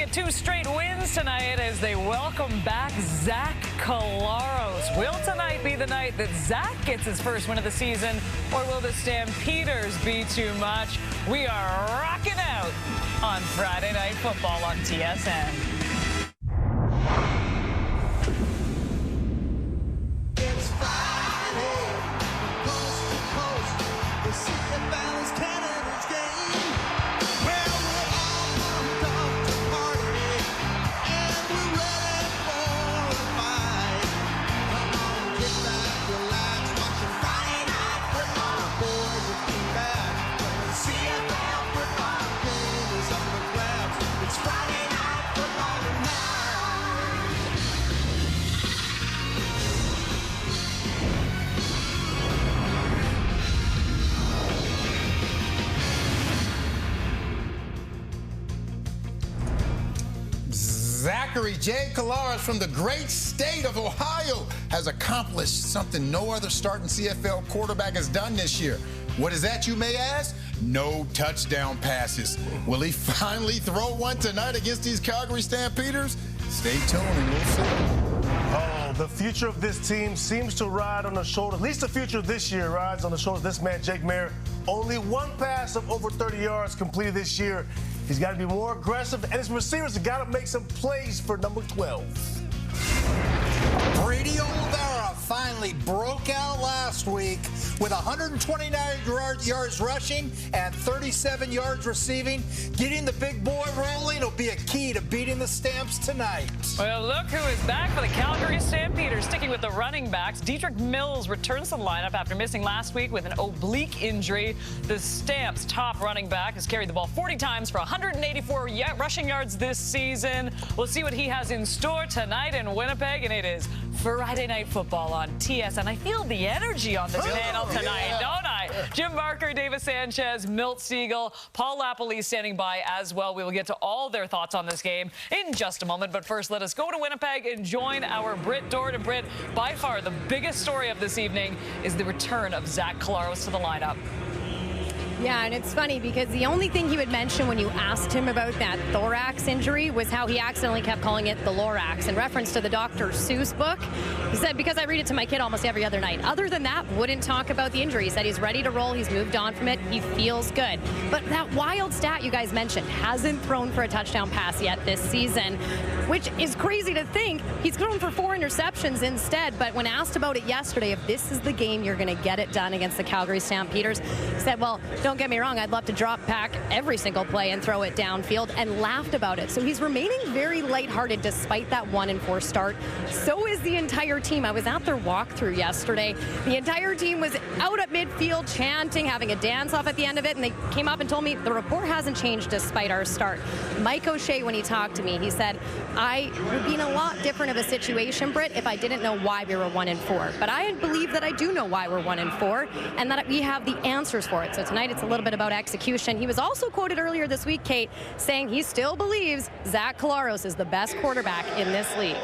get 2 straight wins tonight as they welcome back Zach Collaros. Will tonight be the night that Zach gets his first win of the season, or will the Stampeders be too much? We are rocking out on Friday Night Football on TSN. It's Friday, coast to coast, the CFL is Canada's game. Well, we're all pumped up to party, and we're ready for a fight. Come on, kick back, relax, watching Friday Night Football. The boys will be back when the CFL football game is up for grabs. It's Friday Night Football tonight. Zachary J. Collaros from the great state of Ohio has accomplished something no other starting CFL quarterback has done this year. What is that, you may ask? No touchdown passes. Will he finally throw one tonight against these Calgary Stampeders? Stay tuned and we'll see. Oh, the future of this team seems to ride on the shoulders. At least the future of this year rides on the shoulders of this man, Jake Mayer. Only one pass of over 30 yards completed this year. He's got to be more aggressive, and his receivers have got to make some plays for number 12. Brady Oliveira finally broke out last week with 129 yards rushing and 37 yards receiving. Getting the big boy rolling will be a key to beating the Stamps tonight. Well, look who is back for the Calgary Stampeders. Sticking with the running backs, Dietrich Mills returns to the lineup after missing last week with an oblique injury. The Stamps' top running back has carried the ball 40 times for 184 rushing yards this season. We'll see what he has in store tonight in Winnipeg, and it is Friday Night Football on TSN. I feel the energy on this panel tonight, don't I? Jim Barker, Davis Sanchez, Milt Siegel, Paul Lapalese standing by as well. We will get to all their thoughts on this game in just a moment. But first, let us go to Winnipeg and join our Britt Dort. And Britt, by far the biggest story of this evening is the return of Zach Collaros to the lineup. Yeah, and it's funny because the only thing he would mention when you asked him about that thorax injury was how he accidentally kept calling it the Lorax in reference to the Dr. Seuss book. He said, because I read it to my kid almost every other night. Other than that, wouldn't talk about the injury. He said he's ready to roll. He's moved on from it. He feels good. But that wild stat you guys mentioned, hasn't thrown for a touchdown pass yet this season, which is crazy to think. He's thrown for 4 interceptions instead. But when asked about it yesterday, if this is the game you're going to get it done against the Calgary Stampeders, he said, well, don't get me wrong, I'd love to drop back every single play and throw it downfield, and laughed about it. So he's remaining very lighthearted despite that 1-4 start. So is the entire team. I was at their walkthrough yesterday. The entire team was out at midfield chanting, having a dance-off at the end of it, and they came up and told me the report hasn't changed despite our start. Mike O'Shea, when he talked to me, he said, I would be in a lot different of a situation, Britt, if I didn't know why we were 1-4. But I believe that I do know why we're 1-4, and that we have the answers for it. So tonight it's a little bit about execution. He was also quoted earlier this week, Kate, saying he still believes Zach Collaros is the best quarterback in this league.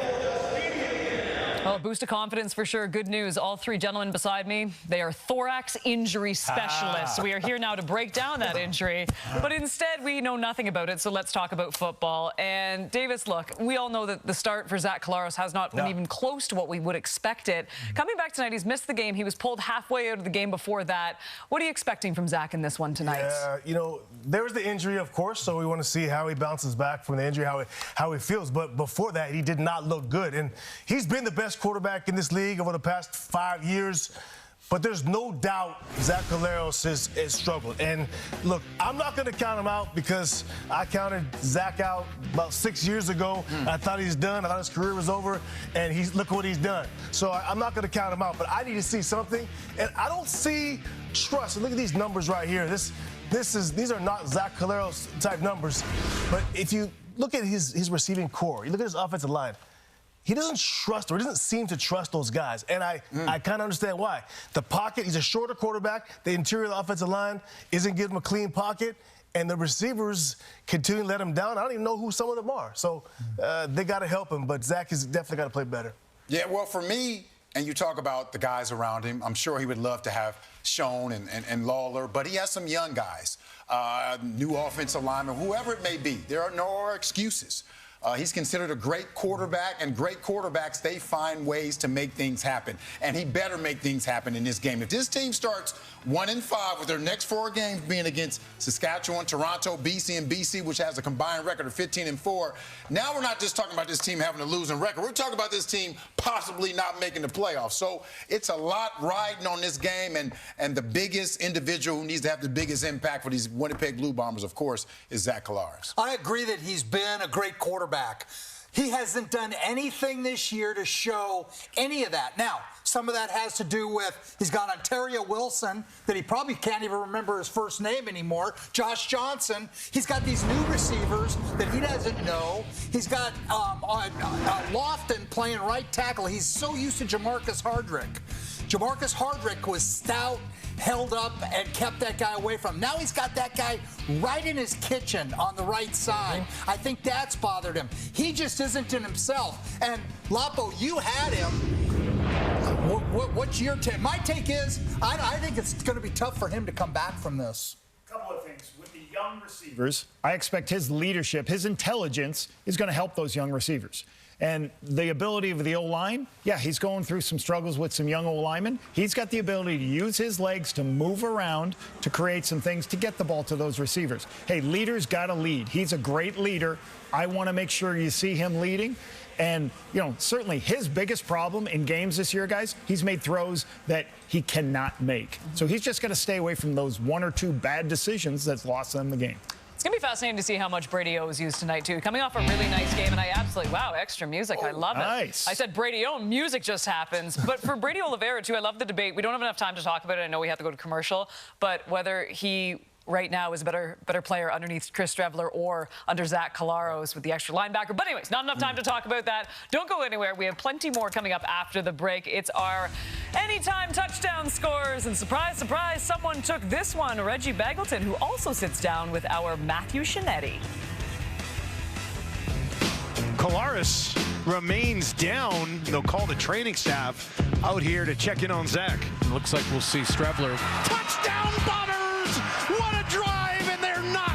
Well, a boost of confidence for sure. Good news. All 3 gentlemen beside me, they are thorax injury specialists. We are here now to break down that injury. But instead, we know nothing about it, so let's talk about football. And Davis, look, we all know that the start for Zach Collaros has not been even close to what we would expect it. Coming back tonight, he's missed the game. He was pulled halfway out of the game before that. What are you expecting from Zach in this one tonight? Yeah, you know, there's the injury, of course, so we want to see how he bounces back from the injury, how he feels. But before that, he did not look good. And he's been the best quarterback in this league over the past 5 years. But there's no doubt Zach Collaros has struggled. And look, I'm not going to count him out because I counted Zach out about 6 years ago. I thought he's done. I thought his career was over. And look what he's done. So I'm not going to count him out. But I need to see something. And I don't see trust. And look at these numbers right here. These are not Zach Collaros type numbers. But if you look at his receiving core, you look at his offensive line, he doesn't trust, or he doesn't seem to trust those guys. And I kind of understand why. The pocket, he's a shorter quarterback. The interior of the offensive line isn't giving him a clean pocket. And the receivers continue to let him down. I don't even know who some of them are. So they got to help him. But Zach has definitely got to play better. Yeah, well, for me, and you talk about the guys around him, I'm sure he would love to have Schoen and Lawler, but he has some young guys. new offensive lineman, whoever it may be. There are no excuses. He's considered a great quarterback, and great quarterbacks, they find ways to make things happen. And he better make things happen in this game. If this team starts 1-5 with their next 4 games being against Saskatchewan, Toronto, BC, and BC, which has a combined record of 15-4, now we're not just talking about this team having a losing record. We're talking about this team possibly not making the playoffs. So it's a lot riding on this game, and the biggest individual who needs to have the biggest impact for these Winnipeg Blue Bombers, of course, is Zach Collaros. I agree that he's been a great quarterback. He hasn't done anything this year to show any of that. Now, some of that has to do with he's got Ontario Wilson, that he probably can't even remember his first name anymore, Josh Johnson. He's got these new receivers that he doesn't know. He's got Lofton playing right tackle. He's so used to Jamarcus Hardrick. Jamarcus Hardrick was stout, held up, and kept that guy away from him. Now he's got that guy right in his kitchen on the right side. I think that's bothered him. He just isn't in himself. And Lapo, you had him. What's your take? My take is I think it's going to be tough for him to come back from this. Couple of things. With the young receivers, I expect his leadership, his intelligence is going to help those young receivers. And the ability of the O-line, yeah, he's going through some struggles with some young O-linemen. He's got the ability to use his legs to move around, to create some things, to get the ball to those receivers. Hey, leaders got to lead. He's a great leader. I want to make sure you see him leading. And, you know, certainly his biggest problem in games this year, guys, he's made throws that he cannot make. So he's just got to stay away from those 1 or 2 bad decisions that's lost them the game. It's going to be fascinating to see how much Brady O is used tonight, too. Coming off a really nice game, and I absolutely, wow, extra music. I love it. Nice. I said Brady O, music just happens. But for Brady Oliveira, too, I love the debate. We don't have enough time to talk about it. I know we have to go to commercial. But whether he right now is a better player underneath Chris Streveler or under Zach Collaros with the extra linebacker. But anyways, not enough time to talk about that. Don't go anywhere. We have plenty more coming up after the break. It's our anytime touchdown scores. And surprise, surprise, someone took this one, Reggie Bagleton, who also sits down with our Matthew Shinetti. Collaros remains down. They'll call the training staff out here to check in on Zach. Looks like we'll see Streveler. Touchdown Bombers! What a drive, and they're not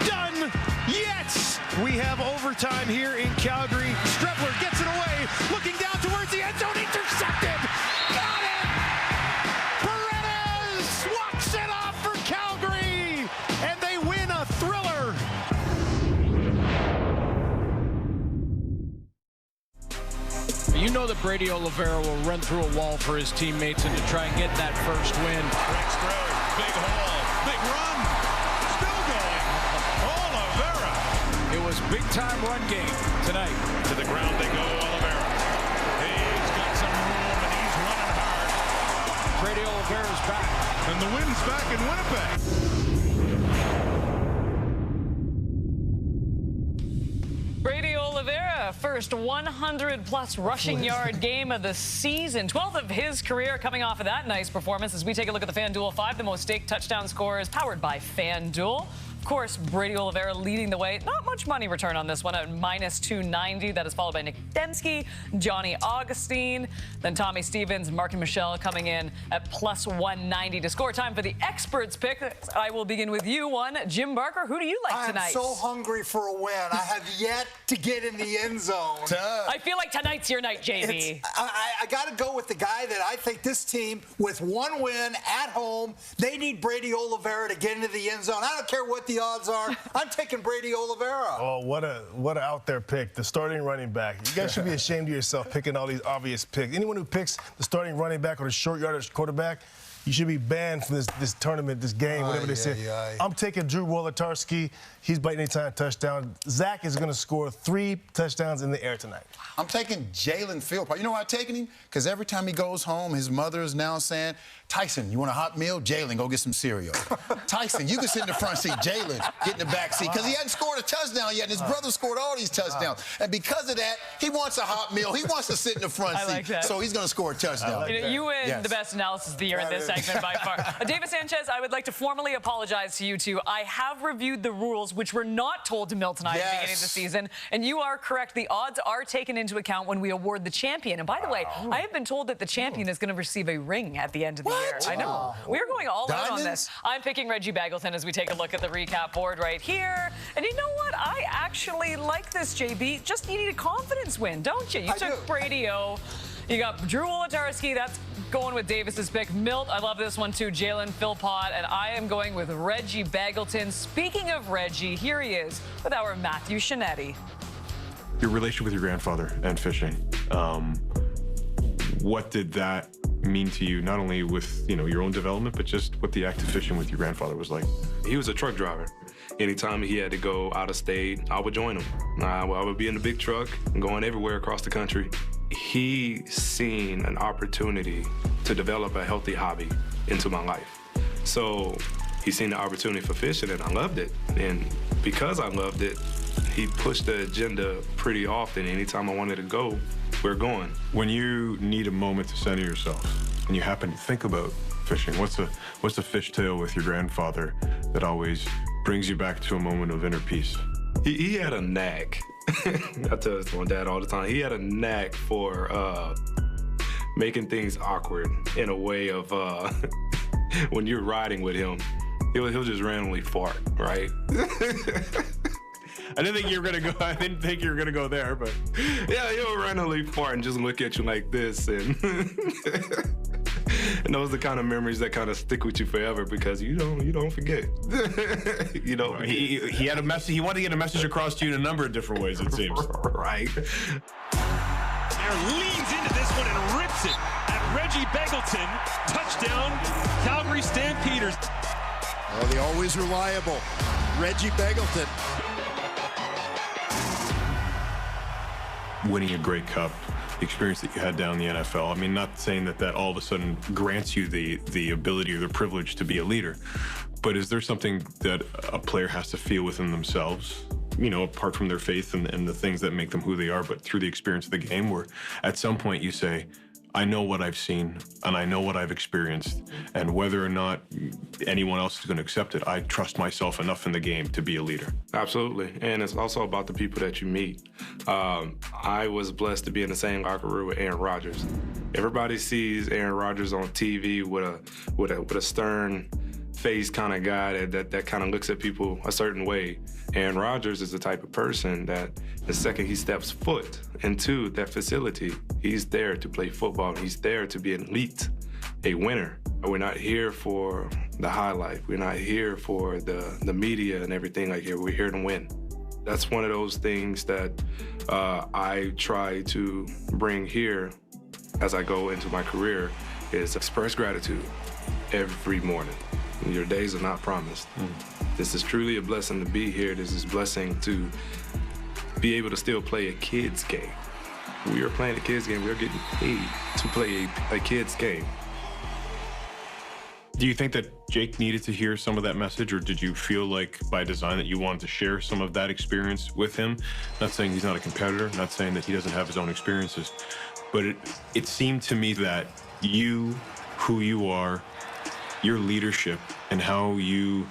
done yet. We have overtime here in Calgary. Streveler gets it away, looking down towards the end zone, intercepted. Got it! Paredes walks it off for Calgary, and they win a thriller. You know that Brady Oliveira will run through a wall for his teammates and to try and get that first win. Breaks through, big hole, big run, still going. Oliveira. It was big-time run game tonight. To the ground they go, Oliveira. He's got some room and he's running hard. Brady Oliveira's back. And the wind's back in Winnipeg. Brady Oliveira, first 100-plus rushing yard game of the season. 12th of his career coming off of that nice performance as we take a look at the FanDuel 5, the most staked touchdown scorers powered by FanDuel. Of course, Brady Oliveira leading the way. Not much money return on this one at -290. That is followed by Nick Dembski, Johnny Augustine, then Tommy Stevens, Mark and Michelle coming in at +190 to score. Time for the experts pick. I will begin with you, Jim Barker. Who do you like tonight? I'm so hungry for a win. I have yet to get in the end zone. I feel like tonight's your night, JB. I got to go with the guy that I think this team, with one win at home, they need Brady Oliveira to get into the end zone. I don't care what the odds are. I'm taking Brady Oliveira. Oh, what a out there pick. The starting running back. You guys should be ashamed of yourself picking all these obvious picks. Anyone who picks the starting running back or the short yardage quarterback, you should be banned from this tournament, this game, whatever they say. I'm taking Drew Wolodarski. He's biting anytime touchdown. Zach is going to score 3 touchdowns in the air tonight. I'm taking Jalen Philpott. You know why I'm taking him? Because every time he goes home, his mother is now saying, Tyson, you want a hot meal? Jalen, go get some cereal. Tyson, you can sit in the front seat. Jalen, get in the back seat. Because he hadn't scored a touchdown yet, and his brother scored all these touchdowns. And because of that, he wants a hot meal. He wants to sit in the front seat. Like that. So he's going to score a touchdown. You win the best analysis of the year in this segment by far. David Sanchez, I would like to formally apologize to you two. I have reviewed the rules, which were not told to Milton at the beginning of the season. And you are correct. The odds are taken into account when we award the champion. And by the way, I have been told that the champion is going to receive a ring at the end of the year. here. I know. We're going all out on this. Diamonds? I'm picking Reggie Begelton as we take a look at the recap board right here. And you know what? I actually like this, JB. Just you need a confidence win, don't you? You took Brady O. You got Drew Wolodarski. That's going with Davis's pick. Milt, I love this one too. Jalen Philpott. And I am going with Reggie Begelton. Speaking of Reggie, here he is with our Matthew Shinetti. Your relationship with your grandfather and fishing. What did that mean to you, not only with your own development, but just what the act of fishing with your grandfather was like? He was a truck driver. Anytime he had to go out of state, I would join him. I would be in the big truck and going everywhere across the country. He seen an opportunity to develop a healthy hobby into my life. So he seen the opportunity for fishing and I loved it. And because I loved it, he pushed the agenda pretty often. Anytime I wanted to go, we're going. When you need a moment to center yourself and you happen to think about fishing, what's the fish tale with your grandfather that always brings you back to a moment of inner peace? He had a knack. I tell this to my dad all the time. He had a knack for making things awkward in a way of when you're riding with him, he'll just randomly fart, right? I didn't think you were gonna go there, but yeah, he'll randomly fart and just look at you like this, and and those are the kind of memories that kind of stick with you forever because you don't forget. He had a message. He wanted to get a message across to you in a number of different ways, it seems. Right. Aaron leans into this one and rips it at Reggie Begelton. Touchdown, Calgary Stampeders. Oh, the always reliable Reggie Begelton. Winning a Grey Cup, the experience that you had down in the NFL. I mean, not saying that all of a sudden grants you the ability or the privilege to be a leader, but is there something that a player has to feel within themselves, apart from their faith and the things that make them who they are, but through the experience of the game, where at some point you say, I know what I've seen and I know what I've experienced, and whether or not anyone else is going to accept it, I trust myself enough in the game to be a leader. Absolutely, and it's also about the people that you meet. I was blessed to be in the same locker room with Aaron Rodgers. Everybody sees Aaron Rodgers on TV with a stern face kind of guy that kind of looks at people a certain way. Aaron Rodgers is the type of person that the second he steps foot into that facility, he's there to play football. He's there to be an elite, a winner. We're not here for the highlight. We're not here for the media and everything like that. We're here to win. That's one of those things that I try to bring here as I go into my career, is express gratitude every morning. Your days are not promised. This is truly a blessing to be here. This is a blessing to be able to still play a kid's game. We are playing a kid's game. We're getting paid to play a kid's game. Do you think that Jake needed to hear some of that message, or did you feel like by design that you wanted to share some of that experience with him? Not saying he's not a competitor, not saying that he doesn't have his own experiences, but it seemed to me that you, who you are, your leadership, and how you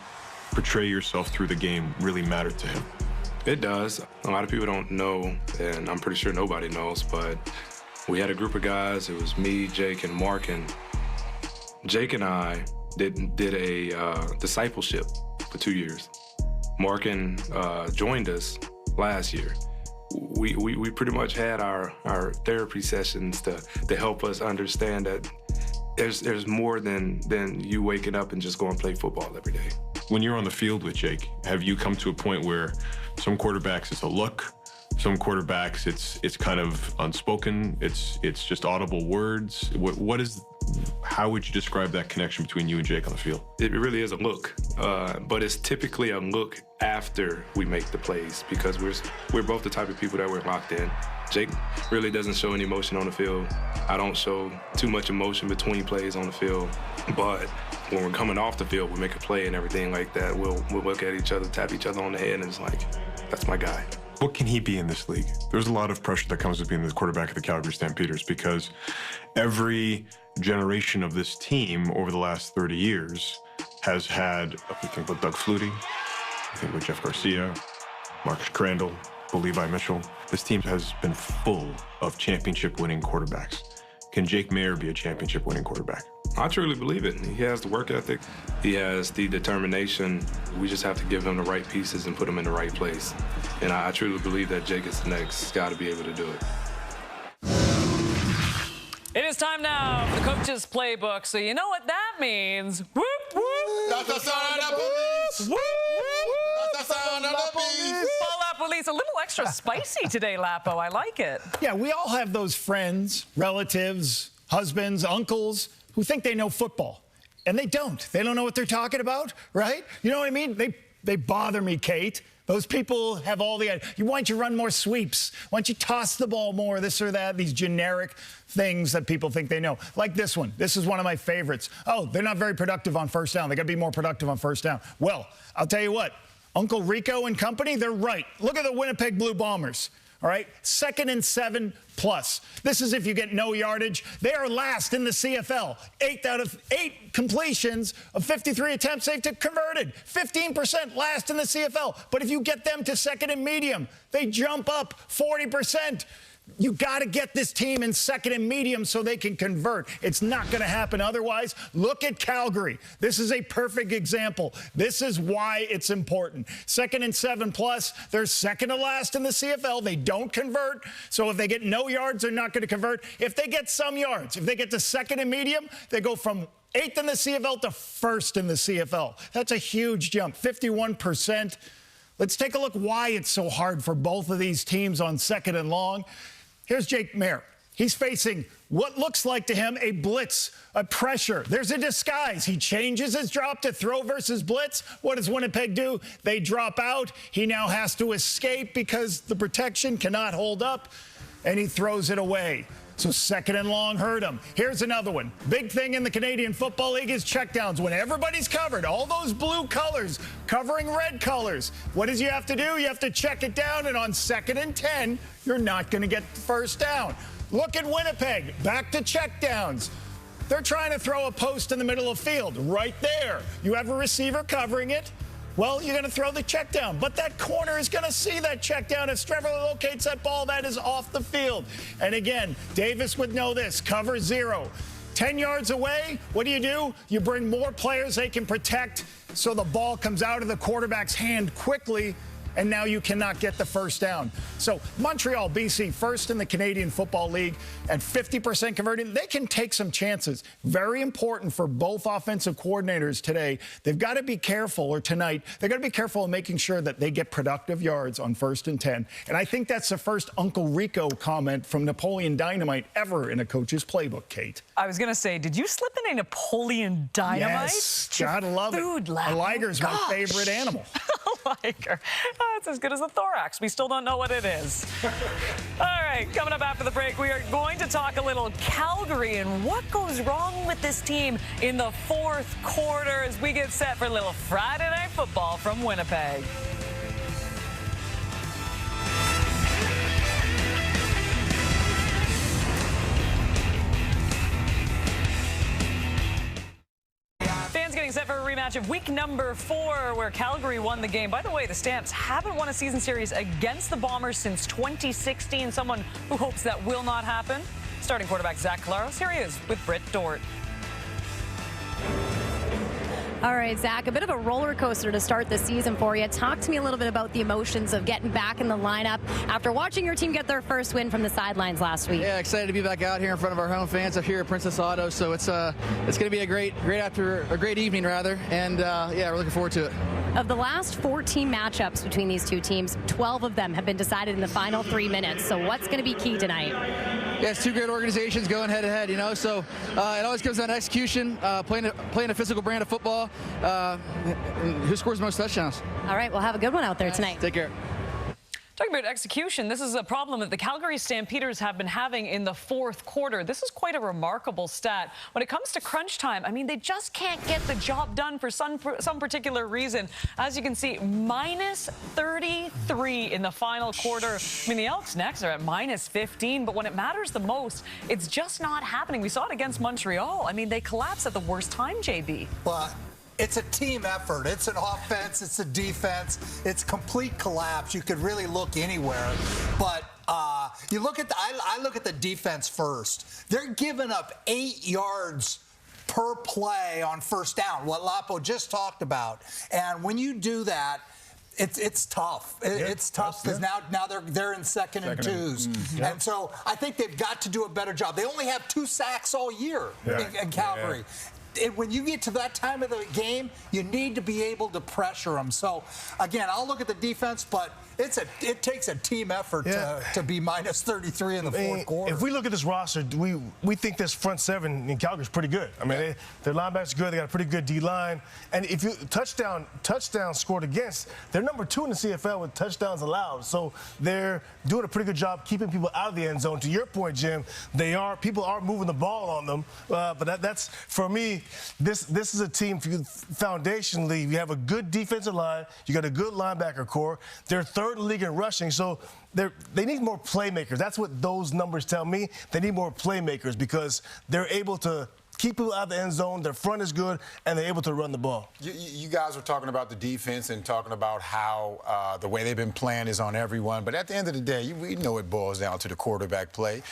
portray yourself through the game really mattered to him. It does. A lot of people don't know, and I'm pretty sure nobody knows, but we had a group of guys. It was me, Jake, and Mark, and Jake and I did a discipleship for 2 years. Markin joined us last year. We pretty much had our therapy sessions to help us understand that there's more than you waking up and just going to play football every day. When you're on the field with Jake, have you come to a point where some quarterbacks it's a look, some quarterbacks it's kind of unspoken, it's just audible words? How would you describe that connection between you and Jake on the field? It really is a look, but it's typically a look after we make the plays, because we're both the type of people that we're locked in. Jake really doesn't show any emotion on the field. I don't show too much emotion between plays on the field, but when we're coming off the field, we make a play and everything like that. We'll look at each other, tap each other on the head, and it's like, that's my guy. What can he be in this league? There's a lot of pressure that comes with being the quarterback of the Calgary Stampeders, because every generation of this team over the last 30 years has had, you think about Doug Flutie, you think about Jeff Garcia, Marcus Crandall, Levi Mitchell. This team has been full of championship-winning quarterbacks. Can Jake Maier be a championship-winning quarterback? I truly believe it. He has the work ethic. He has the determination. We just have to give him the right pieces and put him in the right place. And I truly believe that Jake is the next guy to be able to do it. It is time now for the coach's playbook. So you know what that means. Whoop, whoop. That's the sound of the police. Whoop, That's the sound of the police. Fall police. A little extra spicy today, Lapo. I like it. Yeah, we all have those friends, relatives, husbands, uncles who think they know football. And they don't. They don't know what they're talking about, right? You know what I mean? They bother me, Kate. Those people have all the, why don't you run more sweeps? Why don't you toss the ball more, this or that, these generic things that people think they know. Like this one. This is one of my favorites. Oh, they're not very productive on first down. They got to be more productive on first down. Well, I'll tell you what, Uncle Rico and company, they're right. Look at the Winnipeg Blue Bombers. All right, 2nd and 7+. This is if you get no yardage. They are last in the CFL. 8 out of 8 completions of 53 attempts they've converted. 15% last in the CFL. But if you get them to 2nd and medium, they jump up 40%. You got to get this team in 2nd and medium so they can convert. It's not going to happen otherwise. Look at Calgary. This is a perfect example. This is why it's important. 2nd and 7+. They're 2nd to last in the CFL. They don't convert. So if they get no yards, they're not going to convert. If they get some yards, if they get to 2nd and medium, they go from 8th in the CFL to 1st in the CFL. That's a huge jump, 51%. Let's take a look why it's so hard for both of these teams on 2nd and long. Here's Jake Mayer. He's facing what looks like to him a blitz, a pressure. There's a disguise. He changes his drop to throw versus blitz. What does Winnipeg do? They drop out. He now has to escape because the protection cannot hold up, and he throws it away. So 2nd and long hurt him. Here's another one. Big thing in the Canadian Football League is checkdowns. When everybody's covered, all those blue colors covering red colors, what does you have to do? You have to check it down, and on 2nd and 10, you're not going to get the first down. Look at Winnipeg. Back to checkdowns. They're trying to throw a post in the middle of the field. Right there. You have a receiver covering it. Well, you're going to throw the check down, but that corner is going to see that check down. If Trevor locates that ball, that is off the field. And again, Davis would know this, cover 0. 10 yards away, what do? You bring more players they can protect so the ball comes out of the quarterback's hand quickly, and now you cannot get the first down. So Montreal, BC, first in the Canadian Football League at 50% converting. They can take some chances. Very important for both offensive coordinators today. They've got to be careful, or tonight, they've got to be careful in making sure that they get productive yards on 1st and 10. And I think that's the first Uncle Rico comment from Napoleon Dynamite ever in a coach's playbook, Kate. I was going to say, did you slip in a Napoleon Dynamite? Yes, gotta love it. A liger's my favorite animal. A liger. Oh, it's as good as a thorax. We still don't know what it is. All right, coming up after the break, we are going to talk a little Calgary and what goes wrong with this team in the 4th quarter as we get set for a little Friday Night Football from Winnipeg. Fans getting set for a rematch of week number 4 where Calgary won the game. By the way, the Stamps haven't won a season series against the Bombers since 2016. Someone who hopes that will not happen. Starting quarterback Zach Collaros. Here he is with Britt Dort. All right, Zach, a bit of a roller coaster to start the season for you. Talk to me a little bit about the emotions of getting back in the lineup after watching your team get their first win from the sidelines last week. Yeah, excited to be back out here in front of our home fans up here at Princess Auto. So it's going to be a great evening rather, and yeah, we're looking forward to it. Of the last 14 matchups between these two teams, 12 of them have been decided in the final 3 minutes. So what's going to be key tonight? Yeah, it's two great organizations going head-to-head, you know, so it always comes down to execution, playing a physical brand of football, who scores the most touchdowns. All right, well, have a good one out there tonight. Take care. Talking about execution, this is a problem that the Calgary Stampeders have been having in the 4th quarter. This is quite a remarkable stat. When it comes to crunch time, I mean, they just can't get the job done for some particular reason. As you can see, minus 33 in the final quarter. I mean, the Elks next are at minus 15, but when it matters the most, it's just not happening. We saw it against Montreal. I mean, they collapsed at the worst time, JB. But it's a team effort. It's an offense. It's a defense. It's complete collapse. You could really look anywhere. But you look at I look at the defense first. They're giving up 8 yards per play on first down, what Lapo just talked about. And when you do that, it's tough. It's tough because now they're in second and twos. And so I think they've got to do a better job. They only have 2 sacks all year in Calgary. And when you get to that time of the game, you need to be able to pressure them. So, again, I'll look at the defense, but it takes a team effort to be minus 33 in the fourth quarter. If we look at this roster, we think this front seven in Calgary is pretty good. I mean, their linebackers are good. They got a pretty good D-line. And if you touchdown scored against, they're number 2 in the CFL with touchdowns allowed. So they're doing a pretty good job keeping people out of the end zone. To your point, Jim, people are moving the ball on them. But that's for me. This is a team. Foundationally, you have a good defensive line. You got a good linebacker core. They're third in the league in rushing, so they need more playmakers. That's what those numbers tell me. They need more playmakers because they're able to keep people out of the end zone. Their front is good, and they're able to run the ball. You guys were talking about the defense and talking about how the way they've been playing is on everyone. But at the end of the day, we know it boils down to the quarterback play.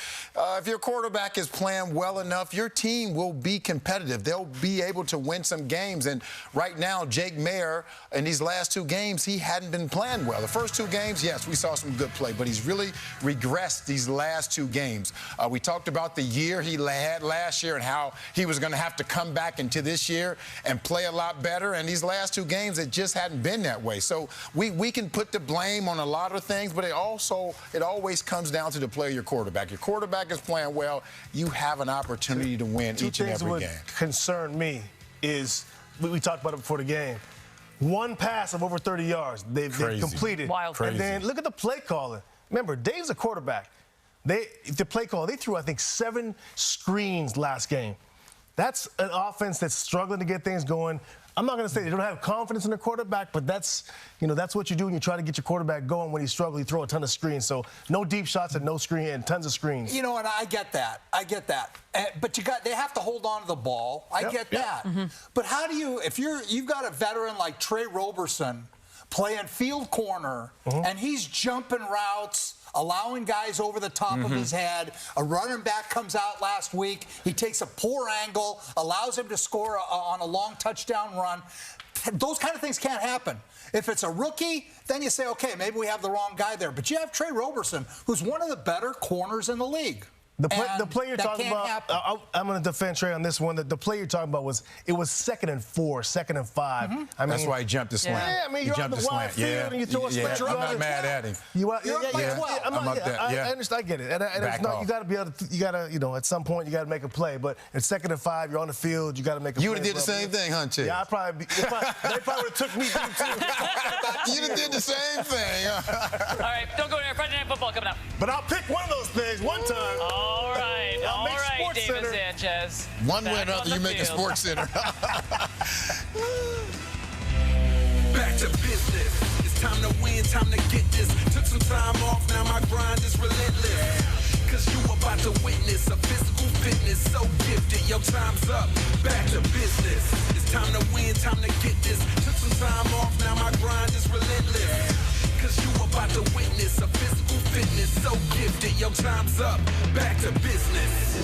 If your quarterback is playing well enough, your team will be competitive. They'll be able to win some games. And right now, Jake Mayer, in these last 2 games, he hadn't been playing well. The first 2 games, yes, we saw some good play, but he's really regressed these last 2 games. We talked about the year he had last year and how he was going to have to come back into this year and play a lot better. And these last 2 games, it just hadn't been that way. So we can put the blame on a lot of things, but it always comes down to the play of your quarterback. Your quarterback is playing well, you have an opportunity to win each and every game. 2 things would concern me is, we talked about it before the game, 1 pass of over 30 yards they've completed. Wild. And then look at the play calling. Remember, Dave's a quarterback. The play call, they threw, I think, 7 screens last game. That's an offense that's struggling to get things going. I'm not going to say they don't have confidence in their quarterback, but that's what you do when you try to get your quarterback going when he's struggling. You throw a ton of screens. So no deep shots and no screen and tons of screens. You know, and I get that. But they have to hold on to the ball. I get that. But how do you, if you've got a veteran like Trey Roberson playing field corner and he's jumping routes, allowing guys over the top of his head. A running back comes out last week. He takes a poor angle, allows him to score on a long touchdown run. Those kind of things can't happen. If it's a rookie, then you say, okay, maybe we have the wrong guy there. But you have Trey Roberson, who's one of the better corners in the league. The play you're talking about, I'm going to defend Trey on this one. The play you're talking about was 2nd and 4, 2nd and 5. I mean, that's why he jumped the slant. Yeah, I mean, you're on the wide field and you throw a slant. I'm not mad at him. I understand. I get it. And you got to be able to, at some point, you got to make a play. But at 2nd and 5, you're on the field, you got to make a play. You would have did the same thing, huh, Chick? Yeah, they probably would have took me too. You did the same thing. All right, don't go anywhere. Friday Night Football coming up. But I'll pick one of those things one time. All right, David Sanchez. One win after you make a Sports Center. Back to business. It's time to win, time to get this. Took some time off, now my grind is relentless. Cause you about to witness a physical fitness so gifted. Your time's up. Back to business. It's time to win, time to get this. Took some time off, now my grind is relentless. Cause you about to witness a physical fitness so gifted. Your time's up. Back to business.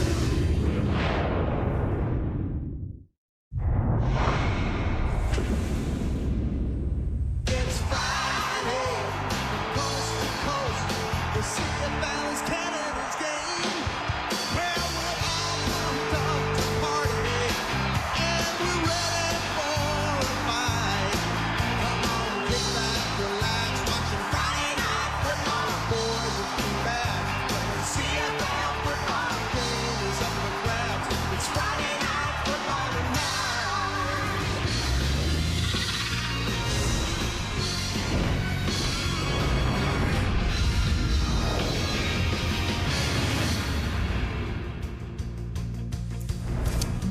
It's Friday, coast to coast. The CFL is Canada's game. Well, we're all pumped up to party, and we're ready for a fight. Come on, kick back, relax, watching Friday Night Football. Boys will be back when the CFL football game is up for grabs. It's Friday Night Football tonight.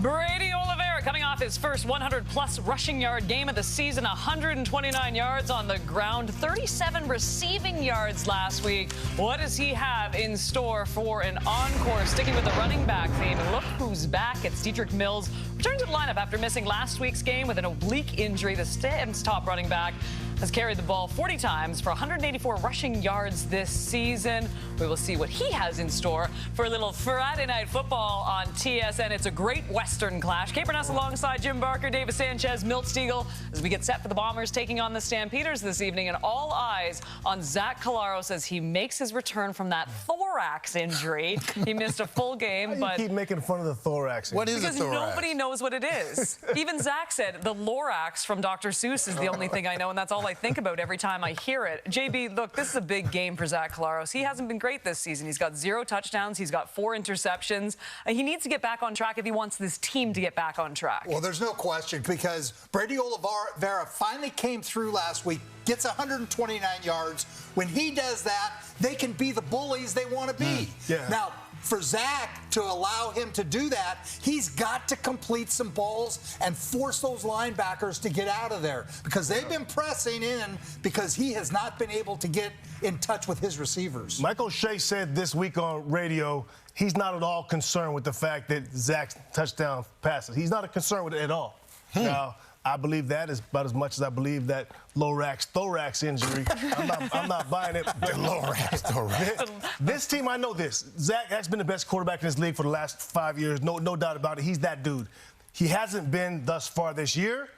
Brady Oliveira coming off his first 100-plus rushing yard game of the season, 129 yards on the ground, 37 receiving yards last week. What does he have in store for an encore? Sticking with the running back theme, and look who's back. It's Dietrich Mills, returned to the lineup after missing last week's game with an oblique injury. The Stamps' top running back has carried the ball 40 times for 184 rushing yards this season. We will see what he has in store for a little Friday Night Football on TSN. It's a great Western clash. Kate Burness alongside Jim Barker, David Sanchez, Milt Stegall as we get set for the Bombers taking on the Stampeders this evening. And all eyes on Zach Collaros as he makes his return from that thorax injury. He missed a full game, but keep making fun of the thorax. What is a thorax? Because nobody knows what it is. Even Zach said the Lorax from Dr. Seuss is the only thing I know, and that's all I think about every time I hear it. JB, look, this is a big game for Zach Collaros. He hasn't been great this season. He's got 0 touchdowns. He's got 4 interceptions. He needs to get back on track if he wants this team to get back on track. Well, there's no question, because Brady Oliveira finally came through last week, gets 129 yards. When he does that, they can be the bullies they want to be. Yeah. Now, for Zach to allow him to do that, he's got to complete some balls and force those linebackers to get out of there, because they've been pressing in because he has not been able to get in touch with his receivers. Mike O'Shea said this week on radio he's not at all concerned with the fact that Zach's touchdown passes. He's not concerned with it at all. Now, I believe that is about as much as I believe that thorax injury. I'm not buying it. Thorax. This team, I know this. Zach's been the best quarterback in this league for the last 5 years. No doubt about it. He's that dude. He hasn't been thus far this year.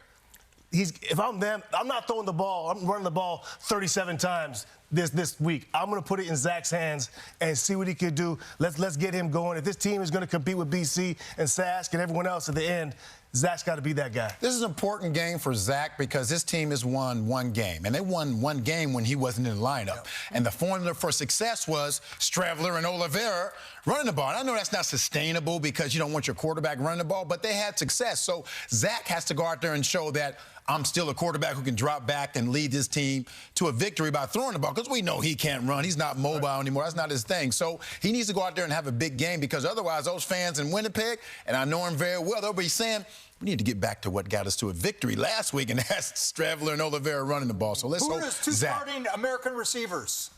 If I'm them, I'm not throwing the ball. I'm running the ball 37 times this week. I'm going to put it in Zach's hands and see what he can do. Let's get him going. If this team is going to compete with BC and Sask and everyone else at the end, Zach's got to be that guy. This is an important game for Zach because this team has won one game, and they won one game when he wasn't in the lineup. And the formula for success was Stravler and Oliveira running the ball. And I know that's not sustainable because you don't want your quarterback running the ball, but they had success. So Zach has to go out there and show that I'm still a quarterback who can drop back and lead this team to a victory by throwing the ball, because we know he can't run. He's not mobile anymore. That's not his thing. So he needs to go out there and have a big game, because otherwise those fans in Winnipeg, and I know him very well, they'll be saying, we need to get back to what got us to a victory last week, and that's Stravler and Oliveira running the ball. So let's hope Who is 2 starting American receivers?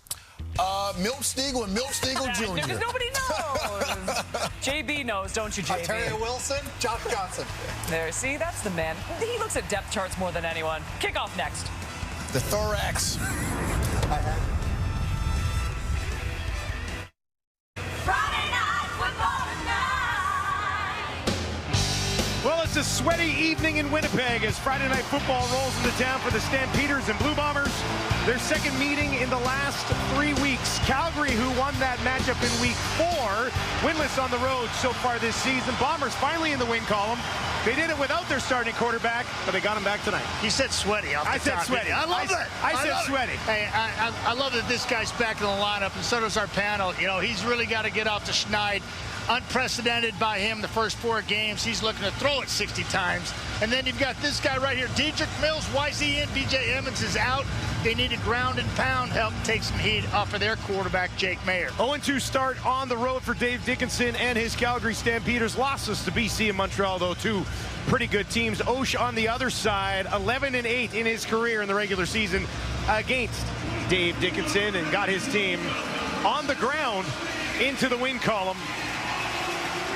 Milt Stegall and Milt Stegall Jr. Because nobody knows. JB knows, don't you, JB? Terry Wilson, Josh Johnson. There, see, that's the man. He looks at depth charts more than anyone. Kickoff next. The thorax. Friday Night Football tonight. Well, it's a sweaty evening in Winnipeg as Friday Night Football rolls into town for the Stampeders and Blue Bombers. Their second meeting in the last 3 weeks. Calgary, who won that matchup in week 4, winless on the road so far this season. Bombers finally in the win column. They did it without their starting quarterback, but they got him back tonight. He said sweaty. I said sweaty. I love it. I said sweaty. Hey, I love that this guy's back in the lineup, and so does our panel. You know, he's really got to get off the schneid. Unprecedented by him the first 4 games. He's looking to throw it 60 times. And then you've got this guy right here, Diedrich Mills. Why's he in? BJ Emmons is out. They need a ground and pound help take some heat off of their quarterback, Jake Mayer. 0-2 start on the road for Dave Dickinson and his Calgary Stampeders. Losses to BC and Montreal, though, 2 pretty good teams. Osh on the other side, 11-8 in his career in the regular season against Dave Dickinson, and got his team on the ground into the win column.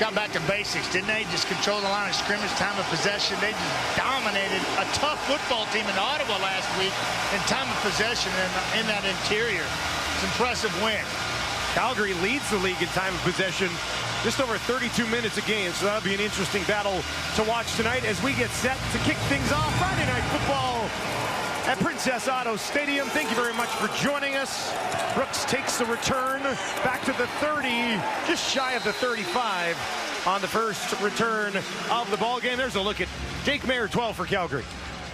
Got back to basics, didn't they? Just control the line of scrimmage, time of possession. They just dominated a tough football team in Ottawa last week in time of possession in that interior. It's an impressive win. Calgary leads the league in time of possession, just over 32 minutes a game, so that'll be an interesting battle to watch tonight as we get set to kick things off Friday Night Football at Princess Auto Stadium. Thank you very much for joining us. Brooks takes the return back to the 30, just shy of the 35 on the first return of the ball game. There's a look at Jake Mayer, 12 for Calgary.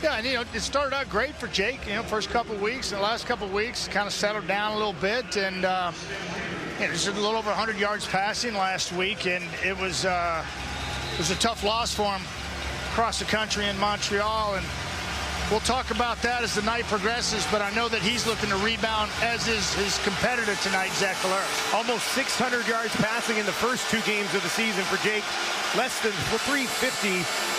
Yeah, and it started out great for Jake. First couple of weeks, and the last couple of weeks kind of settled down a little bit, and just a little over 100 yards passing last week, and it was a tough loss for him across the country in Montreal, and we'll talk about that as the night progresses, but I know that he's looking to rebound, as is his competitor tonight, Zach Collaros. Almost 600 yards passing in the first 2 games of the season for Jake. Less than 350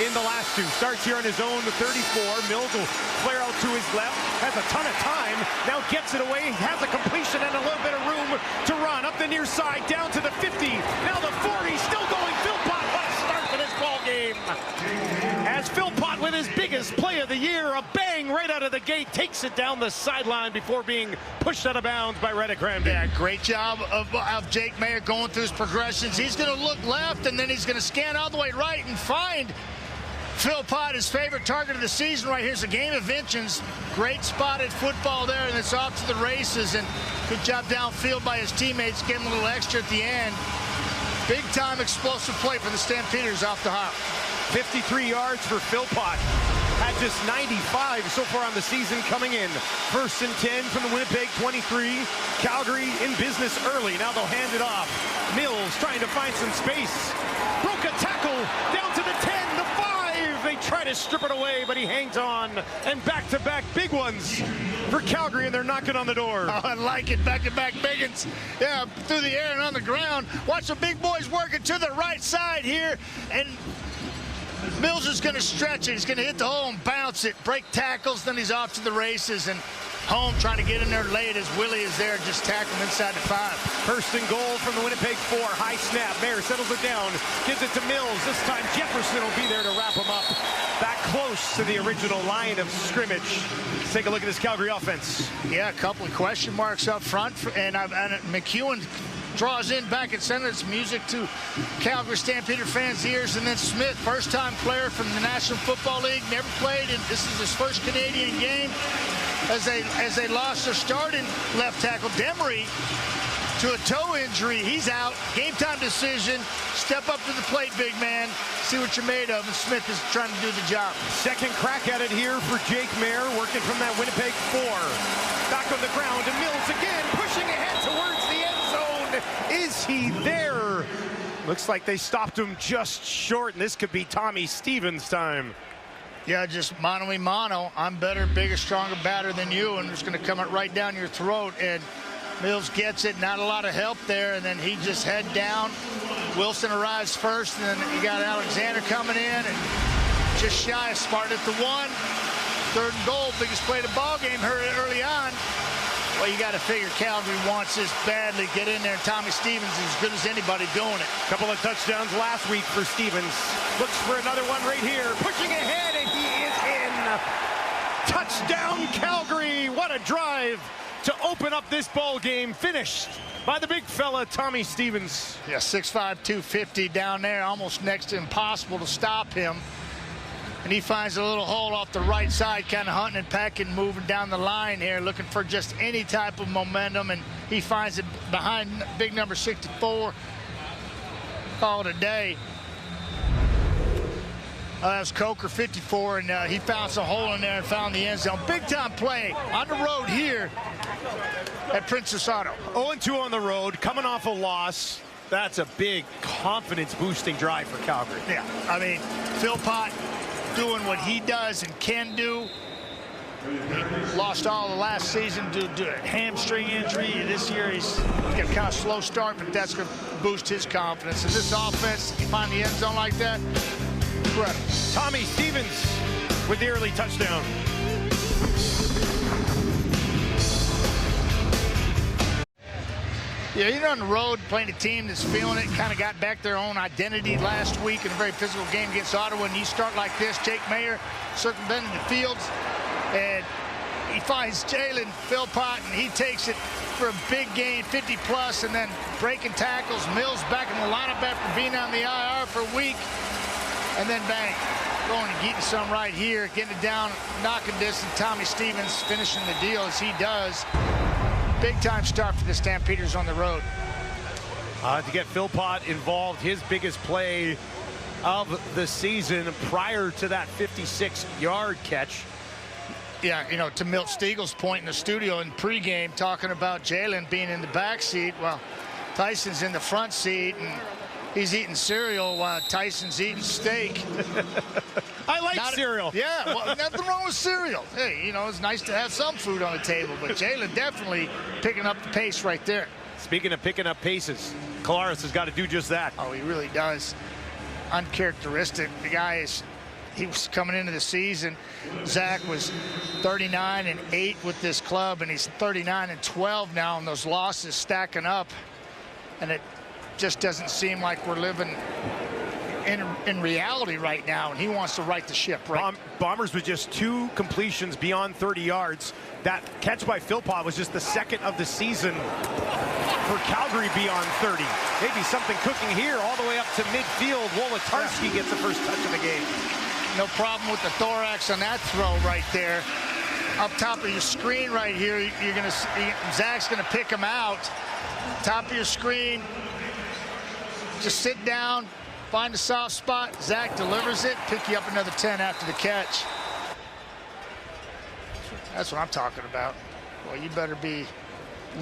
in the last 2. Starts here on his own, the 34. Mills will flare out to his left. Has a ton of time. Now gets it away. Has a completion and a little bit of room to run. Up the near side, down to the 50. Now the 40. Still going. Philpott, what a start for this ball game. As Philpott with his biggest play of the year. A bang right out out of the gate, takes it down the sideline before being pushed out of bounds by Reddick Ramsey. Yeah, great job of Jake Mayer going through his progressions. He's going to look left, and then he's going to scan all the way right and find Phil Pott, his favorite target of the season right here. It's a game of inches. Great spotted football there, and it's off to the races. And good job downfield by his teammates, getting a little extra at the end. Big-time explosive play for the Stampeders off the hop. 53 yards for Phil Pott. Had just 95 so far on the season coming in. 1st and 10 from the Winnipeg 23. Calgary in business early. Now they'll hand it off. Mills trying to find some space. Broke a tackle down to the 10, the 5. They try to strip it away, but he hangs on. And back-to-back big ones for Calgary, and they're knocking on the door. Oh, I like it. Back-to-back big ones. Yeah, through the air and on the ground. Watch the big boys working to the right side here. And Mills is going to stretch it. He's going to hit the hole and bounce it. Break tackles, then he's off to the races. And Home trying to get in there late as Willie is there, just tackling inside the 5. 1st and goal from the Winnipeg 4. High snap. Mayer settles it down. Gives it to Mills. This time Jefferson will be there to wrap him up. Back close to the original line of scrimmage. Let's take a look at this Calgary offense. Yeah, a couple of question marks up front. And McEwen draws in back at center. It's music to Calgary Stampeder fans' ears. And then Smith, first-time player from the National Football League, never played, and this is his first Canadian game as they lost their starting left tackle, Demery, to a toe injury. He's out. Game time decision. Step up to the plate, big man. See what you're made of. And Smith is trying to do the job. Second crack at it here for Jake Mayer, working from that Winnipeg 4. Back on the ground, and Mills again, pushing ahead towards the end zone. Is he there? Looks like they stopped him just short, and this could be Tommy Stevens' time. Yeah, just mano-a-mano. I'm better, bigger, stronger, badder than you, and it's going to come right down your throat. And Mills gets it, not a lot of help there, and then he just head down. Wilson arrives first, and then you got Alexander coming in, and just shy of smart at the 1. 3rd and goal, biggest play of the ball game, heard it early on. Well, you got to figure Calgary wants this badly. Get in there, and Tommy Stevens is as good as anybody doing it. Couple of touchdowns last week for Stevens. Looks for another one right here. Pushing ahead, and he is in. Touchdown, Calgary. What a drive to open up this ball game. Finished by the big fella, Tommy Stevens. Yeah, 6'5", 250 down there. Almost next to impossible to stop him. And he finds a little hole off the right side, kind of hunting and pecking, moving down the line here, looking for just any type of momentum. And he finds it behind big number 64. Call it a day. That was Coker, 54, and he found some hole in there and found the end zone. Big-time play on the road here at Princess Auto. 0-2 on the road, coming off a loss. That's a big confidence-boosting drive for Calgary. Yeah, I mean, Phil Pott doing what he does and can do. He lost all the last season due to a hamstring injury. This year he's got a kind of slow start, but that's going to boost his confidence. And this offense, you find the end zone like that, incredible. Tommy Stevens with the early touchdown. Yeah, you're on the road playing a team that's feeling it, kind of got back their own identity last week in a very physical game against Ottawa, and you start like this. Jake Mayer circumventing the fields, and he finds Jalen Philpott, and he takes it for a big gain, 50-plus, and then breaking tackles. Mills back in the lineup after being on the IR for a week, and then bang, going and getting some right here, getting it down, knocking distance. Tommy Stevens finishing the deal as he does. Big-time start for the Stampeders on the road. To get Philpott involved, his biggest play of the season prior to that 56-yard catch. Yeah, you know, to Milt Stiegel's point in the studio in pregame, talking about Jalen being in the back seat. Well, Tyson's in the front seat, and he's eating cereal while Tyson's eating steak. I like cereal. Yeah, well, nothing wrong with cereal. Hey, you know, it's nice to have some food on the table, but Jalen definitely picking up the pace right there. Speaking of picking up paces, Collaros has got to do just that. Oh, he really does. Uncharacteristic. The guy he was coming into the season. Zach was 39-8 with this club, and he's 39-12 now, and those losses stacking up. And it just doesn't seem like we're living in reality right now, and he wants to right the ship. Right. Bombers with just 2 completions beyond 30 yards. That catch by Philpott was just the second of the season for Calgary beyond 30. Maybe something cooking here all the way up to midfield. Wolotarski gets the first touch of the game. No problem with the thorax on that throw right there. Up top of your screen right here, you're gonna see Zach's gonna pick him out. Top of your screen. Just sit down, find a soft spot. Zach delivers it, pick you up another 10 after the catch. That's what I'm talking about. Well, you better be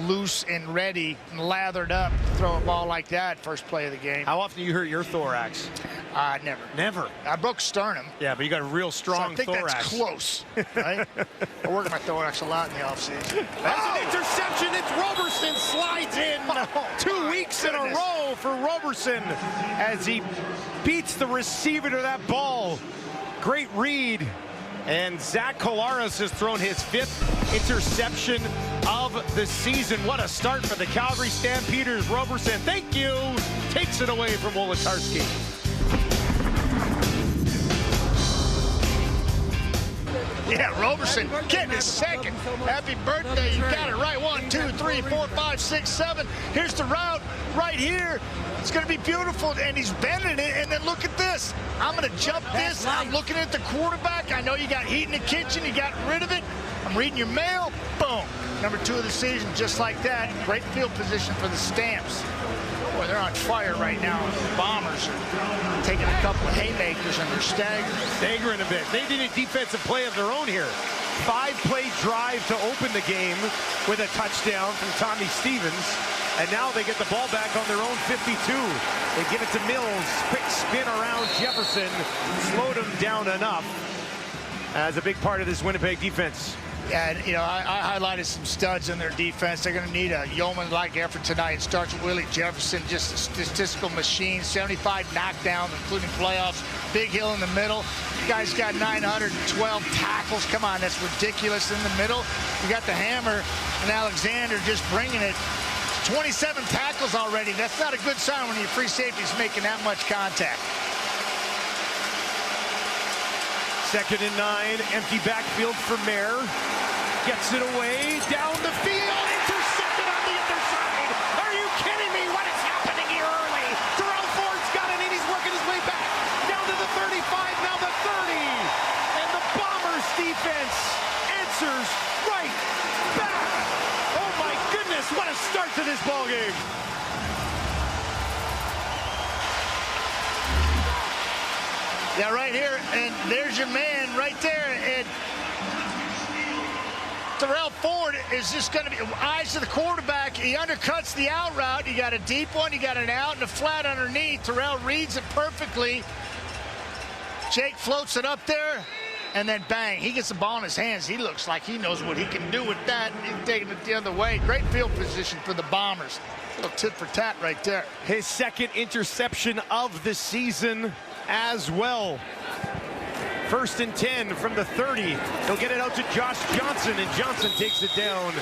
loose and ready and lathered up to throw a ball like that first play of the game. How often do you hurt your thorax? Never. Never. I broke sternum. Yeah, but you got a real strong so I think thorax. that's close, right? I work my thorax a lot in the offseason. That's an interception. It's Roberson slides in. 2 weeks in a row for Roberson as he beats the receiver to that ball. Great read. And Zach Collaros has thrown his 5th interception of the season. What a start for the Calgary Stampeders. Roberson, thank you, takes it away from Wolotarski. Yeah, Roberson getting his 2nd. Happy birthday. You got it right. 1, 2, 3, 4, 5, 6, 7. Here's the route right here. It's going to be beautiful, and he's bending it, and then look at this. I'm going to jump this. I'm looking at the quarterback. I know you got heat in the kitchen. You got rid of it. I'm reading your mail. Boom. Number 2 of the season, just like that. Great field position for the Stamps. Boy, they're on fire right now. The Bombers are taking a couple of haymakers, and they're staggering a bit. They did a defensive play of their own here. 5-play drive to open the game with a touchdown from Tommy Stevens. And now they get the ball back on their own 52. They give it to Mills. Quick spin around Jefferson. Slowed him down enough as a big part of this Winnipeg defense. Yeah, and, you know, I highlighted some studs in their defense. They're going to need a yeoman-like effort tonight. It starts with Willie Jefferson, just a statistical machine. 75 knockdowns, including playoffs. Big Hill in the middle. The guy's got 912 tackles. Come on, that's ridiculous in the middle. You got the hammer, and Alexander just bringing it. 27 tackles already. That's not a good sign when your free safety's making that much contact. 2nd and 9, empty backfield for Mayer. Gets it away, down the field, intercepted on the other side. Are you kidding me? What is happening here early? Terrell Ford's got it, and he's working his way back. Down to the 35, now the 30. And the Bombers defense answers right back. Oh my goodness, what a start to this ball game. Yeah, right here, and there's your man right there. And Terrell Ford is just going to be eyes to the quarterback. He undercuts the out route. You got a deep one, you got an out and a flat underneath. Terrell reads it perfectly. Jake floats it up there, and then bang, he gets the ball in his hands. He looks like he knows what he can do with that. He's taking it the other way. Great field position for the Bombers. Little tit for tat right there. His 2nd interception of the season as well. 1st and 10 from the 30. He'll get it out to Josh Johnson, and Johnson takes it down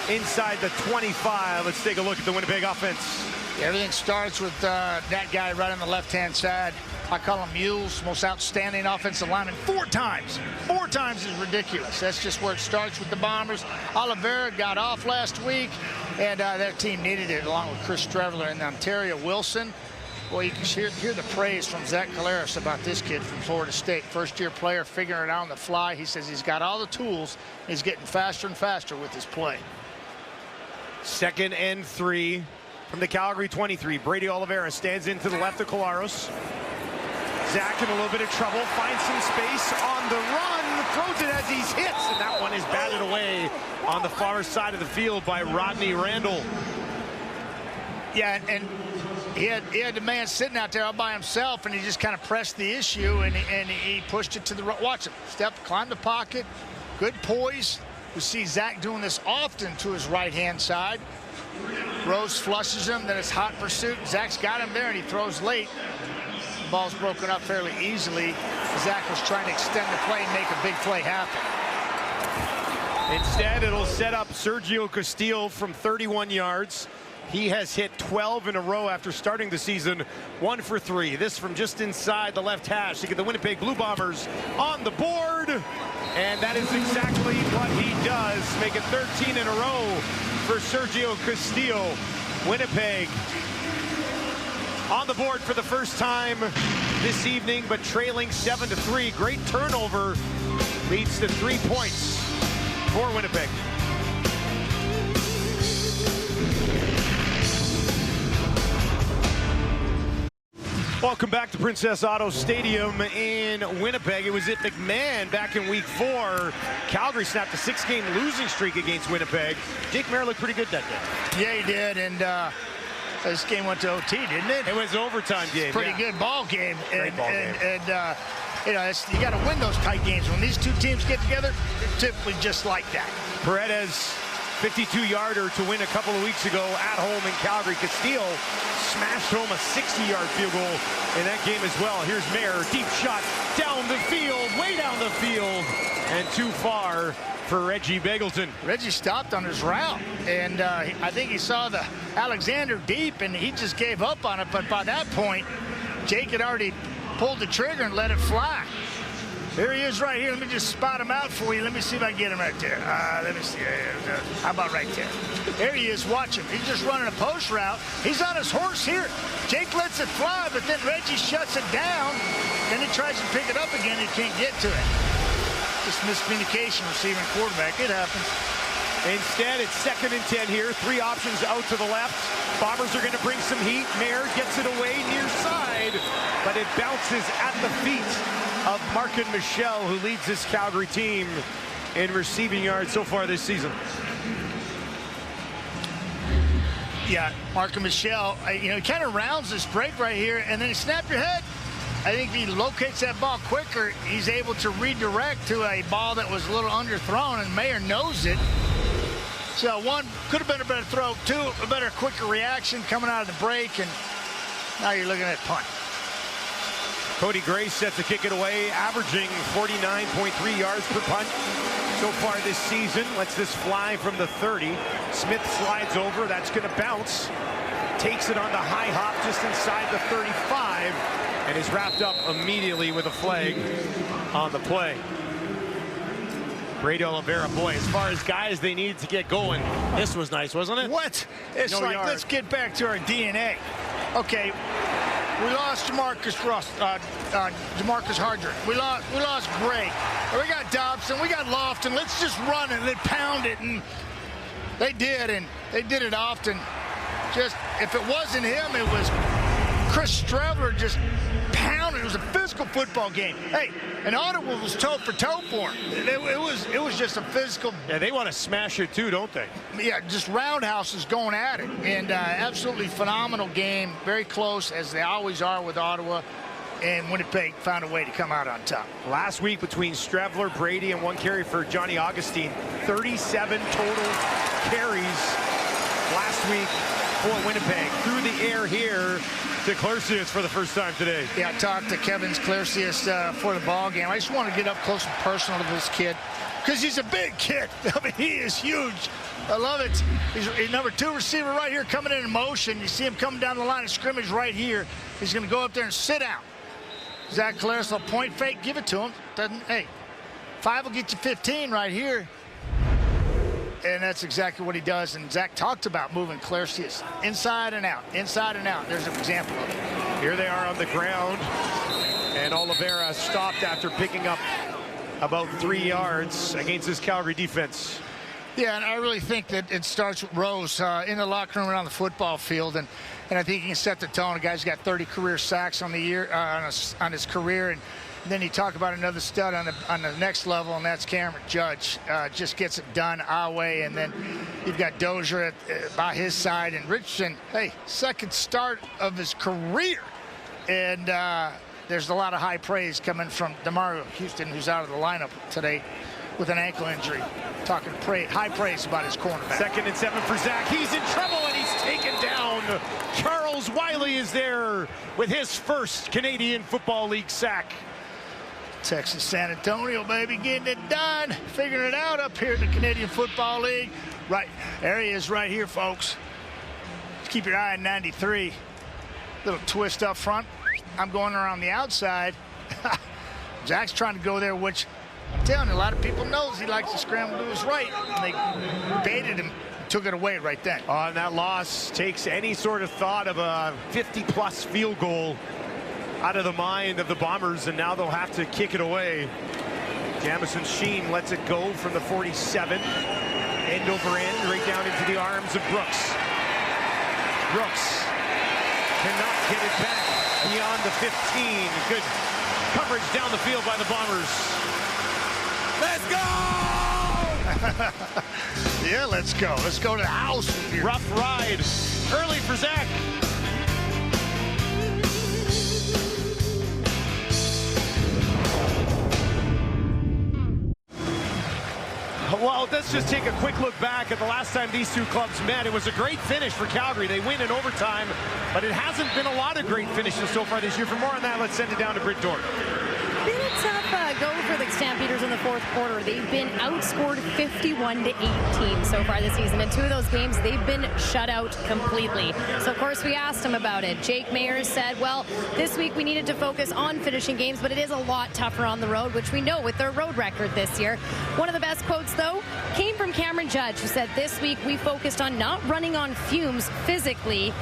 inside the 25. Let's take a look at the Winnipeg offense. Everything starts with that guy right on the left-hand side. I call him Mules, most outstanding offensive lineman 4 times. 4 times is ridiculous. That's just where it starts with the Bombers. Oliveira got off last week, and their team needed it along with Chris Streveler and Ontario Wilson. Well, you can hear the praise from Zach Collaros about this kid from Florida State. First-year player, figuring it out on the fly. He says he's got all the tools. He's getting faster and faster with his play. 2nd and 3 from the Calgary 23. Brady Oliveira stands into the left of Collaros. Zach in a little bit of trouble, finds some space on the run, throws it as he's hit, and that one is batted away on the far side of the field by Rodney Randall. Yeah, and he had the man sitting out there all by himself, and he just kind of pressed the issue, and he pushed it to the right. Watch him. Step, climb the pocket. Good poise. We see Zach doing this often to his right-hand side. Rose flushes him, then it's hot pursuit. Zach's got him there, and he throws late. The ball's broken up fairly easily. Zach was trying to extend the play and make a big play happen. Instead, it'll set up Sergio Castillo from 31 yards. He has hit 12 in a row after starting the season, 1 for 3. This from just inside the left hash to get the Winnipeg Blue Bombers on the board. And that is exactly what he does, make it 13 in a row for Sergio Castillo. Winnipeg on the board for the first time this evening, but trailing 7-3. Great turnover leads to 3 points for Winnipeg. Welcome back to Princess Auto Stadium in Winnipeg. It was at McMahon back in week 4. Calgary snapped a 6-game losing streak against Winnipeg. Jake Mayer looked pretty good that day. Yeah, he did, and this game went to OT, didn't it? It was an overtime game. Pretty good ball game. Great ball game. And you know, you got to win those tight games. When these two teams get together, they're typically just like that. Paredes, 52-yarder to win a couple of weeks ago at home in Calgary. Castillo smashed home a 60-yard field goal in that game as well. Here's Mayer, deep shot down the field, way down the field, and too far for Reggie Begelton. Reggie stopped on his route, and I think he saw the Alexander deep, and he just gave up on it. But by that point, Jake had already pulled the trigger and let it fly. Here he is right here. Let me just spot him out for you. Let me see if I can get him right there. Let me see. How about right there? There he is. Watch him. He's just running a post route. He's on his horse here. Jake lets it fly, but then Reggie shuts it down. Then he tries to pick it up again. He can't get to it. Just miscommunication, receiving quarterback. It happens. Instead, it's 2nd and 10 here. 3 options out to the left. Bombers are going to bring some heat. Mayer gets it away near side, but it bounces at the feet of Markin Michel, who leads this Calgary team in receiving yards so far this season. Yeah, Markin Michel, you know, he kind of rounds this break right here, and then he snap your head. I think if he locates that ball quicker, he's able to redirect to a ball that was a little underthrown, and Mayer knows it. So 1, could have been a better throw. 2, a better, quicker reaction coming out of the break, and now you're looking at punt. Cody Gray set to kick it away, averaging 49.3 yards per punt so far this season. Lets this fly from the 30. Smith slides over. That's going to bounce. Takes it on the high hop just inside the 35 and is wrapped up immediately with a flag on the play. Brady Oliveira, boy, as far as guys they needed to get going, this was nice, wasn't it? What? It's No like, yard. let's get back to our DNA. Okay, we lost Jamarcus Hardrick. We lost Gray. We got Dobson. We got Lofton. Let's just run it. Let's pound it. And they did, and they did it often. Just, if it wasn't him, it was Chris Streveler just pounded. It was a physical football game. Hey, and Ottawa was toe for toe for him. It was just a physical. Yeah, they want to smash it too, don't they? Yeah, just roundhouses going at it. And absolutely phenomenal game. Very close, as they always are with Ottawa. And Winnipeg found a way to come out on top. Last week between Streveler, Brady, and 1 carry for Johnny Augustine, 37 total carries last week for Winnipeg. Through the air here to Clercius for the first time today. Yeah, I talked to Kevin Clercius for the ball game. I just want to get up close and personal to this kid because he's a big kid. I mean, he is huge. I love it. He's number 2 receiver right here coming in motion. You see him coming down the line of scrimmage right here. He's going to go up there and sit down. Zach Claris will point fake, give it to him. Hey, 5 will get you 15 right here. And that's exactly what he does. And Zach talked about moving Clercius inside and out, inside and out. There's an example of it. Here they are on the ground. And Oliveira stopped after picking up about 3 yards against this Calgary defense. Yeah, and I really think that it starts with Rose in the locker room and on the football field. And I think he can set the tone. The guy's got 30 career sacks on the year, on his career. And then you talk about another stud on the next level, and that's Cameron Judge. Just gets it done our way. And then you've got Dozier by his side. And Richardson, hey, second start of his career. And there's a lot of high praise coming from DeMario Houston, who's out of the lineup today with an ankle injury. Talking high praise about his cornerback. 2nd and 7 for Zach. He's in trouble, and he's taken down. Charles Wiley is there with his first Canadian Football League sack. Texas San Antonio, baby, getting it done. Figuring it out up here in the Canadian Football League. Right, there he is right here, folks. keep your eye on 93. Little twist up front. I'm going around the outside. Zach's trying to go there, which I'm telling you, a lot of people knows he likes to scramble to his right. And they baited him, took it away right then. And that loss takes any sort of thought of a 50-plus field goal out of the mind of the Bombers, and now they'll have to kick it away. Jamison Sheen lets it go from the 47. End over end, right down into the arms of Brooks. Brooks cannot get it back beyond the 15. Good coverage down the field by the Bombers. Let's go! Yeah, let's go. Let's go to the house. Rough ride early for Zach. Well, let's just take a quick look back at the last time these two clubs met. It was a great finish for Calgary. They win in overtime, but it hasn't been a lot of great finishes so far this year. For more on that, let's send it down to Britt Dorn. Been a tough go for the Stampeders in the fourth quarter. They've been outscored 51-18 so far this season. In two of those games, they've been shut out completely. So, of course, we asked him about it. Jake Maiers said, well, this week we needed to focus on finishing games, but it is a lot tougher on the road, which we know with their road record this year. One of the best quotes, though, came from Cameron Judge, who said, this week we focused on not running on fumes physically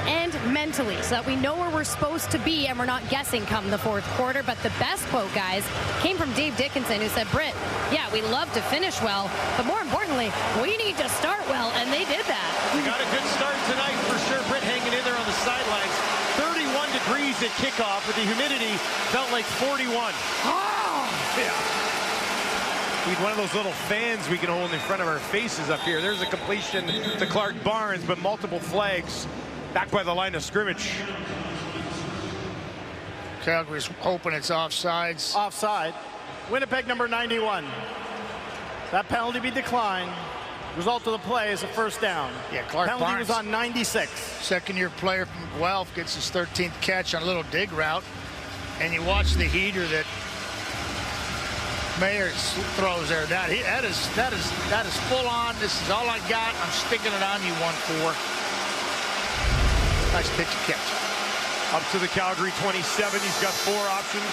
and mentally, so that we know where we're supposed to be and we're not guessing come the fourth quarter. But the best quote, guys, came from Dave Dickinson, who said, Britt, yeah, we love to finish well, but more importantly, we need to start well, and they did that. We got a good start tonight for sure. Britt hanging in there on the sidelines. 31 degrees at kickoff, but the humidity felt like 41. Oh! Yeah. Need one of those little fans we can hold in front of our faces up here. There's a completion to Clark Barnes, but multiple flags back by the line of scrimmage. Calgary's hoping it's offsides. Offside. Winnipeg number 91. That penalty be declined. Result of the play is a first down. Yeah, Clark penalty Barnes was on 96. Second-year player from Guelph gets his 13th catch on a little dig route. And you watch the heater that Maiers throws there. That is full on. This is all I got. I'm sticking it on you, 1-4. Nice pitch and catch. Up to the Calgary 27. He's got four options.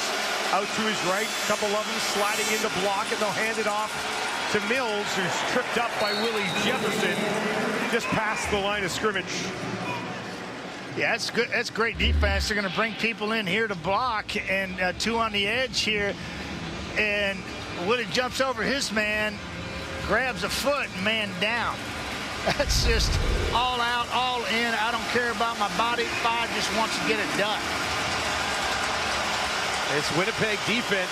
Out to his right. A couple of them sliding into block, and they'll hand it off to Mills, who's tripped up by Willie Jefferson just past the line of scrimmage. Yeah, that's good. That's great defense. They're going to bring people in here to block, and two on the edge here. And Willie jumps over his man, grabs a foot, and man down. That's just all out, all in. I don't care about my body. Five just wants to get it done. It's Winnipeg defense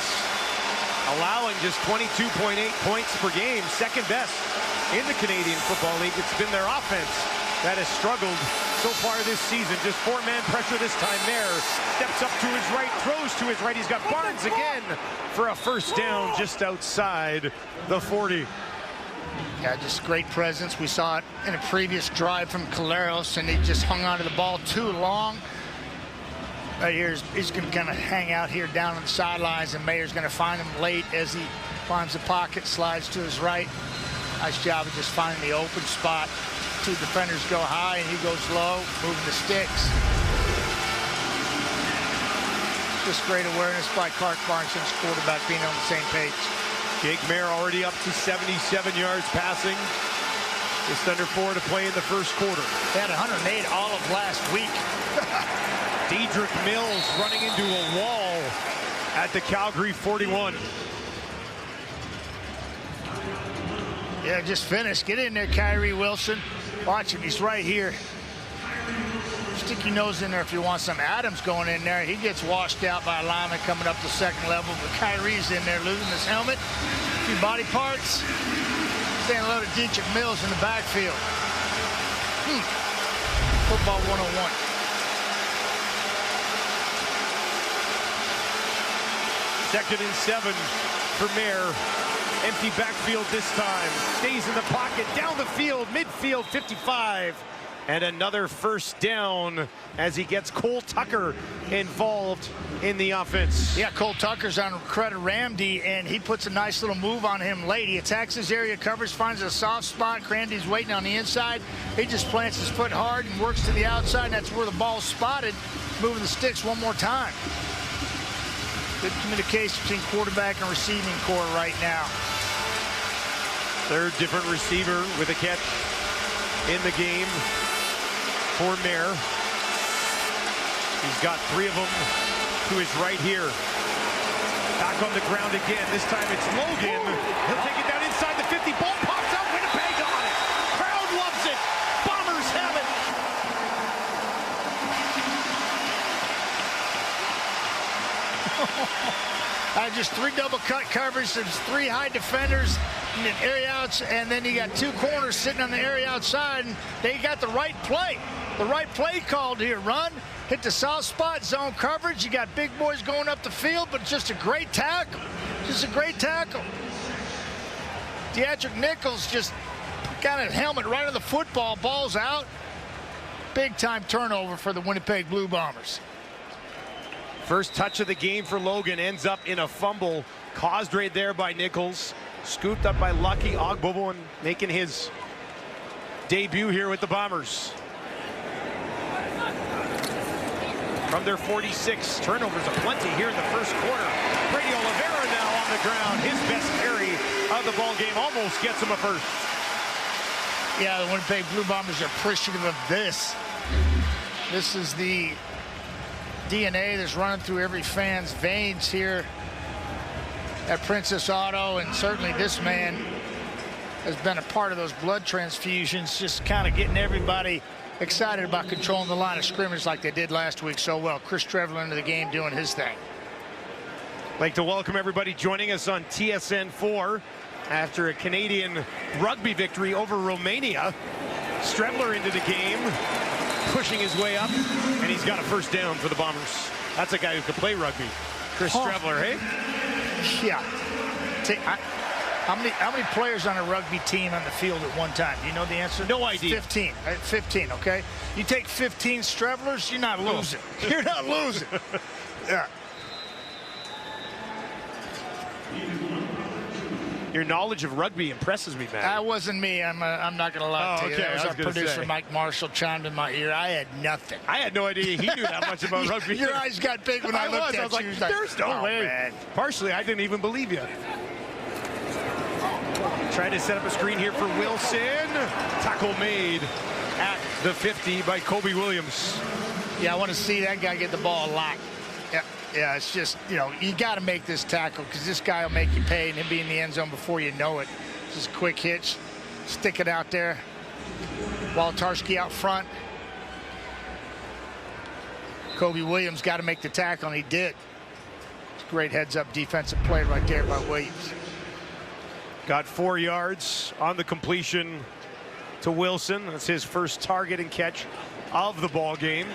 allowing just 22.8 points per game, second best in the Canadian Football League. It's been their offense that has struggled so far this season. Just four-man pressure this time there. Steps up to his right, throws to his right. He's got Barnes again for a first down just outside the 40. Yeah, just great presence. We saw it in a previous drive from Caleros, and he just hung onto the ball too long. Right here, he's going to kind of hang out here down on the sidelines, and Maier's going to find him late as he finds the pocket, slides to his right. Nice job of just finding the open spot. Two defenders go high, and he goes low, moving the sticks. Just great awareness by Clark Barnes and his quarterback being on the same page. Jake Maier already up to 77 yards passing. Just under 4 to play in the first quarter. They had 108 all of last week. Dedrick Mills running into a wall at the Calgary 41. Yeah, just finished. Get in there, Kyrie Wilson. Watch him. He's right here. Stick your nose in there if you want some. Adams going in there. He gets washed out by a lineman coming up to second level, but Kyrie's in there losing his helmet. A few body parts. Saying hello to Dedrick Mills in the backfield. Football 101. Second and 7 for Maier. Empty backfield this time. Stays in the pocket. Down the field. Midfield 55. And another first down as he gets Cole Tucker involved in the offense. Yeah, Cole Tucker's on credit Ramsey, and he puts a nice little move on him late. He attacks his area coverage, finds a soft spot. Crandy's waiting on the inside. He just plants his foot hard and works to the outside, and that's where the ball's spotted. Moving the sticks one more time. Good communication between quarterback and receiving core right now. Third different receiver with a catch in the game for Mayer. He's got 3 of them to his right here. Back on the ground again. This time it's Logan. He'll take it down inside the 50. Ball pops out. Winnipeg on it. Crowd loves it. Bombers have it. Just 3 double cut coverage. There's 3 high defenders and then area outs, and then you got 2 corners sitting on the area outside. And they got the right play. The right play called here. Run, hit the soft spot, zone coverage. You got big boys going up the field, but just a great tackle. Just a great tackle. Deatrick Nichols just got a helmet right on the football. Ball's out. Big time turnover for the Winnipeg Blue Bombers. First touch of the game for Logan ends up in a fumble caused right there by Nichols. Scooped up by Lucky Ogbobo and making his debut here with the Bombers. From their 46, turnovers aplenty here in the first quarter. Brady Oliveira now on the ground. His best carry of the ball game almost gets him a first. Yeah, the Winnipeg Blue Bombers are appreciative of this. This is the DNA that's running through every fan's veins here at Princess Auto, and certainly this man has been a part of those blood transfusions, just kind of getting everybody excited about controlling the line of scrimmage like they did last week so well. Chris Trevler into the game doing his thing. I'd like to welcome everybody joining us on TSN 4 after a Canadian rugby victory over Romania. Strebler into the game, pushing his way up, and he's got a first down for the Bombers. That's a guy who can play rugby. Chris Strebler, hey? Yeah. How many players on a rugby team on the field at one time? Do you know the answer? No idea. 15. 15, okay? You take 15 Streblers, you're not losing. You're not losing. Yeah. Your knowledge of rugby impresses me, man. That wasn't me. I'm not going to lie to you. Okay, That was our producer, say. Mike Marshall, chimed in my ear. I had nothing. I had no idea he knew that much about rugby. Your eyes got big when I looked at you. I was like, there's no way. Man. Partially, I didn't even believe you. Trying to set up a screen here for Wilson. Tackle made at the 50 by Kobe Williams. Yeah, I want to see that guy get the ball a lot. Yeah, it's just, you know, you got to make this tackle because this guy will make you pay, and he'll be in the end zone before you know it. Just a quick hitch, stick it out there. Wolotarski out front. Kobe Williams got to make the tackle, and he did. It's a great heads-up defensive play right there by Williams. Got 4 yards on the completion to Wilson. That's his first target and catch of the ball game.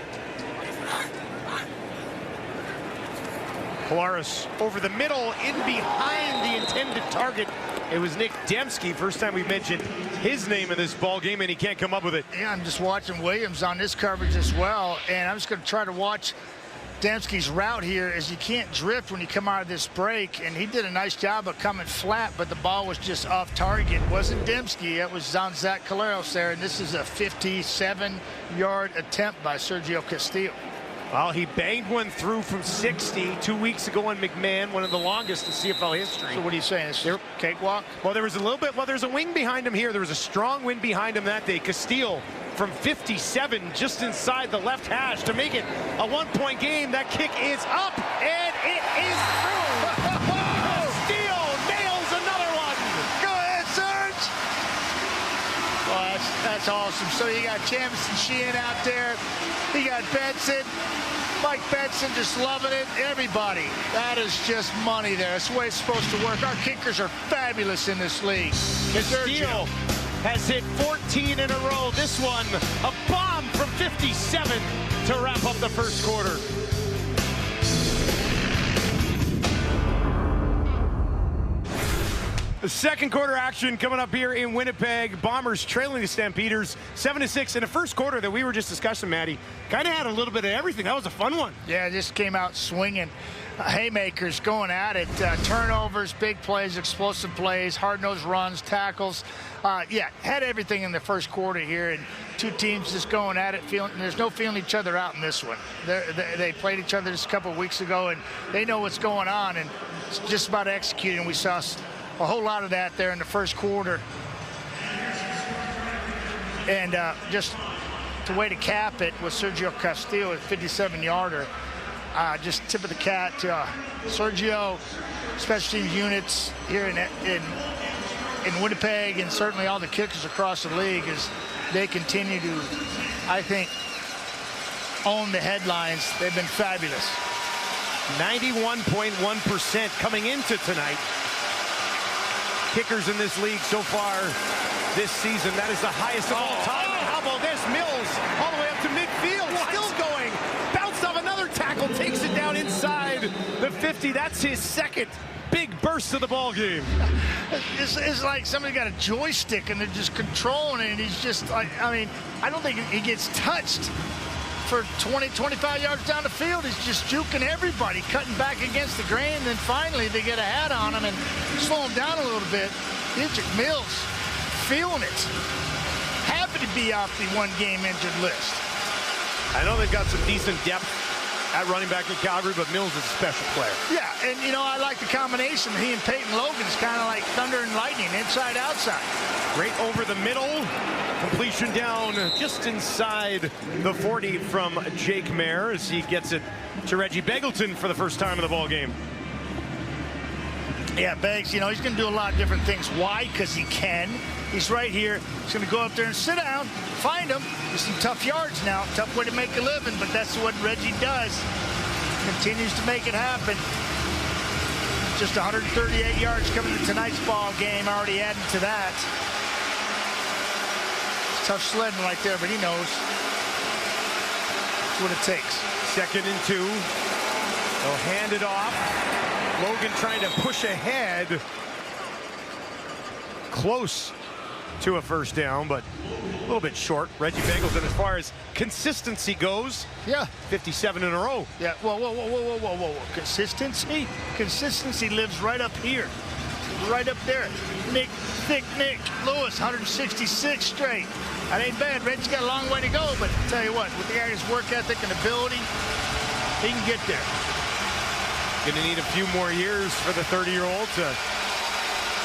Polaris over the middle, in behind the intended target. It was Nick Dembski. First time we've mentioned his name in this ball game, and he can't come up with it. Yeah, I'm just watching Williams on this coverage as well, and I'm just going to try to watch Dembski's route here, as you can't drift when you come out of this break, and he did a nice job of coming flat, but the ball was just off target. It wasn't Dembski, it was Zach Caleros there, and this is a 57-yard attempt by Sergio Castillo. Well, he banged one through from 60 2 weeks ago on McMahon, one of the longest in CFL history. So what are you saying? Is cakewalk? Well, there was a little bit. Well, there's a wing behind him here. There was a strong wind behind him that day. Castillo from 57, just inside the left hash to make it a one-point game. That kick is up, and it is through. Castillo nails another one. Go ahead, Serge. Well, that's awesome. So you got Jamison Sheehan out there. You got Benson. Mike Benson just loving it. Everybody. That is just money there. That's the way it's supposed to work. Our kickers are fabulous in this league. Castillo has hit 14 in a row. This one, a bomb from 57 to wrap up the first quarter. The second quarter action coming up here in Winnipeg. Bombers trailing the Stampeders 7-6 in the first quarter that we were just discussing, Matty. Kind of had a little bit of everything. That was a fun one. Yeah, just came out swinging. Haymakers going at it. Turnovers, big plays, explosive plays, hard-nosed runs, tackles. Yeah, had everything in the first quarter here, and two teams just going at it. There's no feeling each other out in this one. They played each other just a couple of weeks ago, and they know what's going on, and it's just about executing. We saw a whole lot of that there in the first quarter. And just the way to cap it was Sergio Castillo, a 57-yarder. Just tip of the cat to Sergio, special teams units here in Winnipeg, and certainly all the kickers across the league as they continue to, I think, own the headlines. They've been fabulous. 91.1% coming into tonight. Kickers in this league so far this season. That is the highest of all time. How about this? Mills all the way up to midfield. Still going. Bounced off another tackle. Takes it down inside the 50. That's his second big burst of the ball game. It's like somebody got a joystick and they're just controlling it. And he's just like, I mean, I don't think he gets touched for 20, 25 yards down the field. He's just juking everybody, cutting back against the grain. And then finally they get a hat on him and slow him down a little bit. Dietrich Mills feeling it. Happy to be off the one-game injured list. I know they've got some decent depth at running back in Calgary, but Mills is a special player. Yeah, and you know, I like the combination. He and Peyton Logan is kind of like thunder and lightning, inside, outside. Right over the middle. Completion down just inside the 40 from Jake Mayer as he gets it to Reggie Begelton for the first time in the ball game. Yeah, Beggs, you know, he's going to do a lot of different things. Why? Because he can. He's right here. He's going to go up there and sit down, find him. There's some tough yards now. Tough way to make a living, but that's what Reggie does. Continues to make it happen. Just 138 yards coming to tonight's ball game, already adding to that. It's tough sledding right there, but he knows. That's what it takes. 2nd and 2. They'll hand it off. Logan trying to push ahead. Close to a first down, but a little bit short. Reggie Begelton, as far as consistency goes, yeah, 57 in a row. Yeah, whoa. Consistency lives right up here. Right up there. Nick Lewis, 166 straight. That ain't bad. Reggie's got a long way to go, but I'll tell you what, with the guy's work ethic and ability, he can get there. Going to need a few more years for the 30-year-old to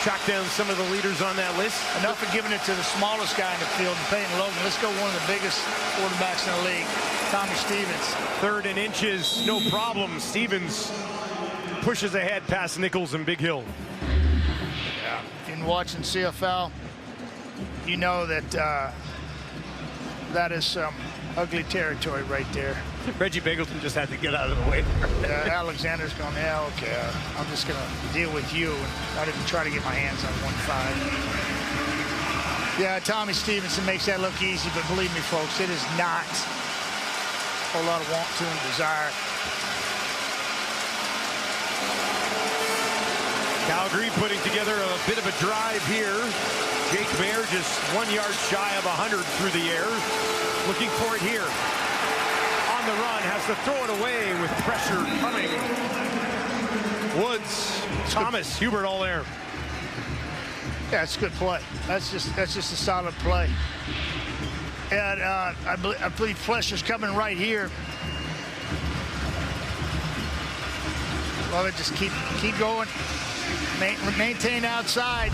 track down some of the leaders on that list. Enough of giving it to the smallest guy in the field, Peyton Logan. Let's go one of the biggest quarterbacks in the league, Tommy Stevens. 3rd and inches, no problem. Stevens pushes ahead past Nichols and Big Hill. Yeah, in watching CFL, you know that that is some ugly territory right there. Reggie Begelton just had to get out of the way. Alexander's going, yeah, okay, I'm just going to deal with you. I didn't try to get my hands on 1-5. Yeah, Tommy Stevenson makes that look easy, but believe me, folks, it is not a whole lot of want to and desire. Calgary putting together a bit of a drive here. Jake Mayer just 1 yard shy of 100 through the air. Looking for it here. On the run, has to throw it away with pressure coming. Woods, Thomas, Hubert all there. Yeah, it's a good play. That's just a solid play. And I believe Flesher's coming right here. Love it. Just keep going. Maintain outside.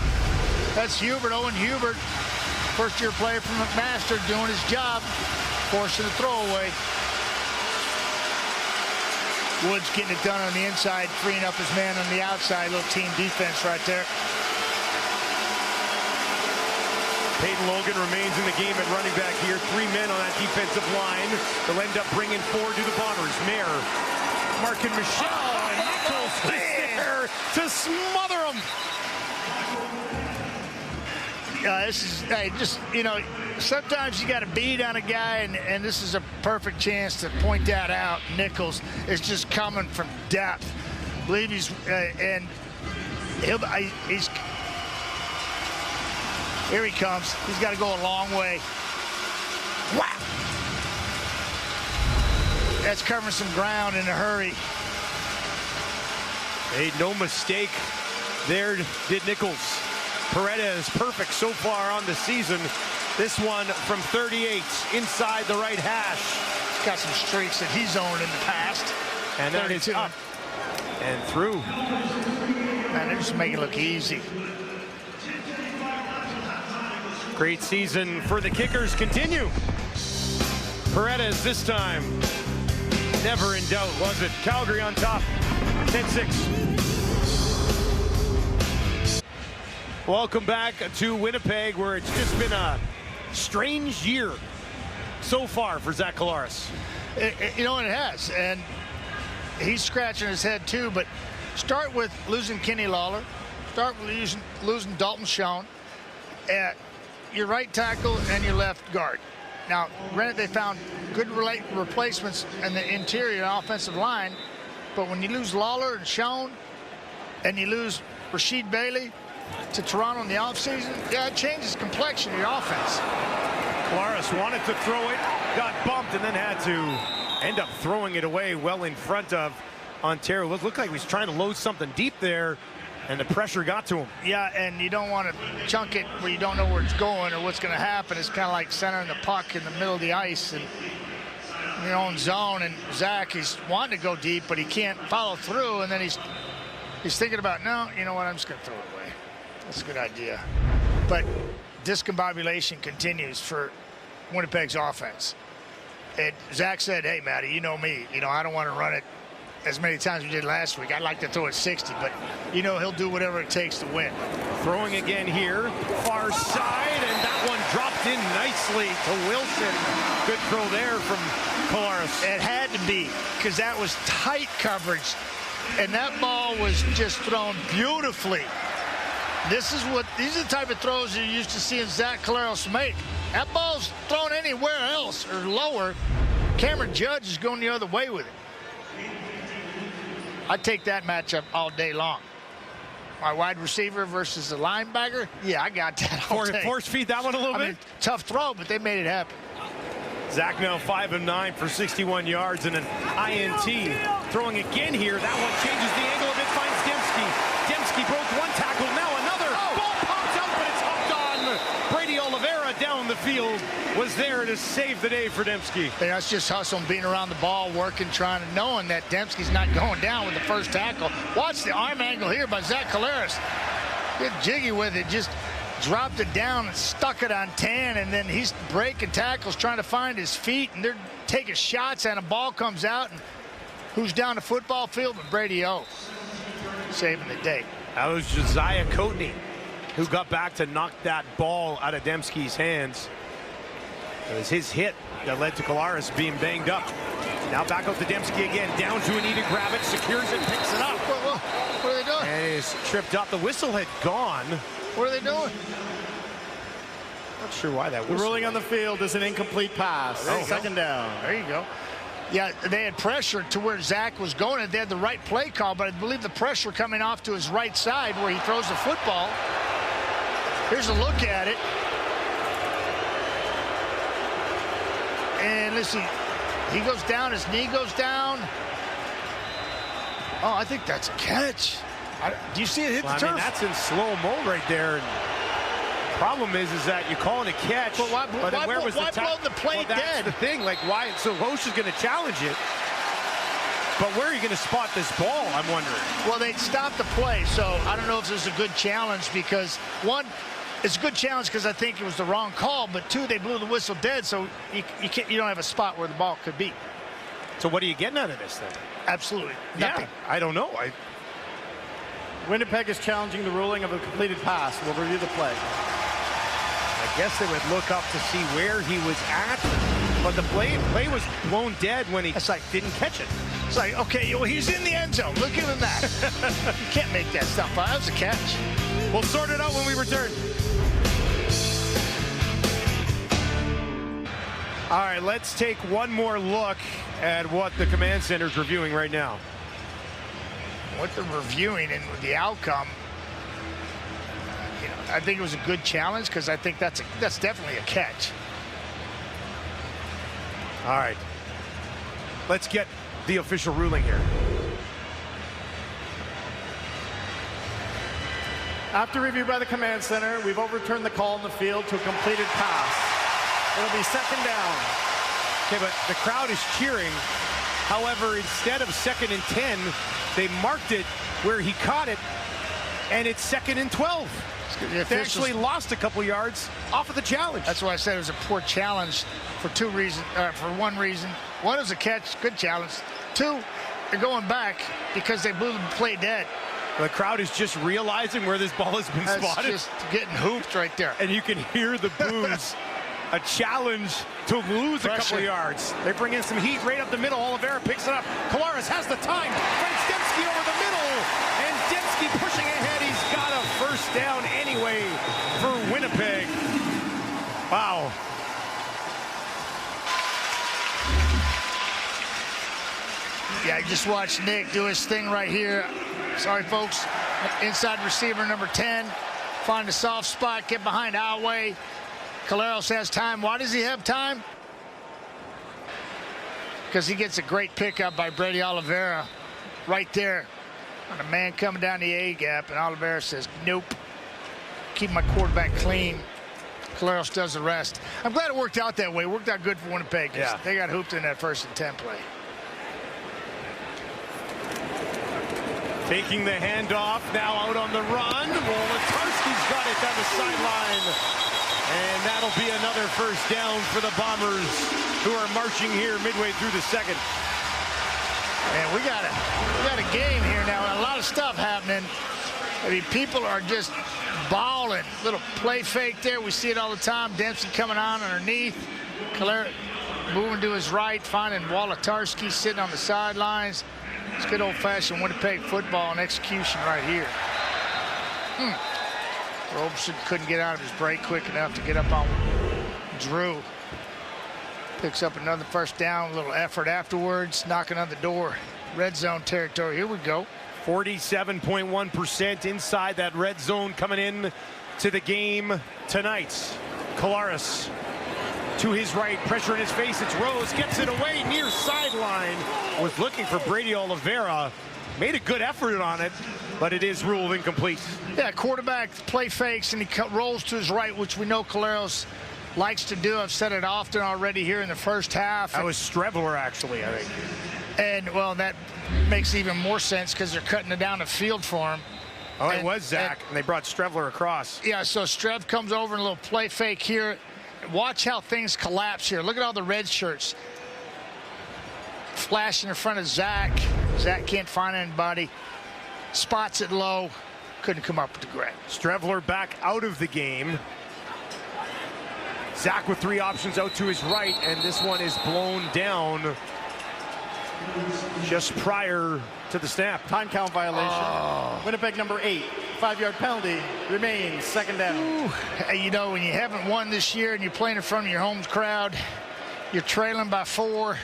That's Hubert, Owen Hubert, first-year player from McMaster, doing his job, forcing a throwaway. Woods getting it done on the inside, freeing up his man on the outside. Little team defense right there. Peyton Logan remains in the game at running back here. 3 men on that defensive line. They'll end up bringing 4 to the Bombers. Mayer, Mark and Michelle, and Nichols there to smother him. This is, hey, just, you know, sometimes you got to beat on a guy, and this is a perfect chance to point that out. Nichols is just coming from depth. I believe he's Here he comes. He's got to go a long way. Wow! That's covering some ground in a hurry. Made no mistake there, did Nichols. Paredes perfect so far on the season. This one from 38 inside the right hash. He's got some streaks that he's owned in the past. And that is up and through. Man, they're just making it look easy. Great season for the Kickers continue. Paredes this time. Never in doubt, was it? Calgary on top, 10-6. Welcome back to Winnipeg, where it's just been a strange year so far for Zach Collaros. You know, it has, and he's scratching his head too, but start with losing Kenny Lawler, start with losing Dalton Schoen, your right tackle and your left guard. Now, granted, they found good replacements in the interior offensive line, but when you lose Lawler and Schoen, and you lose Rasheed Bailey to Toronto in the offseason, yeah, it changes complexion of your offense. Collaros wanted to throw it, got bumped, and then had to end up throwing it away well in front of Ontario. It looked like he was trying to load something deep there, and the pressure got to him. Yeah, and you don't want to chunk it where you don't know where it's going or what's going to happen. It's kind of like centering the puck in the middle of the ice and in your own zone. And Zach, he's wanting to go deep, but he can't follow through. And then he's thinking about, no, you know what, I'm just going to throw it away. That's a good idea. But discombobulation continues for Winnipeg's offense. And Zach said, hey, Matty, you know me. You know, I don't want to run it as many times as we did last week. I'd like to throw it 60, but you know he'll do whatever it takes to win. Throwing again here, far side, and that one dropped in nicely to Wilson. Good throw there from Collaros. It had to be, because that was tight coverage, and that ball was just thrown beautifully. These are the type of throws you're used to seeing Zach Collaros make. That ball's thrown anywhere else or lower, Cameron Judge is going the other way with it. I'd take that matchup all day long. My wide receiver versus the linebacker, yeah, I got that all day. Force feed that one a little bit. Tough throw, but they made it happen. Zach now 5 of 9 for 61 yards and an INT. Throwing again here. That one changes the angle a bit, finds Dembski. Dembski broke one tackle, now another. Ball pops out, but it's hooked on. Brady Oliveira down the field was there to save the day for Dembski. And that's just hustling, being around the ball, working, trying to, knowing that Dembski's not going down with the first tackle. Watch the arm angle here by Zach Collaros. Get jiggy with it, just dropped it down and stuck it on Tan, and then he's breaking tackles, trying to find his feet, and they're taking shots, and a ball comes out, and who's down the football field but Brady O, saving the day. That was Josiah Coatney, who got back to knock that ball out of Dembski's hands. It was his hit that led to Collaros being banged up. Now back up to Dembski again, down to Anita, grab it, secures it, picks it up. What are they doing? And is tripped up. The whistle had gone. What are they doing? Not sure why that The was. ruling on the field is an incomplete pass. Second down. There you go. Yeah, they had pressure to where Zach was going, and they had the right play call, but I believe the pressure coming off to his right side where he throws the football. Here's a look at it. And let's see. He goes down, his knee goes down. Oh, I think that's a catch. Do you see it hit the turf? I mean, that's in slow-mo right there. And problem is that you're calling a catch. But why where was blow the play well, that's dead? the thing. Like, why? So Hosh is going to challenge it. But where are you going to spot this ball, I'm wondering? Well, they stopped the play, so I don't know if this is a good challenge because, one, it's a good challenge because I think it was the wrong call, but two, they blew the whistle dead, so you don't have a spot where the ball could be. So what are you getting out of this then? Absolutely nothing. Yeah, I don't know. Winnipeg is challenging the ruling of a completed pass. We'll review the play. I guess they would look up to see where he was at, but the play was blown dead when he didn't catch it. It's like, okay, well, he's in the end zone. Look at him that. You can't make that stuff up. That was a catch. We'll sort it out when we return. All right, let's take one more look at what the command center is reviewing right now. What they're reviewing and the outcome, I think it was a good challenge because I think that's definitely a catch. All right. Let's get the official ruling here. After review by the command center, we've overturned the call in the field to a completed pass. It'll be second down. Okay, but the crowd is cheering. However, instead of 2nd and 10, they marked it where he caught it, and it's 2nd and 12. They actually lost a couple yards off of the challenge. That's why I said it was a poor challenge for two reasons. For one reason, one is a catch, good challenge. Two, they're going back because they blew the play dead. The crowd is just realizing where this ball has been spotted. Just getting hooped right there. And you can hear the boos. A challenge to lose a couple of yards. They bring in some heat right up the middle. Oliveira picks it up. Collaros has the time. Finds Dembski over the middle. And Dembski pushing ahead. He's got a first down anyway for Winnipeg. Wow. Yeah, just watch Nick do his thing right here. Sorry, folks. Inside receiver number 10. Find a soft spot. Get behind Alway. Collaros has time. Why does he have time? Because he gets a great pickup by Brady Oliveira right there on a man coming down the A gap, and Oliveira says, nope. Keep my quarterback clean. Collaros does the rest. I'm glad it worked out that way. It worked out good for Winnipeg. Yeah. They got hooped in that 1st and 10 play. Taking the handoff, now out on the run. Wolotarski's got it down the sideline. And that'll be another first down for the Bombers, who are marching here midway through the second. Man, we got a game here now. A lot of stuff happening. I mean, people are just balling. Little play fake there. We see it all the time. Dempsey coming on underneath. Calera moving to his right, finding Wolotarski sitting on the sidelines. It's good old-fashioned Winnipeg football and execution right here. Roberson couldn't get out of his break quick enough to get up on Drew. Picks up another first down, a little effort afterwards, knocking on the door. Red zone territory, here we go. 47.1% inside that red zone coming in to the game tonight. Collaros to his right, pressure in his face, it's Rose, gets it away near sideline. Was looking for Brady Oliveira. Made a good effort on it, but it is ruled incomplete. Yeah, quarterback play fakes and he rolls to his right, which we know Collaros likes to do. I've said it often already here in the first half. That was Strevler, actually, I think. And, well, that makes even more sense because they're cutting it down the field for him. Oh, it was Zach, and they brought Strevler across. Yeah, so Strev comes over in a little play fake here. Watch how things collapse here. Look at all the red shirts flashing in front of Zach. Zach can't find anybody. Spots it low. Couldn't come up with the grab. Strevler back out of the game. Zach with 3 options out to his right, and this one is blown down just prior to the snap. Time count violation. Winnipeg number 8. 5-yard penalty. Remains second down. Hey, you know, when you haven't won this year and you're playing in front of your home crowd, you're trailing by 4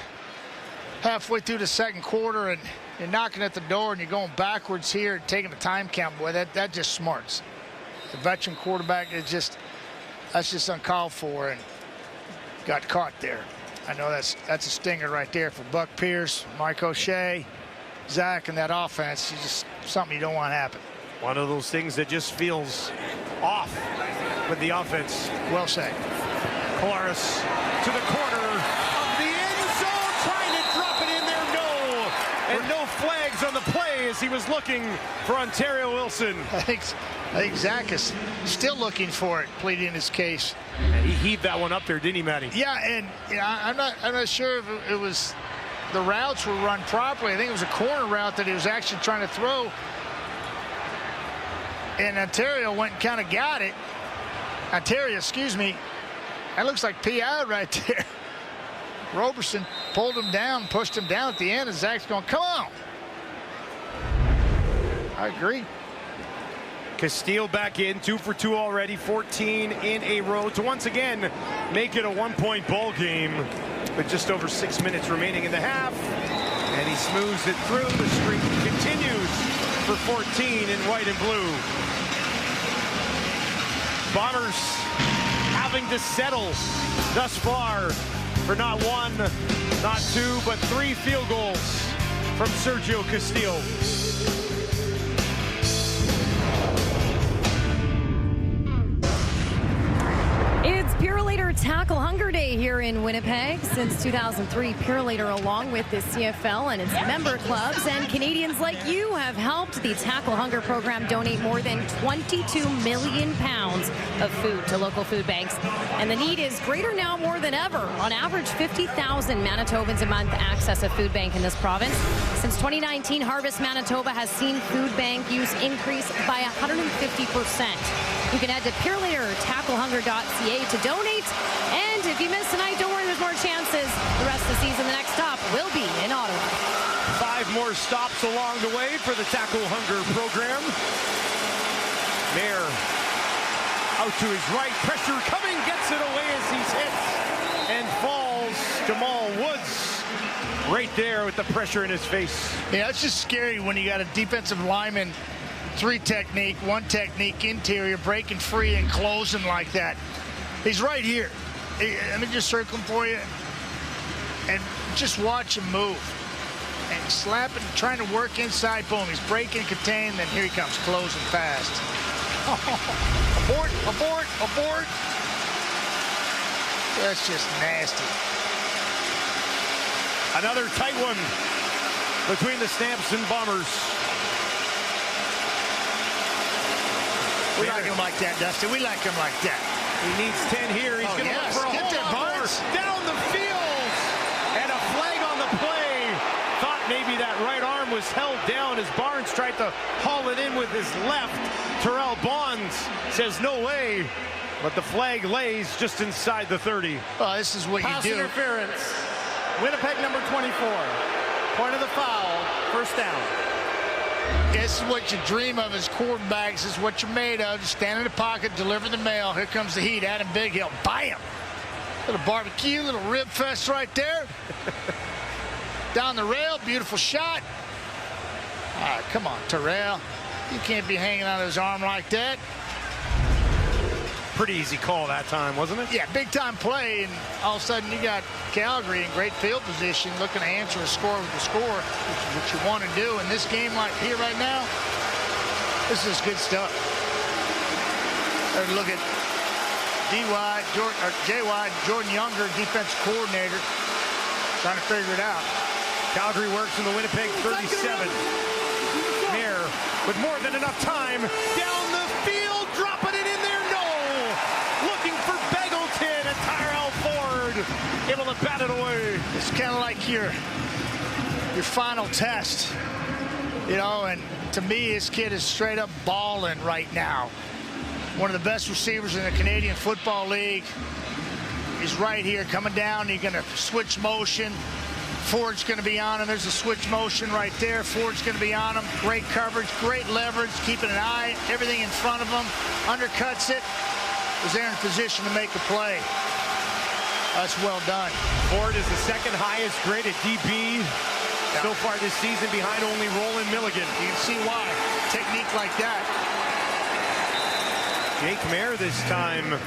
halfway through the second quarter, and you're knocking at the door and you're going backwards here and taking the time count. Boy, that just smarts. The veteran quarterback is that's just uncalled for, and got caught there. I know that's a stinger right there for Buck Pierce, Mike O'Shea, Zach, and that offense. It's just something you don't want to happen. One of those things that just feels off with the offense. Well said. Collaros to the corner of the end zone, trying to drop it in there. No. And no flags on the play as he was looking for Ontario Wilson. I think Zach is still looking for it, pleading his case. He heaved that one up there, didn't he, Matty? Yeah, and I'm not sure if it was the routes were run properly. I think it was a corner route that he was actually trying to throw. And Ontario went and kind of got it. Ontario, excuse me. That looks like PI right there. Roberson pulled him down, pushed him down at the end, and Zach's going, come on. I agree. Castile back in, 2 for 2 already, 14 in a row to once again make it a 1-point ball game with just over 6 minutes remaining in the half. And he smooths it through. The streak continues for 14 in white and blue. Bombers having to settle thus far for not one, not two, but 3 field goals from Sergio Castillo. It's Purelator Tackle Hunger Day here in Winnipeg. Since 2003, Purelator, along with the CFL and its member clubs and Canadians like you, have helped the Tackle Hunger program donate more than 22 million pounds of food to local food banks. And the need is greater now more than ever. On average, 50,000 Manitobans a month access a food bank in this province. Since 2019, Harvest Manitoba has seen food bank use increase by 150%. You can head to PurelatorTackleHunger.ca to donate. And if you miss tonight, don't worry, there's more chances. The rest of the season, the next stop will be in Ottawa. 5 more stops along the way for the Tackle Hunger program. Mayer out to his right, pressure coming, gets it away as he's hit and falls. Jamal Woods right there with the pressure in his face. Yeah, it's just scary when you got a defensive lineman, 3 technique, 1 technique, interior, breaking free and closing like that. He's right here. Let me just circle him for you. And just watch him move. And slapping, trying to work inside, boom. He's breaking, contained, then here he comes, closing fast. Abort, abort, abort. That's just nasty. Another tight one between the Stamps and Bombers. We like him like that, Dustin. We like him like that. He needs 10 here. He's going to look for a Get there, whole lot more. Barnes. Down the field. And a flag on the play. Thought maybe that right arm was held down as Barnes tried to haul it in with his left. Terrell Bonds says no way. But the flag lays just inside the 30. Well, this is what Pass you do. interference. Winnipeg number 24. Point of the foul. First down. This is what you dream of as quarterbacks. This is what you're made of. Just stand in the pocket, deliver the mail. Here comes the heat. Adam Big Hill. Bam! Little barbecue, little rib fest right there. Down the rail. Beautiful shot. All right, come on, Terrell. You can't be hanging on his arm like that. Pretty easy call that time, wasn't it? Yeah, big time play, and all of a sudden you got Calgary in great field position looking to answer a score with the score, which is what you want to do in this game like here right now. This is good stuff. Look at J.Y. Jordan Younger, defense coordinator, trying to figure it out. Calgary works in the Winnipeg 37. Mayer with more than enough time. Down the field, dropping it in there. No! Looking for Beggleton and Tyrell Ford. Able to bat it away. It's kind of like your final test, you know, and to me, this kid is straight up balling right now. One of the best receivers in the Canadian Football League. He's right here coming down. He's going to switch motion. Ford's going to be on him. There's a switch motion right there. Ford's going to be on him. Great coverage, great leverage, keeping an eye, everything in front of him. Undercuts it. Was there in position to make a play. That's well done. Ford is the second highest graded DB so far this season, behind only Roland Milligan. You can see why. Technique like that. Jake Mayer this time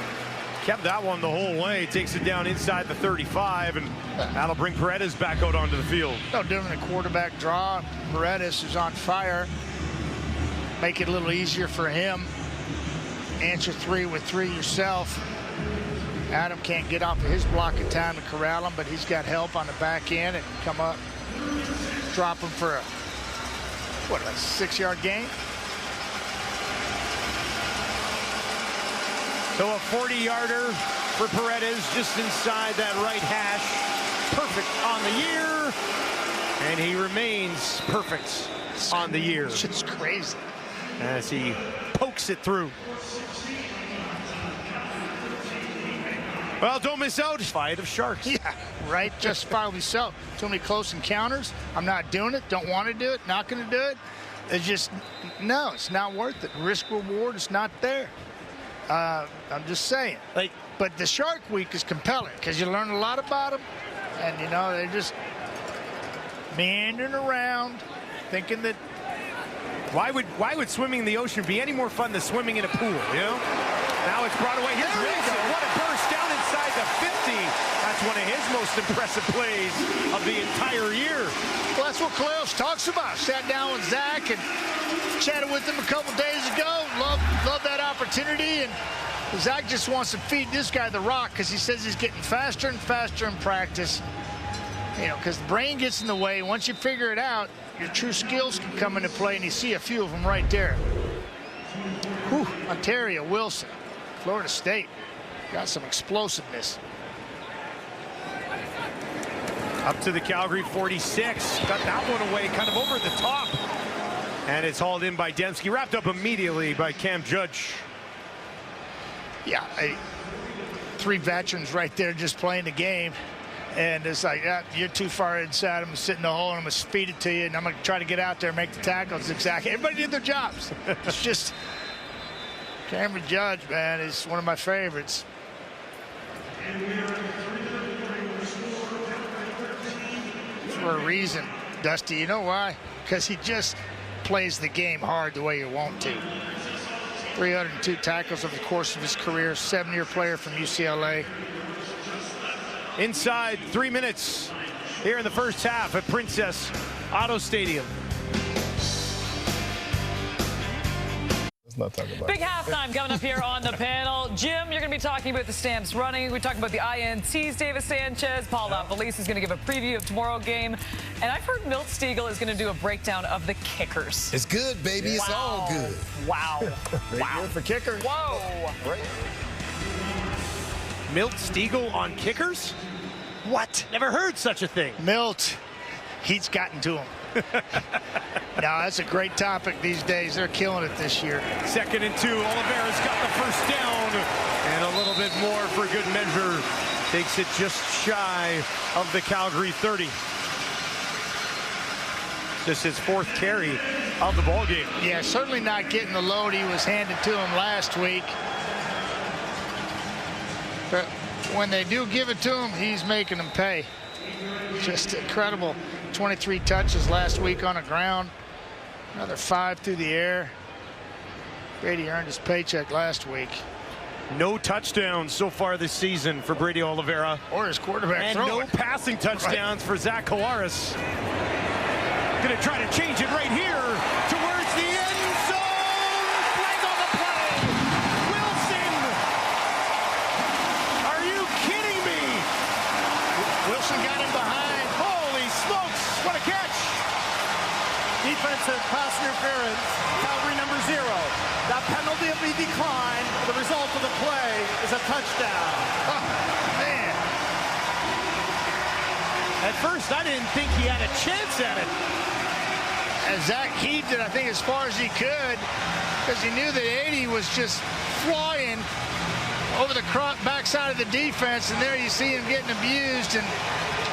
kept that one the whole way. Takes it down inside the 35, and that'll bring Paredes back out onto the field. No different than quarterback draw. Paredes is on fire. Make it a little easier for him. Answer 3 with 3 yourself. Adam can't get off of his block in time to corral him, but he's got help on the back end and come up, drop him for a 6-yard gain. So a 40-yarder for Paredes just inside that right hash. Perfect on the year. And he remains perfect on the year. It's just crazy. As he pokes it through. Well, don't miss out. Fight of sharks. Yeah, right. Justifiably so. Too many close encounters. I'm not doing it. Don't want to do it. Not going to do it. It's just, no, it's not worth it. Risk reward is not there. I'm just saying. But the Shark Week is compelling because you learn a lot about them. And, you know, they're just meandering around thinking that. Why would swimming in the ocean be any more fun than swimming in a pool, you know? Now it's brought away. Here's Wilson. What a burst down inside the 50. That's one of his most impressive plays of the entire year. Well, that's what Kaliros talks about. Sat down with Zach and chatted with him a couple days ago. Love that opportunity. And Zach just wants to feed this guy the rock because he says he's getting faster and faster in practice. You know, because the brain gets in the way. Once you figure it out, your true skills can come into play, and you see a few of them right there. Whew, Ontario Wilson, Florida State, got some explosiveness. Up to the Calgary 46. Got that one away, kind of over the top. And it's hauled in by Dembski, wrapped up immediately by Cam Judge. Yeah, 3 veterans right there just playing the game. And it's like, you're too far inside. I'm going to sit in the hole and I'm going to feed it to you. And I'm going to try to get out there and make the tackles. Exactly. Everybody did their jobs. It's just Cameron Judge, man, is one of my favorites. For a reason, Dusty. You know why? Because he just plays the game hard the way you want to. 302 tackles over the course of his career. 7-year player from UCLA. Inside 3 minutes here in the first half at Princess Auto Stadium. Let's not talk about Big halftime coming up here on the panel. Jim, you're going to be talking about the Stamps running. We're talking about the INTs, Davis Sanchez. Paul LaFelice is going to give a preview of tomorrow's game. And I've heard Milt Stiegel is going to do a breakdown of the kickers. It's good, baby. It's all good. Wow. Wow. For kickers. Whoa. Milt Stiegel on kickers? What? Never heard such a thing. Milt, he's gotten to him. Now, that's a great topic these days. They're killing it this year. 2nd and 2. Oliveira's got the first down. And a little bit more for good measure. Takes it just shy of the Calgary 30. Just his 4th carry of the ballgame. Yeah, certainly not getting the load he was handed to him last week. But when they do give it to him, he's making them pay. Just incredible. 23 touches last week on the ground. Another 5 through the air. Brady earned his paycheck last week. No touchdowns so far this season for Brady Oliveira. Or his quarterback and throwing. No passing touchdowns for Zach Collaros. Going to try to change it right here towards the end zone. Flag on the play. Wilson. Are you kidding me? Wilson got him behind. Holy smokes. What a catch. Defensive pass interference. Calgary number 0. That penalty will be declined. The result of the play is a touchdown. Oh, man. At first, I didn't think he had a chance at it. And Zach heaved it, I think, as far as he could, because he knew that 80 was just flying over the backside of the defense, and there you see him getting abused, and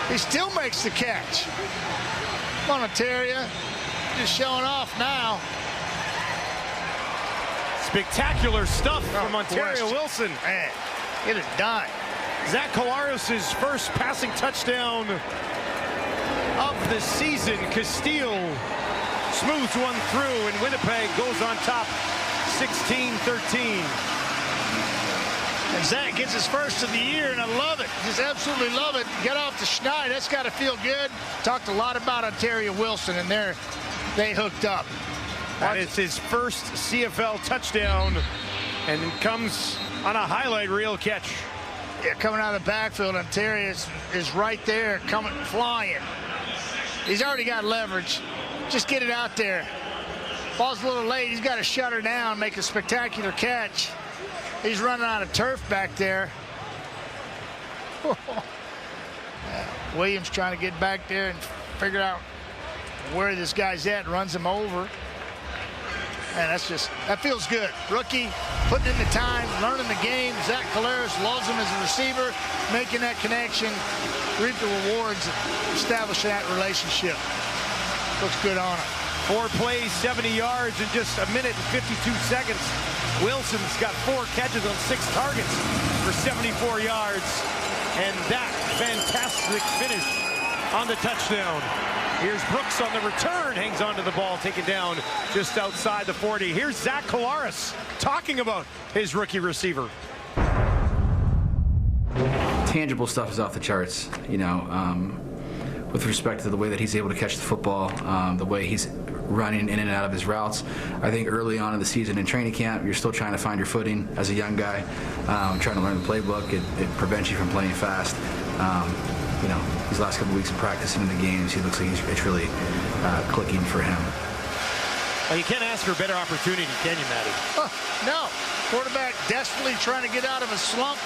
he still makes the catch. Come on, Ontario. Just showing off now. Spectacular stuff from Ontario question. Wilson. Man, get it done. Zach Collaros' first passing touchdown of the season. Castile smooths one through, and Winnipeg goes on top 16-13. And Zach gets his first of the year, and I love it. Just absolutely love it. Get off the schneid. That's got to feel good. Talked a lot about Ontario Wilson, and they hooked up. That is his first CFL touchdown, and it comes on a highlight reel catch. Yeah, coming out of the backfield, Ontario is right there, coming, flying. He's already got leverage. Just get it out there. Ball's a little late. He's got to shut her down, make a spectacular catch. He's running out of turf back there. Williams trying to get back there and figure out where this guy's at, runs him over. Man, that feels good. Rookie, putting in the time, learning the game. Zach Collaros loves him as a receiver, making that connection, reap the rewards, establishing that relationship. Looks good on him. 4 plays, 70 yards in just a minute and 52 seconds. Wilson's got 4 catches on 6 targets for 74 yards. And that fantastic finish on the touchdown. Here's Brooks on the return, hangs onto the ball, taken down just outside the 40. Here's Zach Collaros talking about his rookie receiver. Tangible stuff is off the charts, you know, with respect to the way that he's able to catch the football, the way he's running in and out of his routes. I think early on in the season in training camp, you're still trying to find your footing as a young guy, trying to learn the playbook. It prevents you from playing fast. You know, these last couple weeks of practicing in the games, he looks like it's really clicking for him. Well, you can't ask for a better opportunity, can you, Matty? No. Quarterback desperately trying to get out of a slump,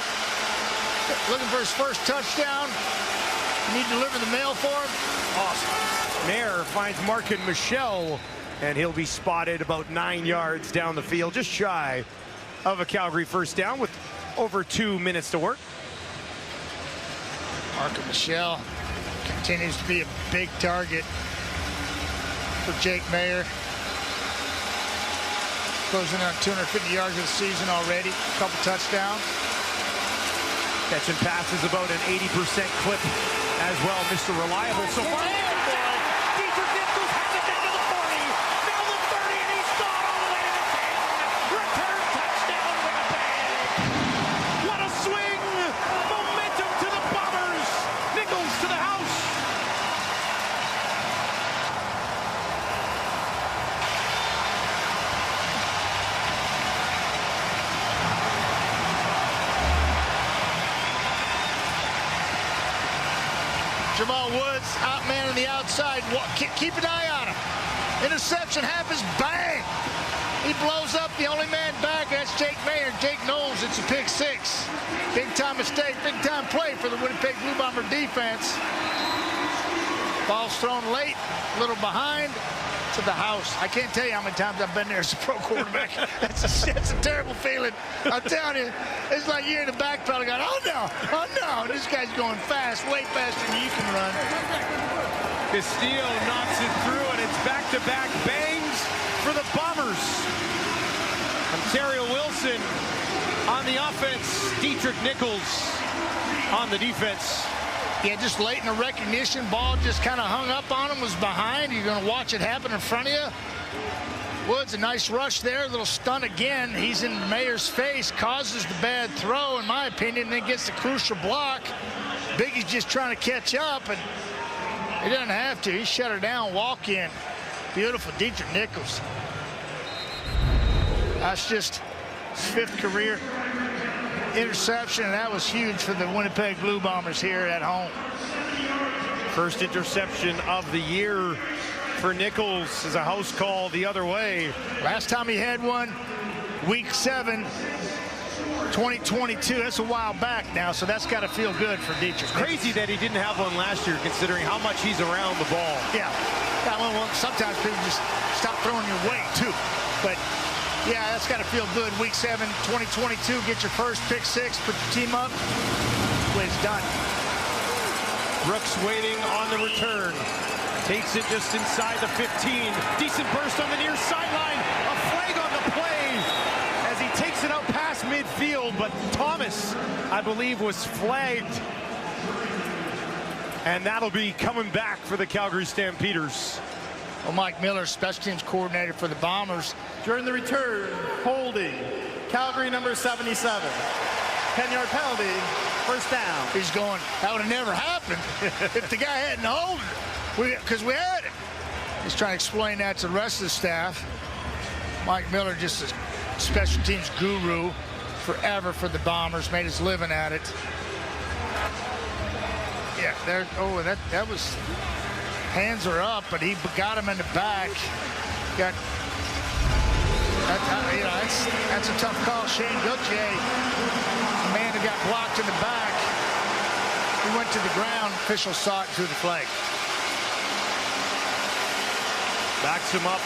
looking for his first touchdown. You need to deliver the mail for him. Awesome. Nair finds Markin Michel, and he'll be spotted about 9 yards down the field, just shy of a Calgary first down with over 2 minutes to work. Markin Michel continues to be a big target for Jake Mayer. Closing on 250 yards of the season already, a couple touchdowns. Catching passes about an 80% clip as well. Mr. Reliable so far. Dietrich Nichols has it down to the 40, now the 30, and he's gone all the way to the 10. Return touchdown, Winnipeg. What a swing! Momentum to the Bombers. Nichols to the house. Jamal Woods out man on the outside. Keep an eye on him. Interception happens, bang! He blows up the only man back. That's Jake Mayer. Jake knows it's a pick six. Big time mistake, big time play for the Winnipeg Blue Bomber defense. Ball's thrown late, a little behind to the house. I can't tell you how many times I've been there as a pro quarterback. That's a terrible feeling. I'm telling you, it's like you're in the back pedal going, oh no, this guy's going fast, way faster than you can run. Castillo knocks it through, and it's back-to-back bangs for the Bombers. Ontario Wilson on the offense, Dietrich Nichols on the defense. Yeah, just late in the recognition, ball just kind of hung up on him, was behind. You're going to watch it happen in front of you. Woods, a nice rush there, a little stunt again. He's in Mayer's face, causes the bad throw, in my opinion, then gets the crucial block. Biggie's just trying to catch up, and he doesn't have to. He shut her down, walk in. Beautiful, Dietrich Nichols. That's just his 5th career interception, and that was huge for the Winnipeg Blue Bombers here at home. First interception of the year for Nichols is a house call the other way. Last time he had one, week 7, 2022. That's a while back now, so that's got to feel good for Dietrich. Crazy that he didn't have one last year, considering how much he's around the ball. Yeah, well, sometimes people just stop throwing your weight too, but yeah, that's got to feel good. Week 7, 2022, get your first pick six, put your team up. It's done. Brooks waiting on the return. Takes it just inside the 15. Decent burst on the near sideline. A flag on the play as he takes it out past midfield, but Thomas, I believe, was flagged. And that'll be coming back for the Calgary Stampeders. Well, Mike Miller, special teams coordinator for the Bombers. During the return, holding, Calgary number 77. 10-yard penalty, first down. He's going, that would have never happened if the guy hadn't hold it, because we had it. He's trying to explain that to the rest of the staff. Mike Miller, just a special teams guru forever for the Bombers, made his living at it. Yeah, there. Oh, that was. Hands are up, but he got him in the back. Got that, that's a tough call. Shane Gauthier, the man who got blocked in the back. He went to the ground. Official saw it through the flag. Backs him up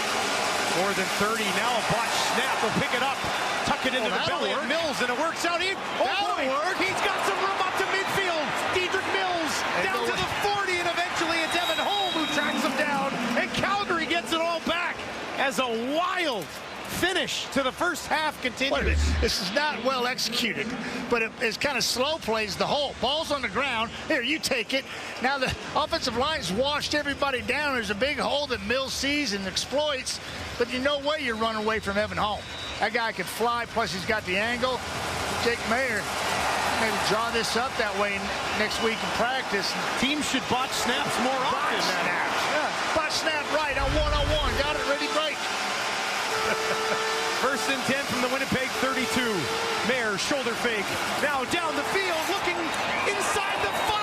more than 30. Now a botched snap. Will pick it up, tuck it into the belly of Mills, and it works out. That'll work. He's got some room up to midfield. Dietrich Mills down to the 40, and eventually it's Evan Holm who tracks him down, and Calgary gets it all back as a wild finish to the first half continues. This is not well executed, but it's kind of slow plays the hole. Ball's on the ground. Here, you take it. Now the offensive line's washed everybody down. There's a big hole that Mills sees and exploits, but you no way you're running away from Evan Hall. That guy could fly, plus he's got the angle. Jake Mayer maybe draw this up that way next week in practice. Teams should botch snaps more often. Botch snap right on one-on-one. Got it, ready, break. First and 10 from the Winnipeg 32. Mayer, shoulder fake. Now down the field, looking inside the 5.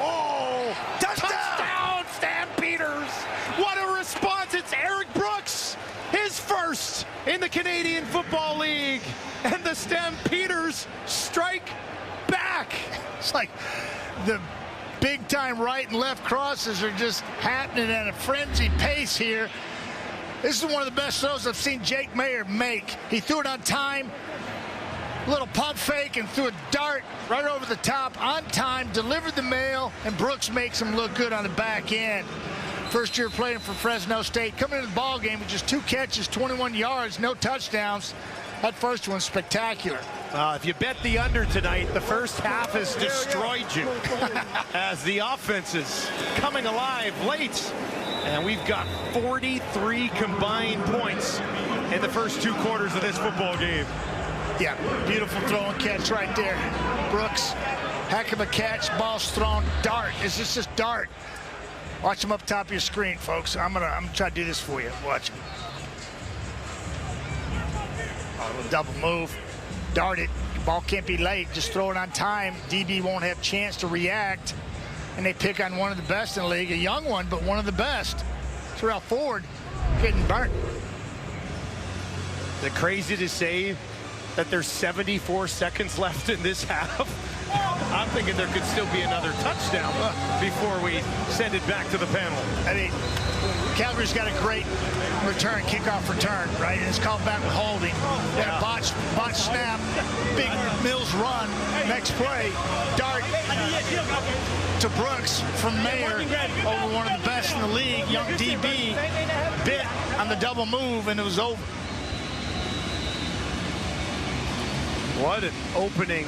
Oh. Touchdown, Stampeders. What a response. It's Eric Brooks, his first in the Canadian Football League. And the Stampeders strike back. It's like the big-time right and left crosses are just happening at a frenzied pace here. This is one of the best throws I've seen Jake Mayer make. He threw it on time, little pump fake, and threw a dart right over the top on time, delivered the mail, and Brooks makes him look good on the back end. First year playing for Fresno State. Coming into the ball game with just 2 catches, 21 yards, no touchdowns. That first one's spectacular. If you bet the under tonight, the first half has destroyed you as the offense is coming alive late. And we've got 43 combined points in the first 2 quarters of this football game. Yeah, beautiful throw and catch right there. Brooks, heck of a catch, ball's thrown, dart. Is this just dart? Watch him up top of your screen, folks. I'm gonna try to do this for you. Watch him. Double move, dart it. Ball can't be late. Just throw it on time. DB won't have a chance to react. And they pick on one of the best in the league, a young one, but one of the best. Terrell Ford getting burnt. Is it crazy to say that there's 74 seconds left in this half? I'm thinking there could still be another touchdown before we send it back to the panel. I mean, Calgary's got a great kickoff return, right? And it's called back with holding. And a botch snap, big Mills run, next play, dart to Brooks from Mayer over one of the best in the league, young DB, bit on the double move, and it was over. What an opening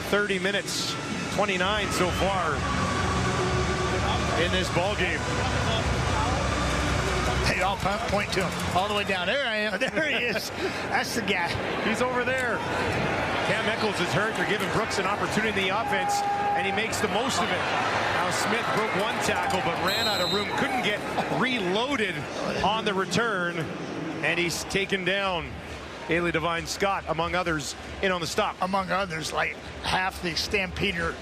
30 minutes, 29 so far in this ball game. Hey, I'll point to him all the way down. There I am. There he is. That's the guy. He's over there. Cam Eccles is hurt. They're giving Brooks an opportunity in the offense, and he makes the most of it. Now Smith broke one tackle, but ran out of room. Couldn't get reloaded on the return, and he's taken down. Haley Devine Scott, among others, in on the stop. Among others, like half the Stampeder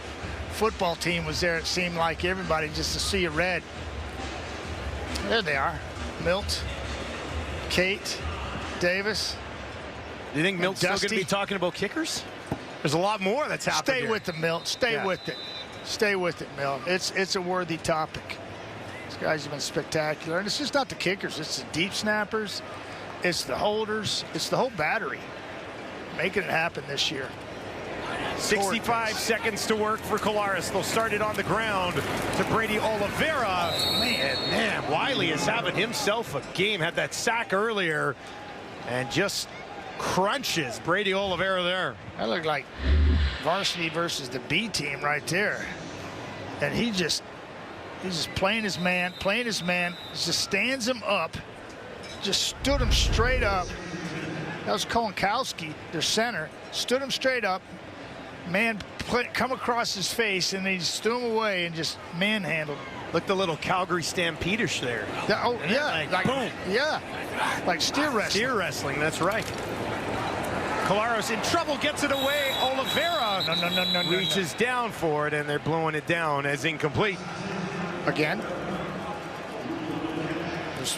football team was there. It seemed like everybody just to see a red. There they are. Milt, Kate, Davis. Do you think Milt's still going to be talking about kickers? There's a lot more that's happening. Stay with it, Milt. Stay with it. Stay with it, Milt. It's a worthy topic. These guys have been spectacular. And it's just not the kickers. It's the deep snappers. It's the holders. It's the whole battery making it happen this year. 65 seconds to work for Collaros. They'll start it on the ground to Brady Oliveira. Man, Wiley is having himself a game. Had that sack earlier and just crunches Brady Oliveira there. That looked like varsity versus the B team right there. And he's just playing his man, just stands him up, just stood him straight up. That was Kolinkowski, their center, stood him straight up. Man come across his face, and they just threw him away and just manhandled him. Looked a little Calgary Stampeders there. Like boom. Yeah, like steer wrestling. Steer wrestling, that's right. Collaros in trouble, gets it away. Oliveira reaches down for it, and they're blowing it down as incomplete. Again.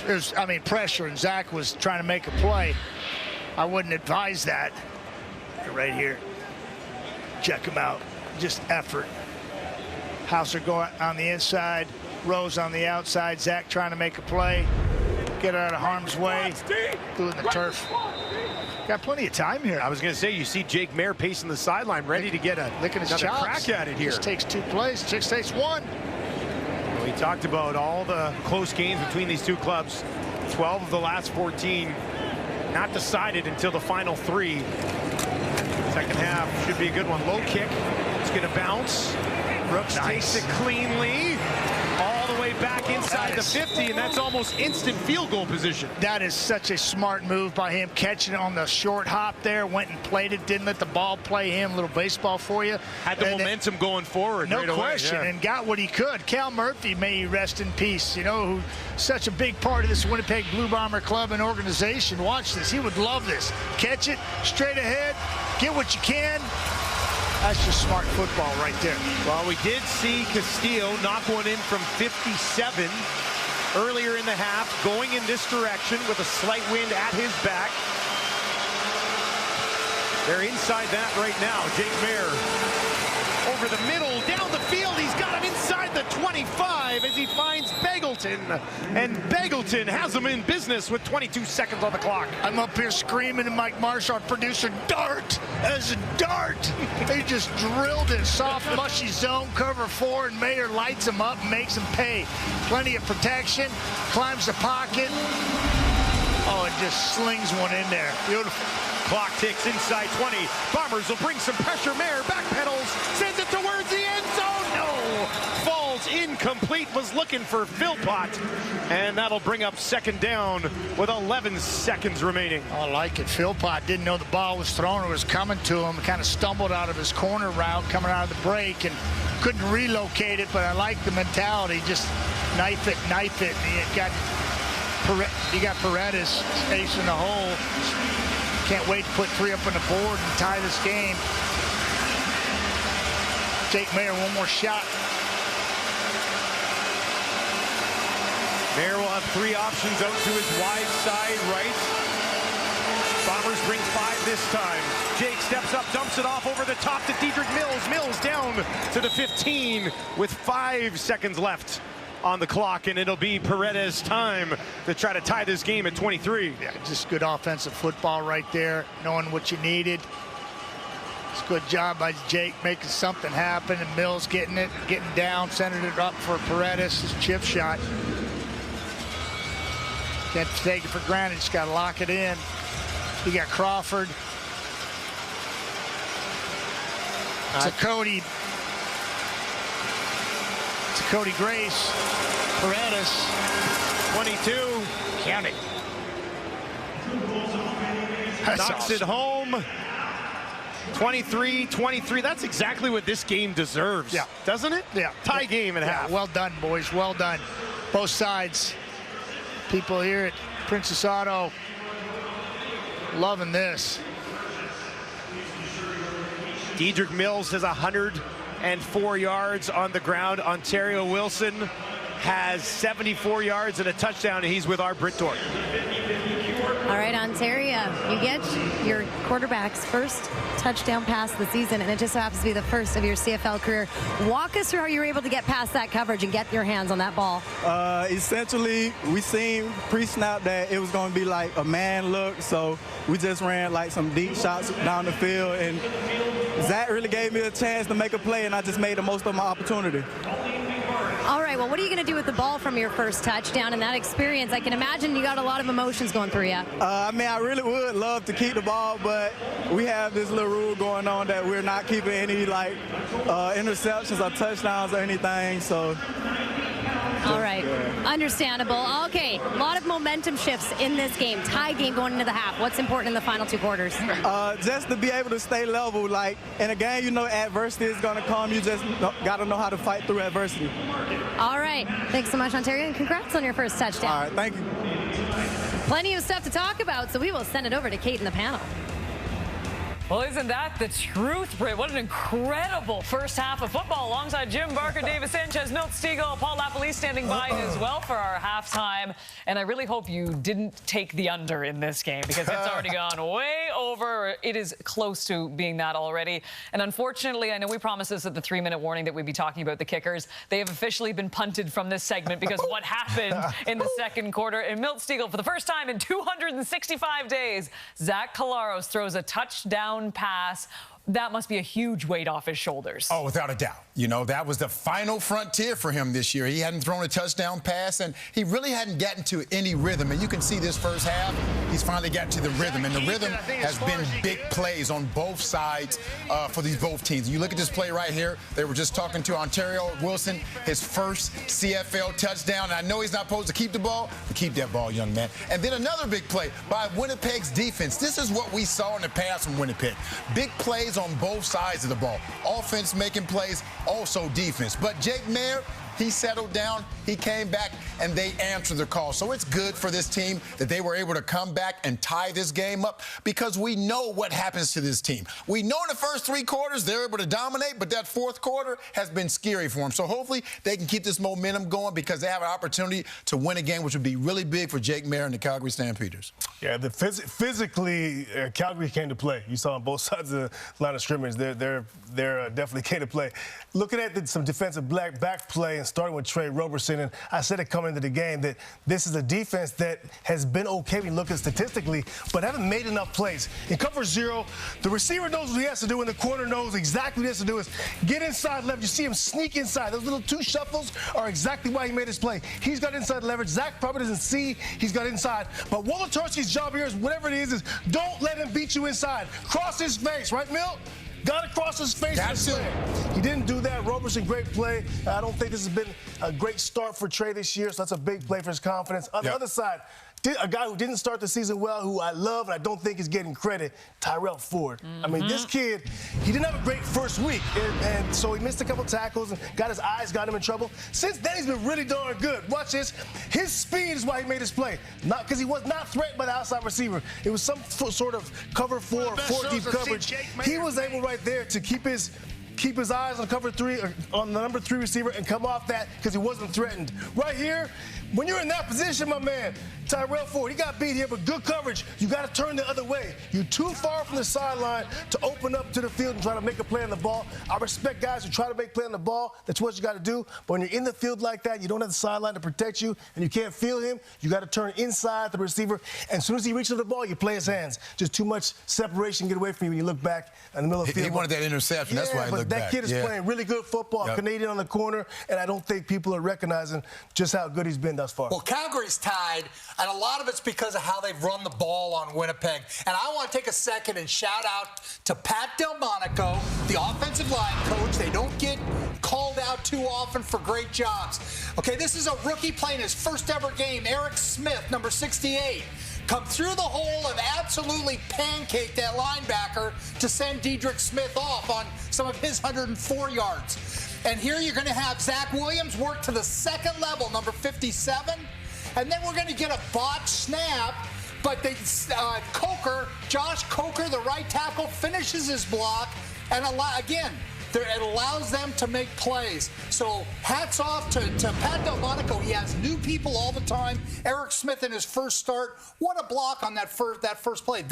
There's pressure, and Zach was trying to make a play. I wouldn't advise that. Right here. Check him out. Just effort. Hauser going on the inside. Rose on the outside. Zach trying to make a play. Get out of harm's way. Doing the turf. Got plenty of time here. I was going to say, you see Jake Mayer pacing the sideline, ready to get another crack at it here. Just takes 2 plays. Just takes 1. We talked about all the close games between these two clubs. 12 of the last 14 not decided until the final 3. Second half should be a good one. Low kick. It's going to bounce. Brooks takes it cleanly. All the way back inside the 50, and that's almost instant field goal position. That is such a smart move by him, catching it on the short hop there, went and played it, didn't let the ball play him, little baseball for you. Had the momentum going forward. No right away, question, yeah. and got what he could. Cal Murphy, may he rest in peace, you know, who's such a big part of this Winnipeg Blue Bomber club and organization. Watch this. He would love this. Catch it, straight ahead, get what you can. That's just smart football right there. Well, we did see Castillo knock one in from 57 earlier in the half, going in this direction with a slight wind at his back. They're inside that right now. Jake Mayer over the middle, down the field. He's got him inside the 25 as he finds Beggleton. And Beggleton has him in business with 22 seconds on the clock. I'm up here screaming to Mike Marsh, our producer, dart as a dart. They just drilled it. Soft, mushy zone, cover 4, and Mayer lights him up and makes him pay. Plenty of protection, climbs the pocket. Oh, it just slings one in there. Beautiful. Clock ticks inside 20. Bombers will bring some pressure. Mayer backpedals, sends it towards the end zone. No! Falls incomplete, was looking for Philpott. And that'll bring up second down with 11 seconds remaining. I like it. Philpott didn't know the ball was thrown or was coming to him. Kind of stumbled out of his corner route coming out of the break and couldn't relocate it, but I like the mentality. Just knife it. And you got Paredes facing the hole. Can't wait to put 3 up on the board and tie this game. Jake Mayer, one more shot. Mayer will have 3 options out to his wide side right. Bombers bring 5 this time. Jake steps up, dumps it off over the top to Diedrich Mills. Mills down to the 15 with 5 seconds left on the clock, and it'll be Paredes' time to try to tie this game at 23. Yeah, just good offensive football right there, knowing what you needed. It's a good job by Jake making something happen, and Mills getting it, getting down, sending it up for Paredes' his chip shot. Can't take it for granted, just got to lock it in. You got Crawford. To Cody Grace, Paredes, 22. Count it. Knocks it home. 23-23. That's exactly what this game deserves. Yeah. Doesn't it? Yeah. Tie game at half. Well done, boys. Well done. Both sides. People here at Princess Auto loving this. Diedrich Mills has 104 yards on the ground. Ontario Wilson has 74 yards and a touchdown, and he's with our Brittor. All right, Ontario, you get your quarterback's first touchdown pass of the season, and it just happens to be the first of your CFL career. Walk us through how you were able to get past that coverage and get your hands on that ball. Essentially, we seen pre-snap that it was going to be like a man look, so we just ran like some deep shots down the field, and Zach really gave me a chance to make a play, and I just made the most of my opportunity. All right, well, what are you going to do with the ball from your first touchdown and that experience? I can imagine you got a lot of emotions going through you. I mean, I really would love to keep the ball, but we have this little rule going on that we're not keeping any, like, interceptions or touchdowns or anything, so. All right, understandable. Okay, a lot of momentum shifts in this game. Tie game going into the half. What's important in the final 2 quarters? Just to be able to stay level. Like, in a game, you know adversity is going to come. You just got to know how to fight through adversity. All right, thanks so much, Ontario, and congrats on your first touchdown. All right, thank you. Plenty of stuff to talk about, so we will send it over to Kate in the panel. Well, isn't that the truth, Britt? What an incredible first half of football. Alongside Jim Barker, David Sanchez, Milt Stegall, Paul LaPolice standing by as well for our halftime. And I really hope you didn't take the under in this game because it's already gone way over. It is close to being that already. And unfortunately, I know we promised this at the 3-minute warning that we'd be talking about the kickers. They have officially been punted from this segment because of what happened in the second quarter. And Milt Stegall, for the first time in 265 days, Zach Collaros throws a touchdown pass. That must be a huge weight off his shoulders. Oh, without a doubt. You know, that was the final frontier for him this year. He hadn't thrown a touchdown pass, and he really hadn't gotten to any rhythm. And you can see this first half, he's finally got to the rhythm. And the rhythm has been big plays on both sides for these both teams. You look at this play right here. They were just talking to Ontario Wilson, his first CFL touchdown. And I know he's not supposed to keep the ball, but keep that ball, young man. And then another big play by Winnipeg's defense. This is what we saw in the past from Winnipeg. Big plays on both sides of the ball. Offense making plays, also defense. But Jake Maier, he settled down, he came back, and they answered the call. So it's good for this team that they were able to come back and tie this game up, because we know what happens to this team. We know in the first 3 quarters they're able to dominate, but that 4th quarter has been scary for them. So hopefully they can keep this momentum going, because they have an opportunity to win a game, which would be really big for Jake Maier and the Calgary Stampeders. Yeah, physically, Calgary came to play. You saw on both sides of the line of scrimmage, they're definitely came to play. Looking at some defensive back play, and starting with Trey Roberson, and I said it coming into the game that this is a defense that has been okay when you look at statistically, but haven't made enough plays. In cover 0, the receiver knows what he has to do, and the corner knows exactly what he has to do is get inside leverage. You see him sneak inside. Those little 2 shuffles are exactly why he made his play. He's got inside leverage. Zach probably doesn't see he's got inside, but Wolotarski's job here is whatever it is don't let him beat you inside. Cross his face, right, Milt? Got to cross his face. He didn't do that. Roberson, great play. I don't think this has been a great start for Trey this year, so that's a big play for his confidence. On the other side, a guy who didn't start the season well, who I love and I don't think is getting credit, Tyrell Ford. I mean, this kid, he didn't have a great first week, and so he missed a couple tackles and got him in trouble. Since then, he's been really darn good. Watch this. His speed is why he made his play, not because he was not threatened by the outside receiver. It was some sort of cover 4 or 4 deep coverage. He was able right there to keep his eyes on cover 3, on the number 3 receiver, and come off that because he wasn't threatened. Right here, when you're in that position, my man, Tyrell Ford, he got beat here, but good coverage. You got to turn the other way. You're too far from the sideline to open up to the field and try to make a play on the ball. I respect guys who try to make play on the ball. That's what you got to do. But when you're in the field like that, you don't have the sideline to protect you, and you can't feel him. You got to turn inside the receiver. And as soon as he reaches the ball, you play his hands. Just too much separation, get away from you when you look back in the middle of the field. He wanted that interception. That's why he looked back. That kid is playing really good football, Canadian on the corner, and I don't think people are recognizing just how good he's been thus far. Well, Calgary's tied, and a lot of it's because of how they've run the ball on Winnipeg. And I want to take a second and shout out to Pat Delmonico, the offensive line coach. They don't get called out too often for great jobs. Okay, this is a rookie playing his first ever game. Eric Smith, number 68. Come through the hole and absolutely pancake that linebacker to send Dedrick Smith off on some of his 104 yards. And here you're going to have Zach Williams work to the 2nd level, number 57. And then we're going to get a botched snap, but Josh Coker, the right tackle, finishes his block. And again, it allows them to make plays. So hats off to Pat Delmonico. He has new people all the time. Eric Smith in his first start. What a block on that first play.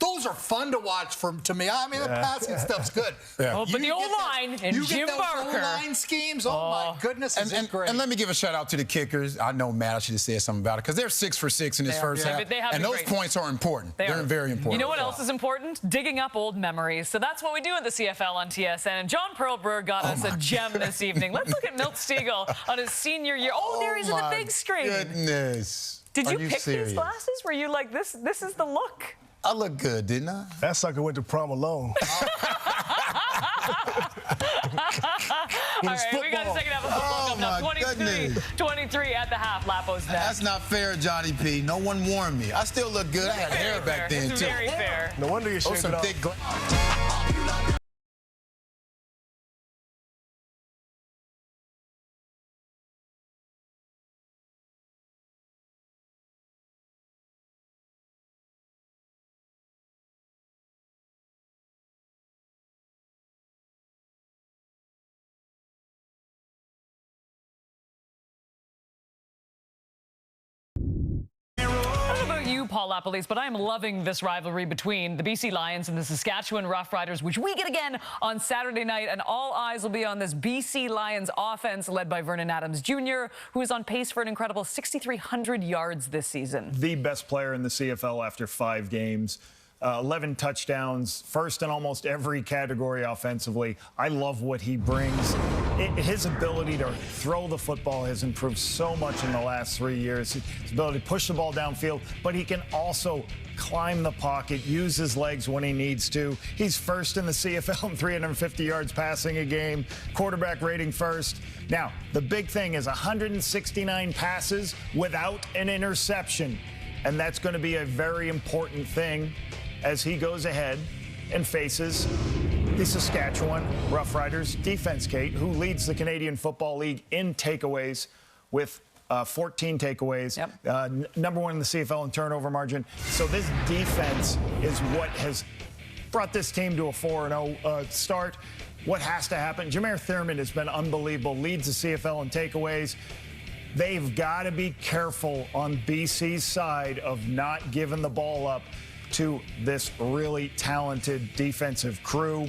Those are fun to watch to me. I mean, the passing stuff's good. Oh, but the O-line and Jim Barker. O-line schemes, oh my goodness, is it great. And let me give a shout out to the kickers. I know, Matt, I should have said something about it, because they're 6 for 6 in this first half. And those points are important. They're very important. You know what else is important? Digging up old memories. So that's what we do at the CFL on TSN. And John Perlberg got us a gem this evening. Let's look at Milt Stiegel on his senior year. Oh, there he's in the big screen. Goodness. Did you pick these glasses? Were you like, this is the look? I look good, didn't I? That sucker went to prom alone. All right, we got a second half of football coming up. 23 at the half. Lapo's next. That's not fair, Johnny P. No one warned me. I still look good. I had hair back then, it's too. Very fair. No wonder you're shaking off. Paul Lapalese, but I am loving this rivalry between the BC Lions and the Saskatchewan Roughriders, which we get again on Saturday night, and all eyes will be on this BC Lions offense led by Vernon Adams Jr., who is on pace for an incredible 6,300 yards this season. The best player in the CFL after 5 games. 11 touchdowns, first in almost every category offensively. I love what he brings. His ability to throw the football has improved so much in the last 3 years. His ability to push the ball downfield, but he can also climb the pocket, use his legs when he needs to. He's first in the CFL in 350 yards passing a game, quarterback rating first. Now, the big thing is 169 passes without an interception, and that's going to be a very important thing as he goes ahead and faces the Saskatchewan Roughriders defense, Kate, who leads the Canadian Football League in takeaways with 14 takeaways, number one in the CFL in turnover margin. So this defense is what has brought this team to a 4-0 start. What has to happen? Jameer Thurman has been unbelievable, leads the CFL in takeaways. They've got to be careful on BC's side of not giving the ball up to this really talented defensive crew.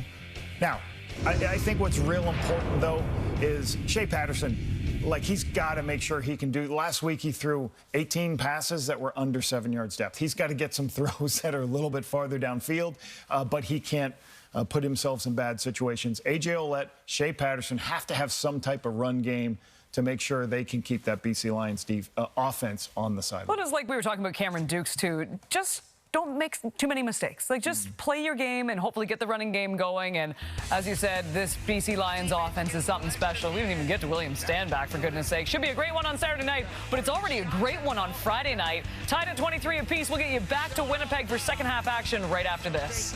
Now, I think what's real important, though, is Shea Patterson. Like, he's got to make sure he can do. Last week, he threw 18 passes that were under 7 yards depth. He's got to get some throws that are a little bit farther downfield, but he can't put himself in bad situations. A.J. Ouellette, Shea Patterson have to have some type of run game to make sure they can keep that BC Lions offense on the sideline. Well, it's like we were talking about Cameron Dukes, too. Just don't make too many mistakes. Like, just play your game and hopefully get the running game going. And as you said, this BC Lions offense is something special. We didn't even get to William Stanback, for goodness sake. Should be a great one on Saturday night, but it's already a great one on Friday night. Tied at 23 apiece. We'll get you back to Winnipeg for second half action right after this.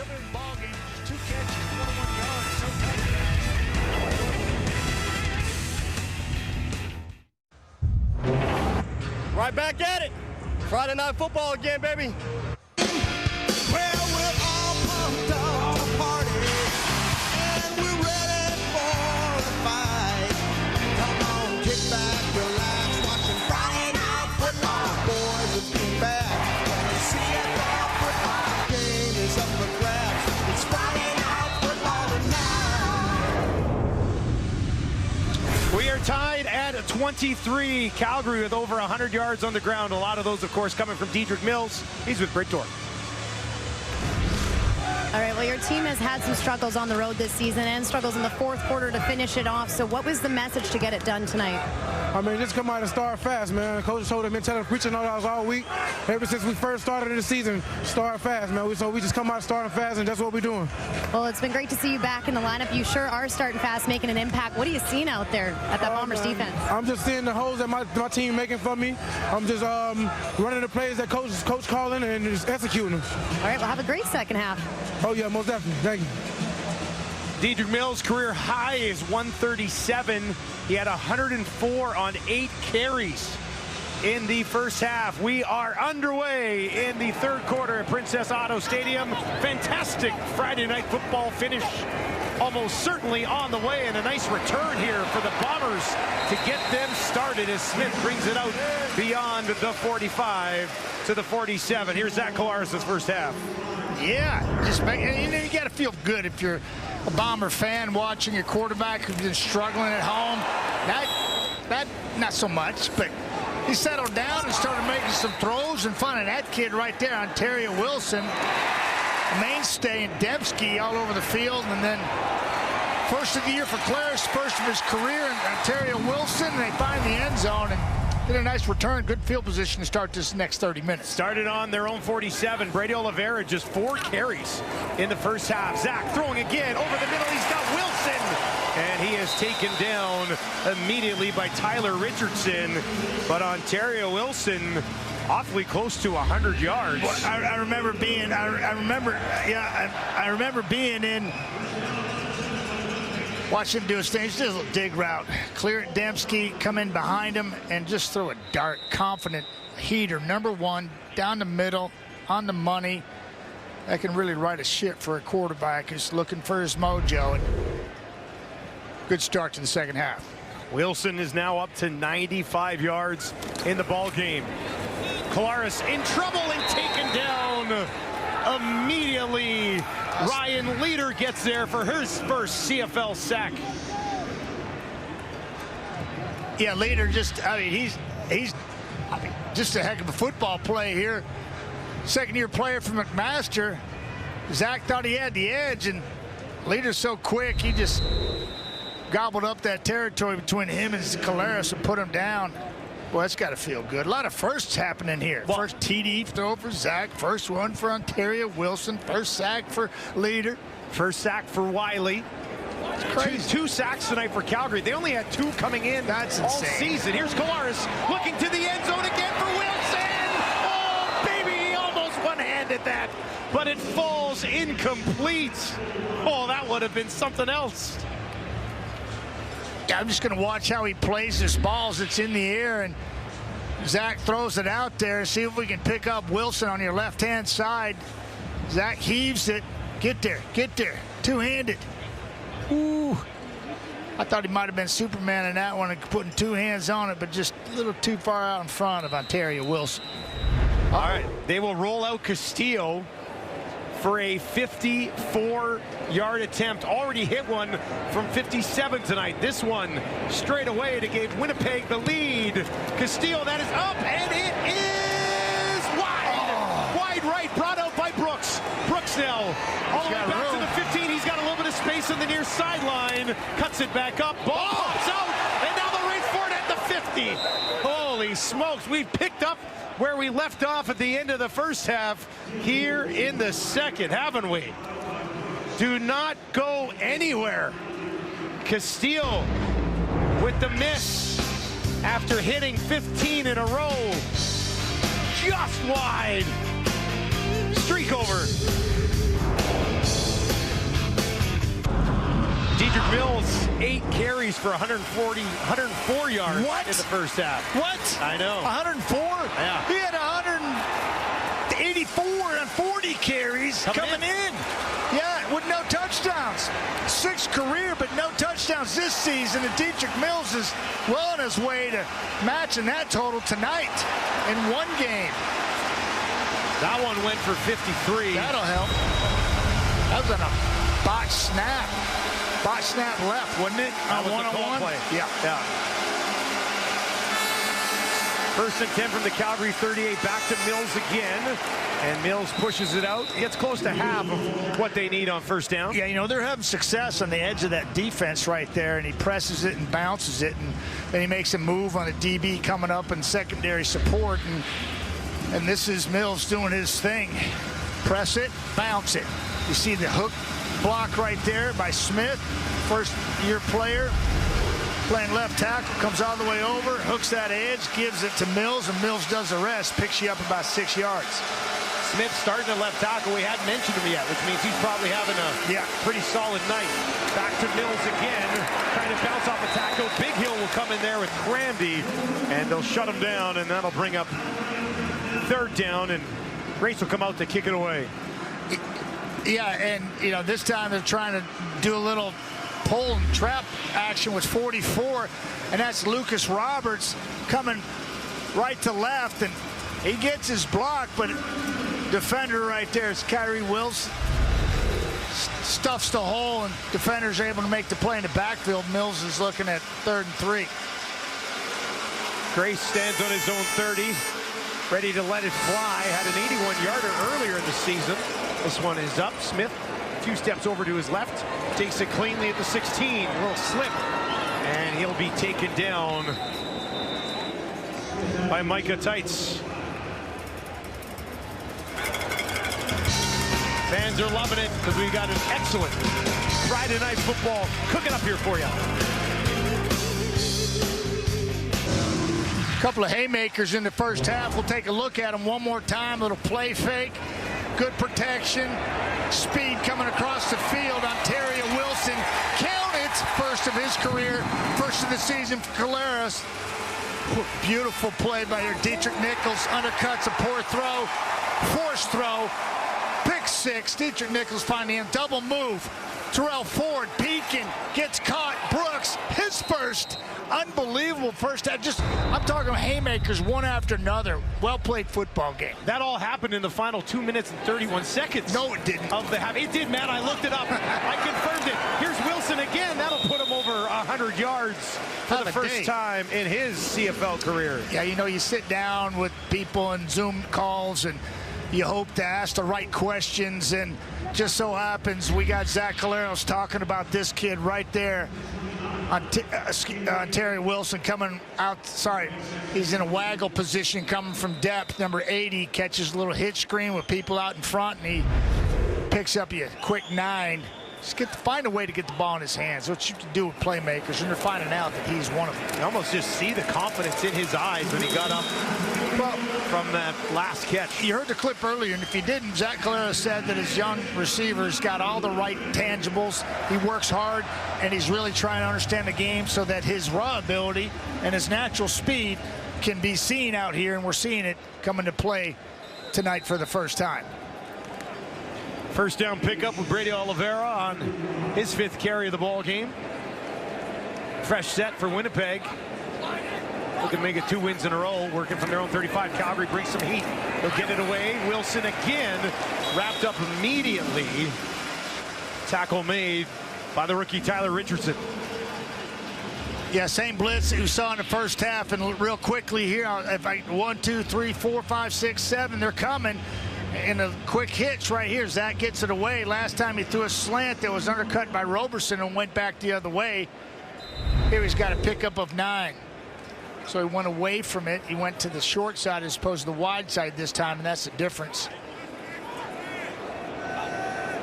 Right back at it. Friday night football again, baby. Well, we're all pumped up to party, and we're ready for the fight. Come on, kick back, relax, watching Friday night football. Boys, it's been back. The CFL football game is up for grabs. It's Friday night football tonight. We are tied at 23. Calgary with over 100 yards on the ground. A lot of those, of course, coming from Diedrich Mills. He's with Brickdorf. All right, well, your team has had some struggles on the road this season and struggles in the fourth quarter to finish it off. So what was the message to get it done tonight? I mean, just come out and start fast, man. The coach told us, been telling us, preaching on us all week. Ever since we first started the season, start fast, man. So we just come out starting fast, and that's what we're doing. Well, it's been great to see you back in the lineup. You sure are starting fast, making an impact. What are you seeing out there at that Bombers defense? I'm just seeing the holes that my team making for me. I'm just running the plays that coach calling and just executing them. All right, well, have a great second half. Oh, yeah, most definitely. Thank you. Diedrich Mills' career high is 137. He had 104 on 8 carries in the first half. We are underway in the third quarter at Princess Auto Stadium. Fantastic Friday night football finish. Almost certainly on the way, and a nice return here for the Bombers to get them started as Smith brings it out beyond the 45 to the 47. Here's Zach Collaros' first half. Yeah, you got to feel good if you're a Bomber fan watching your quarterback who's been struggling at home. That not so much, but he settled down and started making some throws and finding that kid right there, Ontario Wilson, a mainstay, and Dembski all over the field. And then first of the year for Claris, first of his career, and Ontario Wilson, and they find the end zone and did a nice return, good field position to start this next 30 minutes. Started on their own 47. Brady Oliveira just 4 carries in the first half. Zach throwing again over the middle. He's got Wilson. And he is taken down immediately by Tyler Richardson. But Ontario Wilson awfully close to 100 yards. Well, I remember being in. Watch him do his thing. Just a little dig route. Clear it, Dembski, come in behind him, and just throw a dart. Confident heater, number one, down the middle, on the money. That can really right a ship for a quarterback who's looking for his mojo. And good start to the second half. Wilson is now up to 95 yards in the ball game. Collaros in trouble and taken down immediately. Ryan Leader gets there for his first CFL sack. Yeah, Leader he's just a heck of a football play here. Second-year player from McMaster. Zach thought he had the edge, and Leader's so quick, he just gobbled up that territory between him and Caleras and put him down. Well, that's got to feel good. A lot of firsts happening here. First TD throw for Zach. First one for Ontario Wilson. First sack for Leader. First sack for Wiley. It's crazy. Two sacks tonight for Calgary. They only had 2 coming in all season. Here's Caleras looking to the end zone again for Wilson. Oh, baby, he almost one-handed that, but it falls incomplete. Oh, that would have been something else. Yeah, I'm just going to watch how he plays his balls. It's in the air, and Zach throws it out there. See if we can pick up Wilson on your left-hand side. Zach heaves it. Get there. Two-handed. Ooh. I thought he might have been Superman in that one and putting 2 hands on it, but just a little too far out in front of Ontario Wilson. All right, they will roll out Castillo for a 54-yard attempt. Already hit one from 57 tonight. This one straight away to give Winnipeg the lead. Castillo, that is up, and it is wide. Wide right, brought out by Brooks. Brooks now all the way back to the 15. He's got a little bit of space on the near sideline. Cuts it back up. Ball pops out, and now the race for it at the 50. Holy smokes, we've picked up where we left off at the end of the first half here in the second, haven't we? Do not go anywhere. Castillo with the miss after hitting 15 in a row. Just wide. Streak over. Dedrick Mills, 8 carries for 104 yards in the first half. What? I know. 104? Yeah. He had 184 and 40 carries coming in. Yeah, with no touchdowns. 6 career, but no touchdowns this season. And Dedrick Mills is well on his way to matching that total tonight in one game. That one went for 53. That'll help. That was on a botch snap. Botch snap left, wasn't it? That was the call play. Yeah. First and 10 from the Calgary 38, back to Mills again. And Mills pushes it out. Gets close to half of what they need on first down. Yeah, you know, they're having success on the edge of that defense right there, and he presses it and bounces it, and then he makes a move on a DB coming up in secondary support, and this is Mills doing his thing. Press it, bounce it. You see the hook block right there by Smith, first-year player, playing left tackle, comes all the way over, hooks that edge, gives it to Mills, and Mills does the rest, picks you up about 6 yards. Smith starting at left tackle. We hadn't mentioned him yet, which means he's probably having a pretty solid night. Back to Mills again, trying to bounce off the tackle. Big Hill will come in there with Grandy, and they'll shut him down, and that'll bring up third down, and Grace will come out to kick it away. Yeah, and, you know, this time they're trying to do a little pull and trap action with 44, and that's Lucas Roberts coming right to left, and he gets his block, but defender right there is Kyrie Wills. Stuffs the hole, and defenders are able to make the play in the backfield. Mills is looking at 3rd and 3. Grace stands on his own 30, ready to let it fly. Had an 81-yarder earlier in the season. This one is up. Smith, a few steps over to his left, takes it cleanly at the 16. A little slip, and he'll be taken down by Micah Tights. Fans are loving it because we got an excellent Friday night football cooking up here for you. A couple of haymakers in the first half. We'll take a look at them one more time. A little play fake. Good protection. Speed coming across the field. Ontario Wilson. Count it. First of his career. First of the season for Caleras. Beautiful play by your Dedrick Nichols. Undercuts a poor throw. Forced throw. Pick 6. Dedrick Nichols finding him. Double move. Terrell Ford peeking. Gets caught. Brooks. His first. Unbelievable first half. I'm talking haymakers one after another. Well-played football game. That all happened in the final 2 minutes and 31 seconds. No, it didn't. Of the half. It did, man. I looked it up. I confirmed it. Here's Wilson again. That'll put him over 100 yards for the first time in his CFL career. Yeah, you know, you sit down with people and Zoom calls, and you hope to ask the right questions, and just so happens we got Zach Collaros talking about this kid right there. Terry Wilson coming out, he's in a waggle position coming from depth. Number 80 catches a little hitch screen with people out in front, and he picks up a quick 9. Just find a way to get the ball in his hands. What you can do with playmakers, and they're finding out that he's one of them. You almost just see the confidence in his eyes when he got up from that last catch. You heard the clip earlier, and if you didn't, Zach Collaros said that his young receiver's got all the right tangibles. He works hard, and he's really trying to understand the game so that his raw ability and his natural speed can be seen out here, and we're seeing it come into play tonight for the first time. First down pickup with Brady Oliveira on his 5th carry of the ball game. Fresh set for Winnipeg. Looking to make it 2 wins in a row, working from their own 35. Calgary brings some heat. They'll get it away. Wilson again, wrapped up immediately. Tackle made by the rookie Tyler Richardson. Yeah, same blitz that you saw in the first half, and real quickly here, 1, 2, 3, 4, 5, 6, 7, they're coming. In a quick hitch right here, Zach gets it away. Last time he threw a slant that was undercut by Roberson and went back the other way. Here he's got a pickup of 9. So he went away from it. He went to the short side as opposed to the wide side this time, and that's the difference.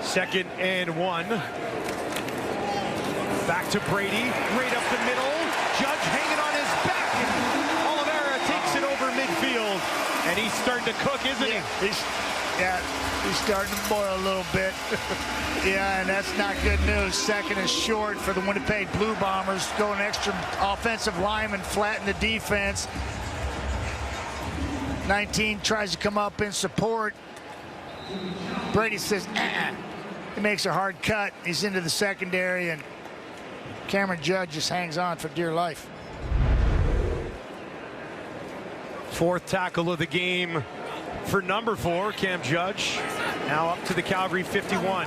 2nd and 1. Back to Brady, right up the middle. Judge hanging on his back. Oliveira takes it over midfield. And he's starting to cook, isn't he? He's starting to boil a little bit. Yeah, and that's not good news. 2nd and short for the Winnipeg Blue Bombers. Going extra offensive lineman, flatten the defense. 19 tries to come up in support. Brady says, He makes a hard cut. He's into the secondary, and Cameron Judge just hangs on for dear life. 4th tackle of the game for number 4, Cam Judge. Now up to the Calgary 51.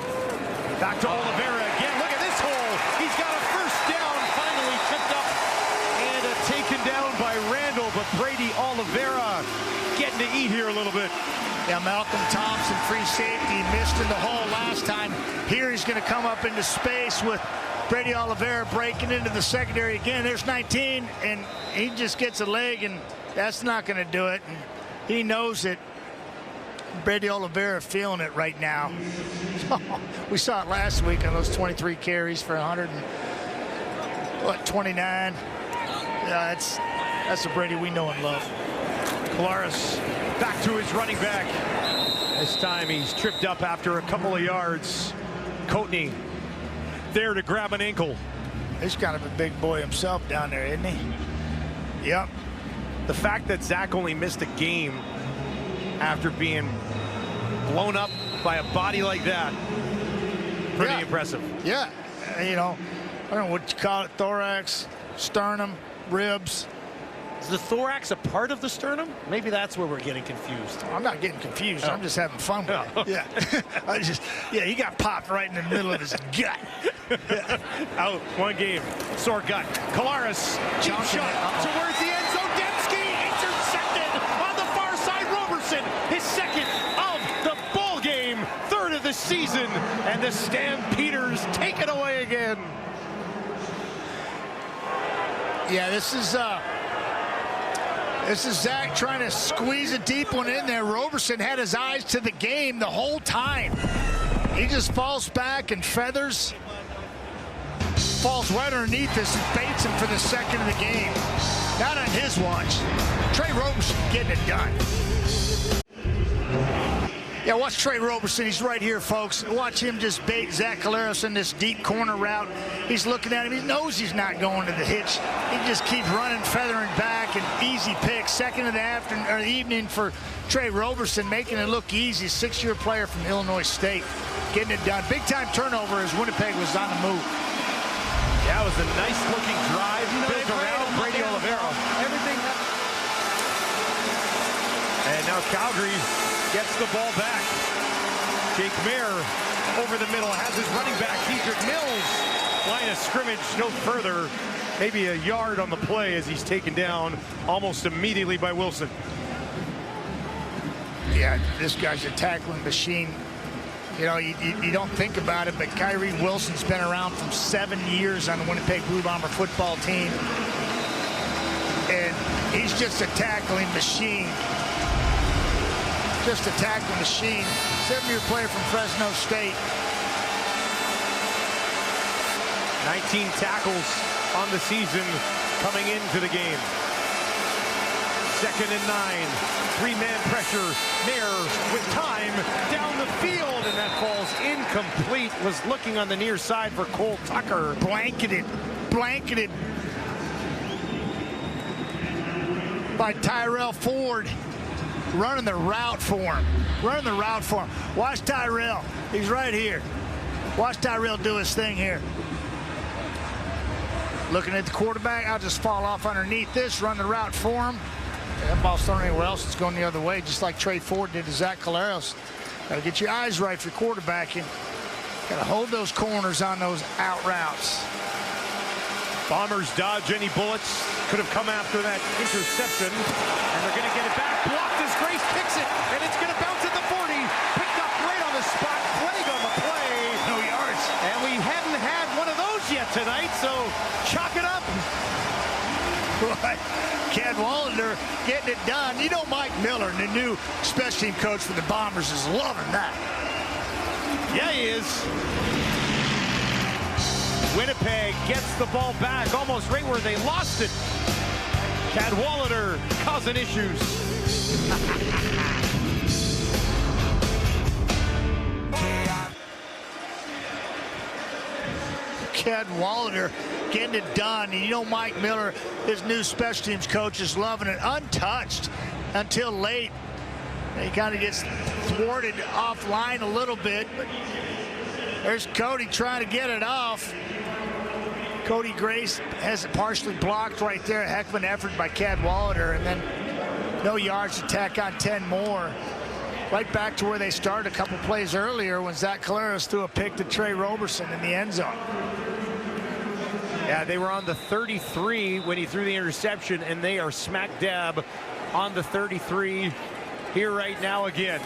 Back to Oliveira again. Look at this hole. He's got a first down, finally tripped up and taken down by Randall, but Brady Oliveira getting to eat here a little bit. Yeah, Malcolm Thompson, free safety, missed in the hole last time. Here he's going to come up into space with Brady Oliveira breaking into the secondary again. There's 19, and he just gets a leg, and that's not going to do it. And he knows it. Brady Oliveira feeling it right now. We saw it last week on those 23 carries for 129. Yeah, that's the Brady we know and love. Collaros back to his running back. This time he's tripped up after a couple of yards. Coatney there to grab an ankle. He's kind of a big boy himself down there, isn't he? Yep. The fact that Zach only missed a game after being blown up by a body like that, pretty impressive. Yeah, you know, I don't know what you call it, thorax, sternum, ribs. Is the thorax a part of the sternum? Maybe that's where we're getting confused. I'm not getting confused. I'm just having fun with it. Yeah. He got popped right in the middle of his gut. Out, 1 game, sore gut. Collaros, cheap shot towards the end zone. Intercepted on the far side. Roberson, his 2nd of the ball game, 3rd of the season, and the Stampeders take it away again. Yeah, this is Zach trying to squeeze a deep one in there. Roberson had his eyes to the game the whole time. He just falls back and feathers. Falls right underneath this and baits him for the 2nd of the game. Not on his watch. Trey Roberson getting it done. Yeah, watch Trey Roberson. He's right here, folks. Watch him just bait Zach Collaros in this deep corner route. He's looking at him. He knows he's not going to the hitch. He just keeps running, feathering back, and easy pick. 2nd of the afternoon or evening for Trey Roberson, making it look easy. 6-year player from Illinois State, getting it done. Big time turnover as Winnipeg was on the move. Yeah, it was a nice looking drive built around Brady Oliveira. Everything. And now Calgary gets the ball back. Jake Mayer over the middle has his running back, Dietrich Mills. Line of scrimmage no further. Maybe a yard on the play as he's taken down almost immediately by Wilson. Yeah, this guy's a tackling machine. You know, you don't think about it, but Kyrie Wilson's been around for 7 years on the Winnipeg Blue Bomber football team. And he's just a tackling machine. Just a tackling machine. 7-year player from Fresno State. 19 tackles on the season coming into the game. 2nd and 9. 3-man pressure. Mayer with time down the field, and that falls incomplete. Was looking on the near side for Cole Tucker. Blanketed by Tyrell Ford. Running the route for him. Watch Tyrell. He's right here. Watch Tyrell do his thing here. Looking at the quarterback. I'll just fall off underneath this. Run the route for him. That ball's thrown anywhere else. It's going the other way, just like Trey Ford did to Zach Collaros. Got to get your eyes right for quarterbacking. Got to hold those corners on those out routes. Bombers dodge any bullets. Could have come after that interception. And they're going to get it back. Blocked as Grace picks it. And it's going to bounce at the 40. Picked up right on the spot. Plague on the play. No yards. And we hadn't had one of those yet tonight, so chalk it up. Right. Cadwalader getting it done. You know, Mike Miller, the new special team coach for the Bombers, is loving that. Yeah, he is. Winnipeg gets the ball back almost right where they lost it. Cadwalader causing issues. Cadwalader getting it done. And you know, Mike Miller, his new special teams coach, is loving it. Untouched until late. He kind of gets thwarted offline a little bit, but there's Cody trying to get it off. Cody Grace has it partially blocked right there. Heck of an effort by Cadwalader, and then no yards to tack on 10 more. Right back to where they started a couple plays earlier when Zach Collaros threw a pick to Trey Roberson in the end zone. Yeah, they were on the 33 when he threw the interception, and they are smack dab on the 33 here right now again.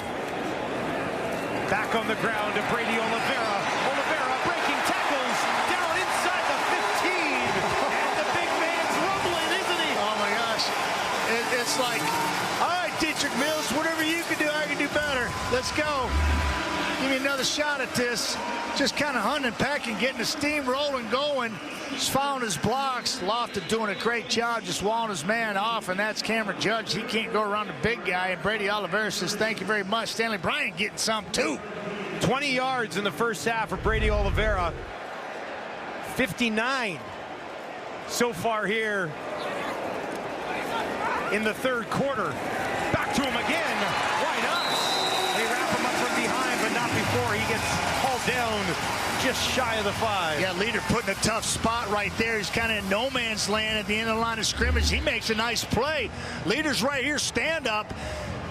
Back on the ground to Brady Oliveira. Oliveira breaking tackles down inside the 15. And the big man's rumbling, isn't he? Oh my gosh. It's like, all right, Dietrich Mills, whatever you can do, I can do better. Let's go. Give me another shot at this. Just kind of hunting and pecking, getting the steam rolling, going. Just following his blocks. Lofton doing a great job just walling his man off, and that's Cameron Judge. He can't go around the big guy, and Brady Oliveira says thank you very much. Stanley Bryant getting some too. 20 yards in the first half for Brady Oliveira. 59 so far here in the third quarter. Back to him again. Why not? They wrap him up from behind, but not before he gets hauled down just shy of the 5. Yeah, Leader put in a tough spot right there. He's kind of in no man's land at the end of the line of scrimmage. He makes a nice play. Leader's right here, stand up,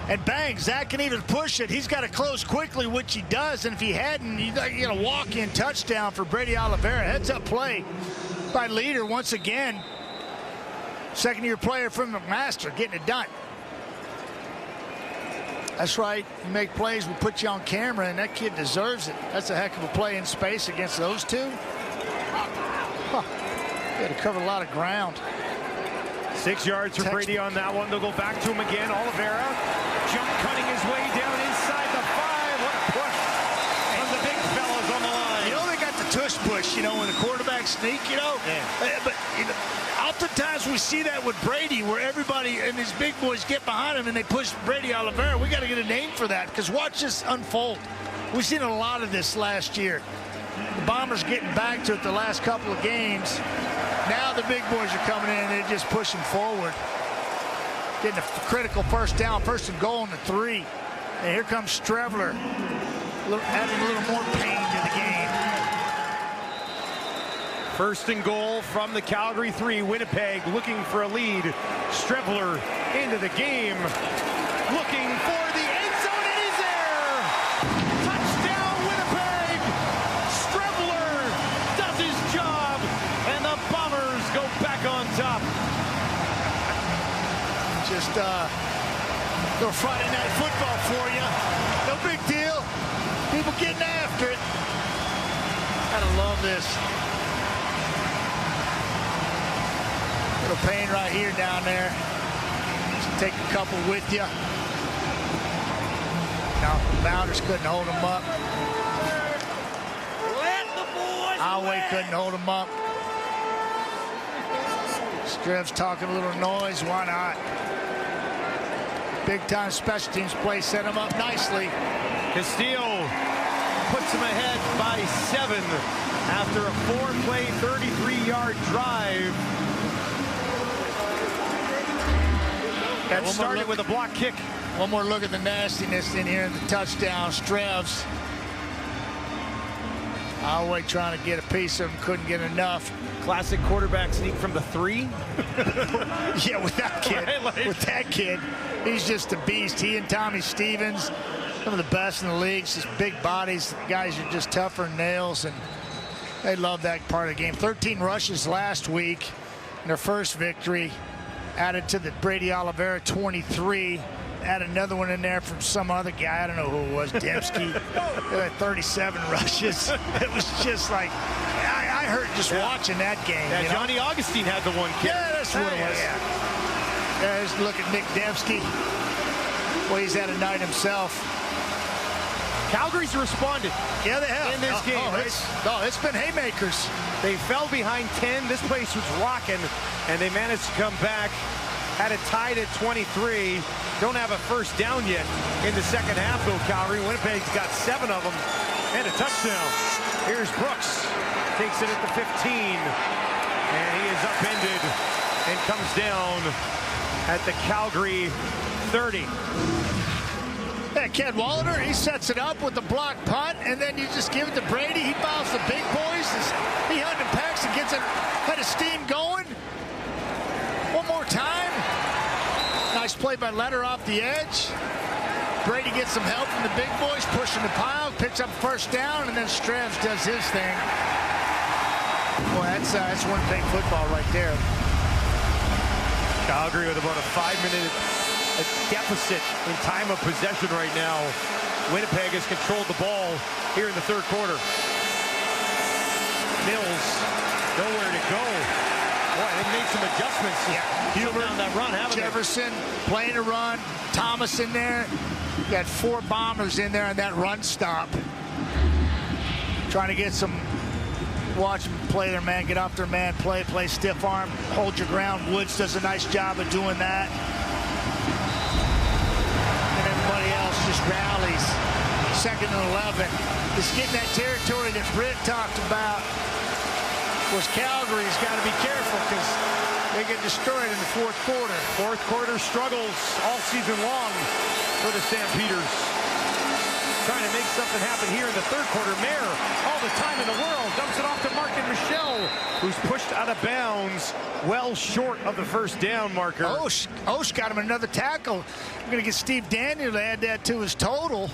and bang, Zach can even push it. He's got to close quickly, which he does, and if he hadn't, you get a walk-in touchdown for Brady Oliveira. Heads-up play by Leader once again. Second-year player from McMaster getting it done. That's right. You make plays, we put you on camera, and that kid deserves it. That's a heck of a play in space against those two. Huh. You had to cover a lot of ground. 6 yards for Brady on that one. They'll go back to him again. Oliveira jump cutting his way down inside the 5. What a push from the big fellas on the line. You know, they got the tush push, when the quarterback sneak, Yeah. But, oftentimes we see that with Brady, where everybody and these big boys get behind him and they push Brady Oliveira. We got to get a name for that, because watch this unfold. We've seen a lot of this last year. The Bombers getting back to it the last couple of games. Now the big boys are coming in and they're just pushing forward. Getting a critical first down, 1st and goal on the 3. And here comes Strevler, adding a little more pain to the game. 1st and goal from the Calgary 3. Winnipeg looking for a lead. Strevler into the game. Looking for the end zone. It is there. Touchdown, Winnipeg. Strevler does his job. And the Bombers go back on top. Just Little Friday night football for you. No big deal. People getting after it. Gotta love this. Little pain right here down there. Just take a couple with you. Now, the Bounders couldn't hold him up. Alway couldn't hold him up. Strev's talking a little noise. Why not? Big time special teams play set him up nicely. Castillo puts him ahead by 7 after a 4-play, 33-yard drive. That started with a block kick. One more look at the nastiness in here in the touchdown. Strevs. Alway trying to get a piece of him, couldn't get enough. Classic quarterback sneak from the 3. Yeah, with that kid. Right, with that kid, he's just a beast. He and Tommy Stevens, some of the best in the league. Just big bodies. The guys are just tougher than nails, and they love that part of the game. 13 rushes last week in their first victory. Added to the Brady Oliveira 23. Add another one in there from some other guy. I don't know who it was. Dembski. 37 rushes. It was just like, I heard just watching that game. Yeah, you know? Johnny Augustine had the one kick. Yeah, that's what it was. There's look at Nick Dembski. Well, he's had a night himself. Calgary's responded. Yeah, they have. In this game. It's been haymakers. They fell behind 10. This place was rocking, and they managed to come back. Had it tied at 23. Don't have a first down yet in the second half, though, Calgary. Winnipeg's got 7 of them and a touchdown. Here's Brooks. Takes it at the 15. And he is upended and comes down at the Calgary 30. Yeah, Ken Wallander, he sets it up with the block punt, and then you just give it to Brady. He fouls the big boys. He hunting packs and gets a head of steam going. One more time. Nice play by Letter off the edge. Brady gets some help from the big boys, pushing the pile, picks up first down, and then Strevs does his thing. Boy, that's one big football right there. Calgary with about a 5-minute deficit in time of possession right now. Winnipeg has controlled the ball here in the third quarter. Mills, nowhere to go. Boy, they made some adjustments. Yeah, Hubert, down that run, haven't Jefferson playing a run. Thomas in there. You got 4 bombers in there on that run stop. Trying to get some, watch them play their man, get off their man, play stiff arm, hold your ground. Woods does a nice job of doing that. And everybody else just rallies. 2nd and 11. Just getting that territory that Britt talked about. Of course, Calgary's got to be careful because they get destroyed in the fourth quarter. Fourth quarter struggles all season long for the Stampeders. Trying to make something happen here in the third quarter. Mayer, all the time in the world, dumps it off to Mark and Michelle, who's pushed out of bounds, well short of the first down marker. Osh got him another tackle. We're going to get Steve Daniel to add that to his total.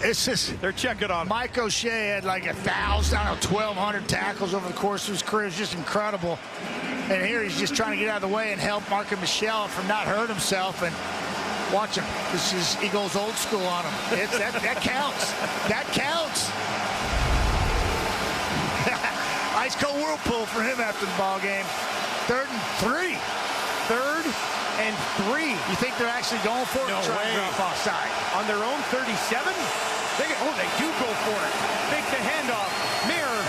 It's just, they're checking on Mike O'Shea had like 1,000, I don't know, 1,200 tackles over the course of his career. It's just incredible. And here he's just trying to get out of the way and help Mark and Michelle from not hurt himself. And watch him. He goes old school on him. That counts. That counts. Ice cold whirlpool for him after the ball game. 3rd and 3. 3rd and 3. You think they're actually going for it? No way. Drop offside. On their own 37? They do go for it. Make the handoff. Mirror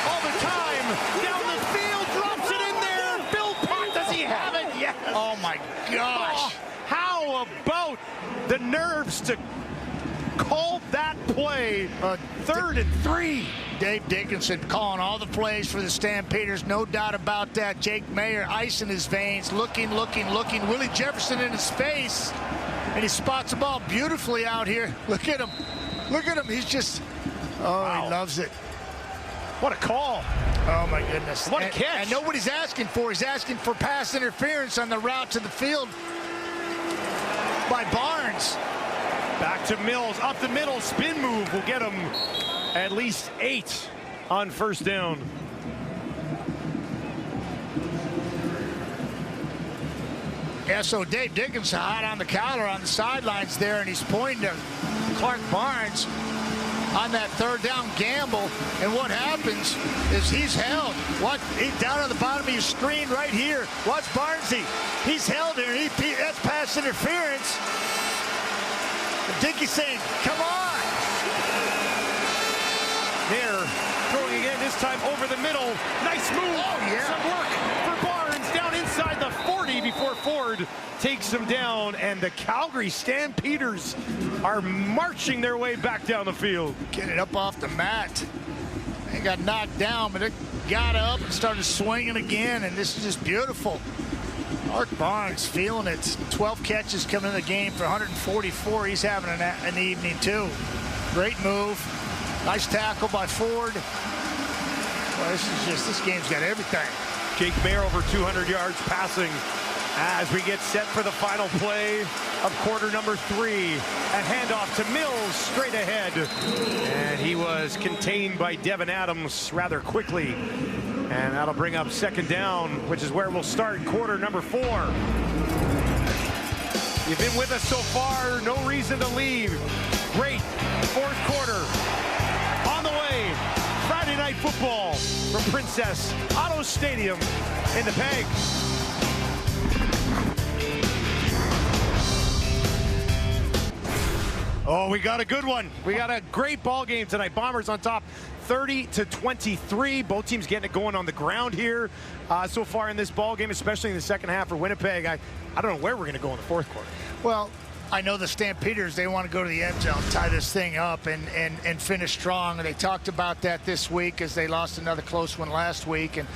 all the time. Down the field. Drops it in there. Bill Pott, does he have it? Yes. Oh, my gosh. How about the nerves to call that play? 3rd and 3. Dave Dickinson calling all the plays for the Stampeders. No doubt about that. Jake Mayer, ice in his veins, looking. Willie Jefferson in his face. And he spots the ball beautifully out here. Look at him. He's just, wow. He loves it. What a call. Oh, my goodness. What a catch. And nobody's asking for. He's asking for pass interference on the route to the field by Barnes. Back to Mills. Up the middle. Spin move will get him at least 8 on first down. Yeah, so Dave Dickens hot on the collar on the sidelines there, and he's pointing to Clark Barnes on that third down gamble. And what happens is he's held. He's down on the bottom of your screen right here. Watch Barnesy. He's held here. That's pass interference. And Dickey's saying, come on. There, throwing again, this time over the middle. Nice move. Oh, yeah. Some work for Barnes down inside the 40 before Ford takes him down. And the Calgary Stampeders are marching their way back down the field. Get it up off the mat. They got knocked down, but it got up and started swinging again, and this is just beautiful. Mark Barnes feeling it. 12 catches coming in the game for 144. He's having an evening, too. Great move. Nice tackle by Ford. Well, this game's got everything. Jake Mayer over 200 yards passing as we get set for the final play of quarter number 3. A handoff to Mills straight ahead. And he was contained by Devin Adams rather quickly. And that'll bring up second down, which is where we'll start quarter number 4. You've been with us so far, no reason to leave. Great fourth quarter. On the way, Friday Night Football from Princess Auto Stadium in the Peg. Oh, we got a good one. We got a great ball game tonight. Bombers on top 30-23. Both teams getting it going on the ground here so far in this ball game, especially in the second half for Winnipeg. I don't know where we're going to go in the fourth quarter. Well, I know the Stampeders, they want to go to the end zone, tie this thing up and finish strong. And they talked about that this week as they lost another close one last week. And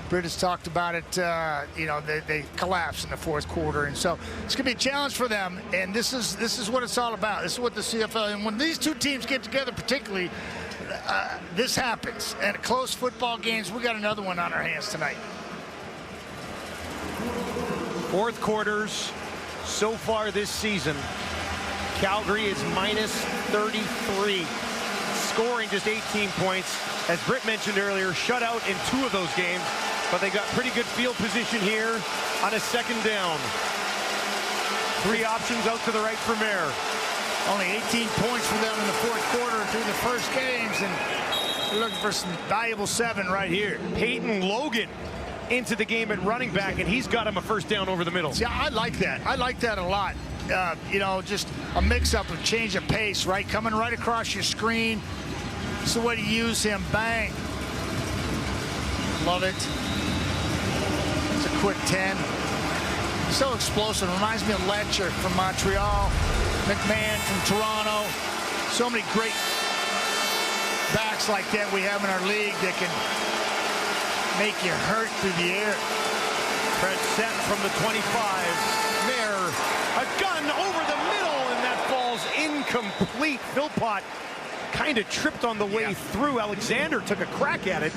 Britt has talked about it, they collapsed in the fourth quarter. And so it's going to be a challenge for them. And this is what it's all about. This is what the CFL, and when these two teams get together particularly, this happens. And close football games, we got another one on our hands tonight. Fourth quarters so far this season. Calgary is minus 33. Scoring just 18 points. As Britt mentioned earlier, shutout in 2 of those games. But they got pretty good field position here on a second down. 3 options out to the right for Mayer. Only 18 points for them in the fourth quarter through the first games, and they're looking for some valuable 7 right here. Peyton Logan into the game at running back, and he's got him a first down over the middle. Yeah, I like that. I like that a lot. Just a mix-up of change of pace, right? Coming right across your screen. It's the way to use him. Bang. Love it. It's a quick 10. So explosive. Reminds me of Letcher from Montreal. McMahon from Toronto. So many great backs like that we have in our league that can make you hurt through the air. Fred set from the 25. Mayer, a gun over the middle, and that falls incomplete. Philpott kind of tripped on the way through. Alexander took a crack at it,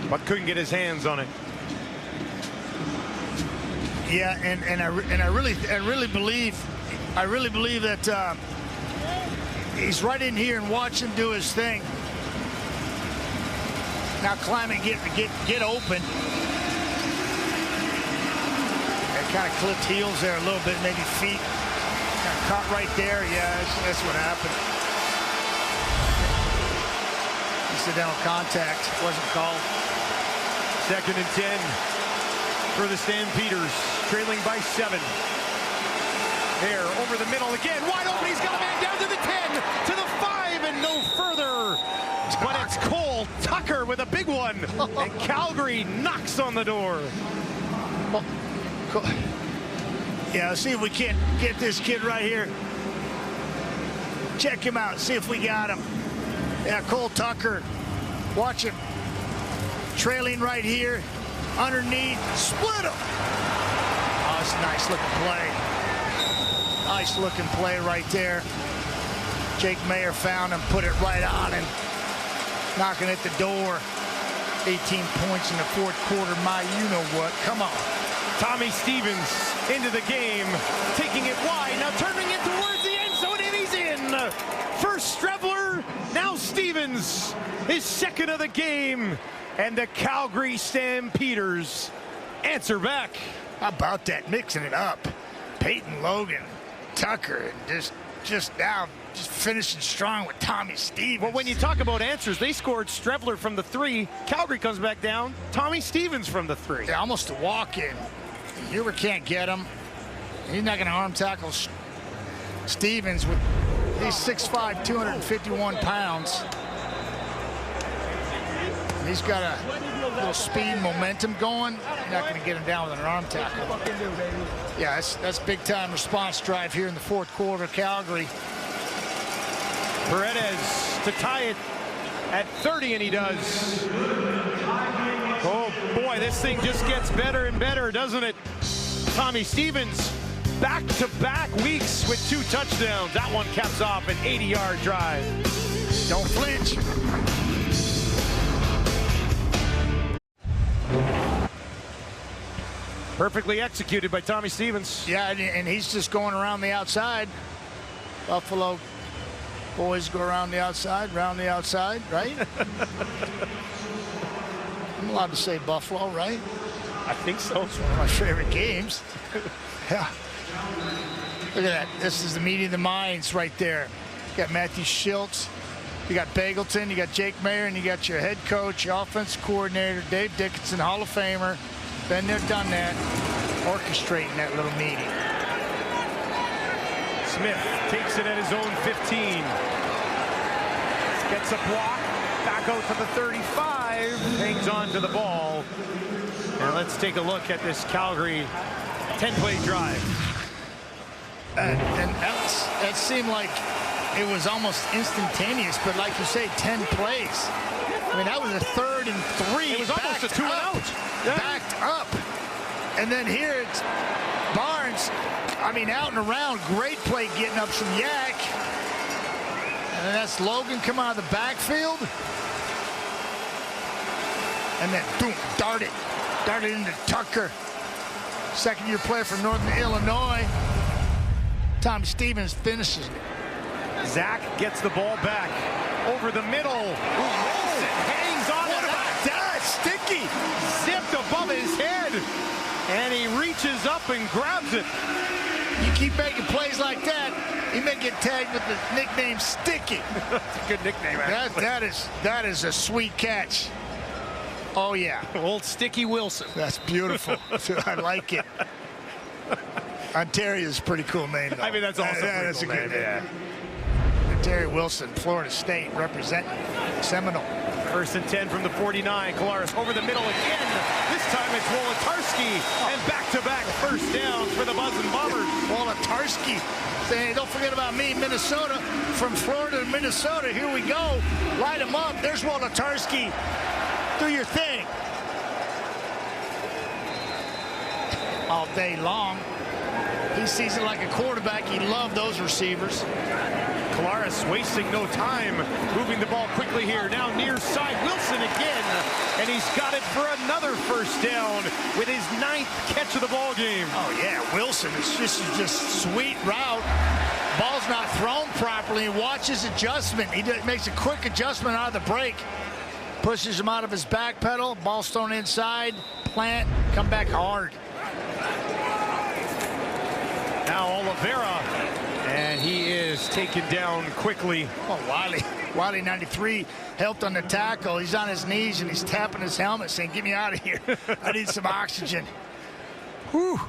but couldn't get his hands on it. Yeah, and I really believe that he's right in here and watch him do his thing. Now climb and get open. And kind of clipped heels there a little bit, maybe feet. Kind of caught right there. Yeah, that's what happened. Incidental contact wasn't called. 2nd and 10 for the Stampeders, trailing by 7. There, over the middle again, wide open. He's got a man down to the 10, to the 5, and no further. But it's Cole Tucker with a big one, and Calgary knocks on the door. Yeah, let's see if we can't get this kid right here. Check him out, see if we got him. Yeah, Cole Tucker, watch him. Trailing right here, underneath, split him. Oh, it's a nice looking play. Nice looking play right there. Jake Mayer found him, put it right on him. Knocking at the door. 18 points in the fourth quarter, my you-know-what. Come on. Tommy Stevens into the game, taking it wide, now turning it towards the end zone, and he's in. First Strebler, now Stevens, his 2nd of the game, and the Calgary Stampeders answer back. How about that, mixing it up? Peyton Logan, Tucker, and just now finishing strong with Tommy Stevens. Well, when you talk about answers, they scored Strevler from the 3. Calgary comes back down. Tommy Stevens from the 3. Yeah, almost a walk-in. Huber can't get him. He's not going to arm tackle Stevens with he's 6'5", 251 pounds. He's got a little speed, momentum going. You're not going to get him down with an arm tackle. Yeah, that's big-time response drive here in the fourth quarter. Calgary. Paredes to tie it at 30, and he does. Oh, boy, this thing just gets better and better, doesn't it? Tommy Stevens, back-to-back weeks with 2 touchdowns. That one caps off an 80-yard drive. Don't flinch. Perfectly executed by Tommy Stevens. Yeah, and he's just going around the outside. Buffalo boys go around the outside, right? I'm allowed to say Buffalo, right? I think so. It's one of my favorite games. Yeah. Look at that. This is the meeting of the minds right there. You got Matthew Schultz, you got Bagleton, you got Jake Mayer, and you got your head coach, your offensive coordinator, Dave Dickinson, Hall of Famer. Been there, done that, orchestrating that little meeting. Smith takes it at his own 15. Gets a block, back out to the 35, hangs on to the ball. Now let's take a look at this Calgary 10-play drive. And that seemed like it was almost instantaneous, but like you say, 10 plays. I mean, that was a 3rd and 3. It was almost a 2 and out. Yeah. Backed up. And then here it's Barnes. I mean, out and around. Great play getting up some yak. And then that's Logan come out of the backfield. And then, boom, darted into Tucker. Second-year player from Northern Illinois. Tommy Stevens finishes it. Zach gets the ball back. Over the middle. Wilson hangs on. What about that? Sticky. Zipped above his head. And he reaches up and grabs it. You keep making plays like that, you may get tagged with the nickname Sticky. That's a good nickname, actually. That is a sweet catch. Oh, yeah. Old Sticky Wilson. That's beautiful. I like it. Ontario's a pretty cool name, though. I mean, that's also that's cool a good name. Yeah. Ontario Wilson, Florida State, representing Seminole. 1st and 10 from the 49. Kolaris over the middle again. This time it's Wolotarski. And back-to-back first downs for the Buzzin' Bombers. Wolotarski saying, don't forget about me, Minnesota. From Florida to Minnesota, here we go. Light them up. There's Wolotarski. Do your thing. All day long. He sees it like a quarterback. He loved those receivers. Kolaris wasting no time, moving the ball quickly here. Now near side, Wilson again, and he's got it for another first down with his 9th catch of the ball game. Oh yeah, Wilson is just sweet route. Ball's not thrown properly. He watches adjustment. He makes a quick adjustment out of the break, pushes him out of his back pedal. Ball's thrown inside, plant, come back hard. Now Oliveira, and he is taken down quickly. Oh, Wiley 93 helped on the tackle. He's on his knees and he's tapping his helmet saying, get me out of here. I need some oxygen. Whew.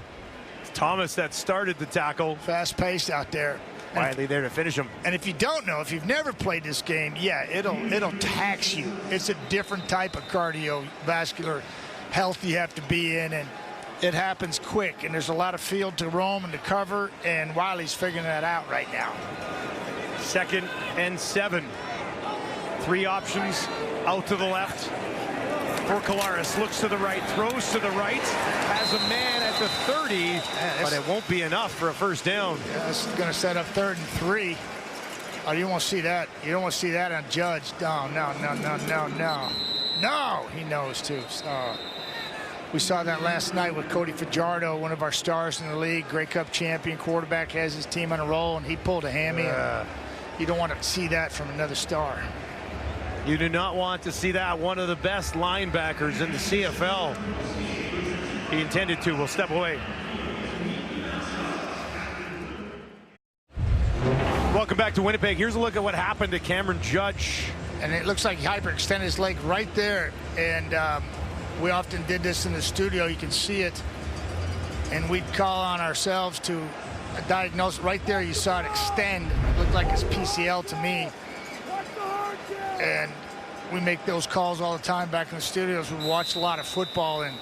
It's Thomas that started the tackle. Fast paced out there. Wiley there to finish him. And if you don't know, if you've never played this game, yeah, it'll tax you. It's a different type of cardiovascular health you have to be in, and it happens quick, and there's a lot of field to roam and to cover, and Wiley's figuring that out right now. 2nd and 7. 3 options out to the left for Kolaris. Looks to the right, throws to the right, has a man at the 30, but it won't be enough for a first down. Yeah, this is going to set up 3rd and 3. Oh, you won't see that. You don't want to see that on Judge. No. No, he knows too. We saw that last night with Cody Fajardo, one of our stars in the league, Grey Cup champion quarterback, has his team on a roll, and he pulled a hammy. You don't want to see that from another star. You do not want to see that. One of the best linebackers in the CFL. He intended to. We'll step away. Welcome back to Winnipeg. Here's a look at what happened to Cameron Judge. And it looks like he hyperextended his leg right there. And we often did this in the studio. You can see it. And we'd call on ourselves to diagnose. Right there, you saw it extend. It looked like it's PCL to me. And we make those calls all the time back in the studios. We watch a lot of football, and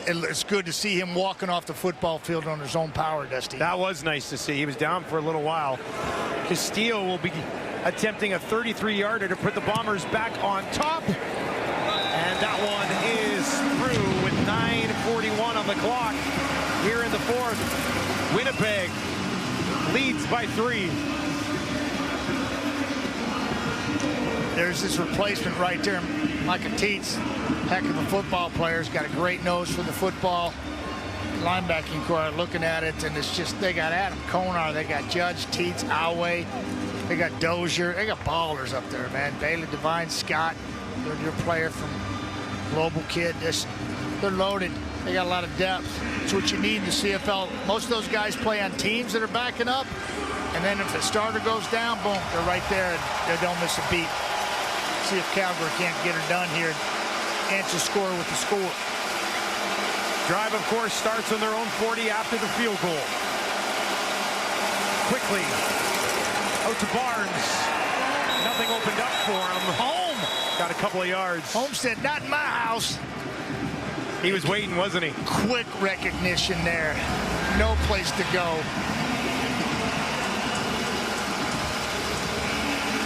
it's good to see him walking off the football field on his own power, Dusty. That was nice to see. He was down for a little while. Castillo will be attempting a 33-yarder to put the Bombers back on top. And that one is through with 9:41 on the clock here in the fourth. Winnipeg leads by 3. There's this replacement right there. Micah Teets, heck of a football player. He's got a great nose for the football. Linebacking core looking at it, and it's just, they got Adam Konar, they got Judge, Teets, Alway, they got Dozier, they got ballers up there, man. Bailey Devine, Scott, they're your player from Global Kid. They're loaded. They got a lot of depth. It's what you need in the CFL. Most of those guys play on teams that are backing up, and then if the starter goes down, boom, they're right there, and they don't miss a beat. See if Calgary can't get her done here and answer score with the score. Drive, of course, starts on their own 40 after the field goal. Quickly, out to Barnes. Nothing opened up for him. Home got a couple of yards. Home said, not in my house. He was waiting, wasn't he? Quick recognition there. No place to go.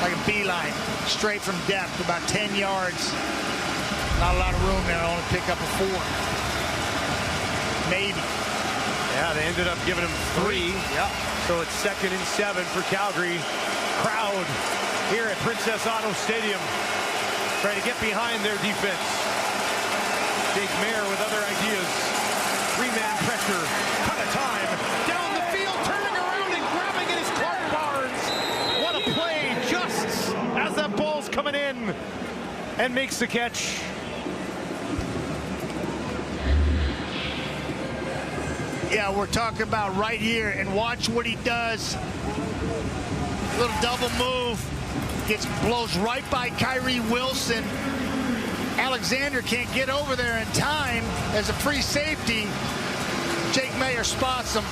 Like a beeline, straight from depth, about 10 yards. Not a lot of room there, only pick up a 4. Maybe. Yeah, they ended up giving him 3. Yep. So it's 2nd and 7 for Calgary. Crowd here at Princess Auto Stadium trying to get behind their defense. Jake Mayer with other ideas. 3-man pressure. Cut of time. Down the field, turning around and grabbing it is Clark Barnes. What a play just as that ball's coming in and makes the catch. Yeah, we're talking about right here, and watch what he does. Little double move. Blows right by Kyrie Wilson. Alexander can't get over there in time as a free safety. Jake Mayer spots him.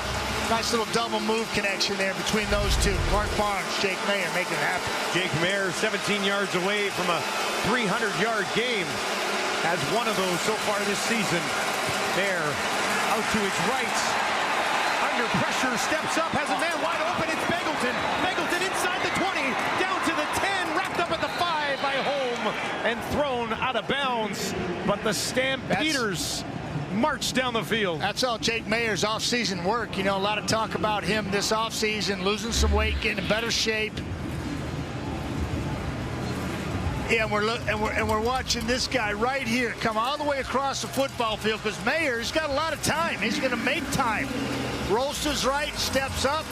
Nice little double move connection there between those two. Clark Barnes, Jake Mayer making it happen. Jake Mayer 17 yards away from a 300-yard game. Has one of those so far this season. There, out to his right. Under pressure, steps up, has a man wide open. It's Beggleton. Beggleton inside the 20, down to the 10, wrapped up at the 5 by Home, and thrown out of bounds. But the Stampeders march down the field. That's all Jake Mayer's offseason work. You know, a lot of talk about him this offseason, losing some weight, getting in better shape. Yeah, and we're watching this guy right here come all the way across the football field because Mayer's got a lot of time. He's going to make time. Rolls to his right, steps up,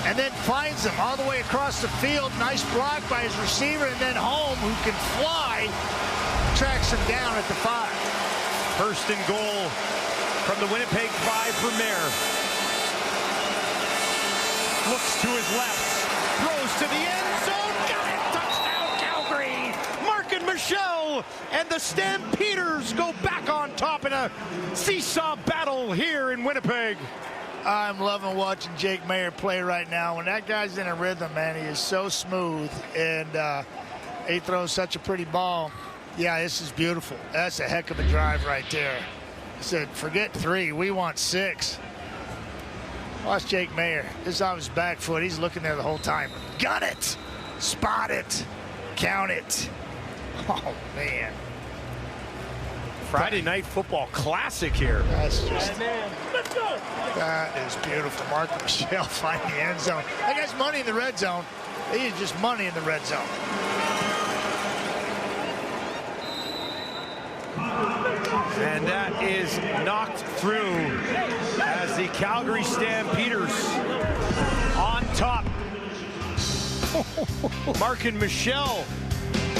and then finds him all the way across the field. Nice block by his receiver, and then Home, who can fly, tracks him down at the 5. First and goal from the Winnipeg 5 for Mayer. Looks to his left, throws to the end zone, got it, touchdown Calgary! Markin Michel and the Stampeders go back on top in a seesaw battle here in Winnipeg. I'm loving watching Jake Mayer play right now. When that guy's in a rhythm, man, he is so smooth, and he throws such a pretty ball. Yeah, this is beautiful. That's a heck of a drive right there. I said, forget 3, we want 6. Watch Jake Mayer. This is on his back foot. He's looking there the whole time. Got it! Spot it! Count it! Oh, man. Friday Night Football Classic here. That's just... That is beautiful. Mark Michel finding the end zone. That guy's money in the red zone. He is just money in the red zone. And that is knocked through as the Calgary Stampeders on top. Markin Michel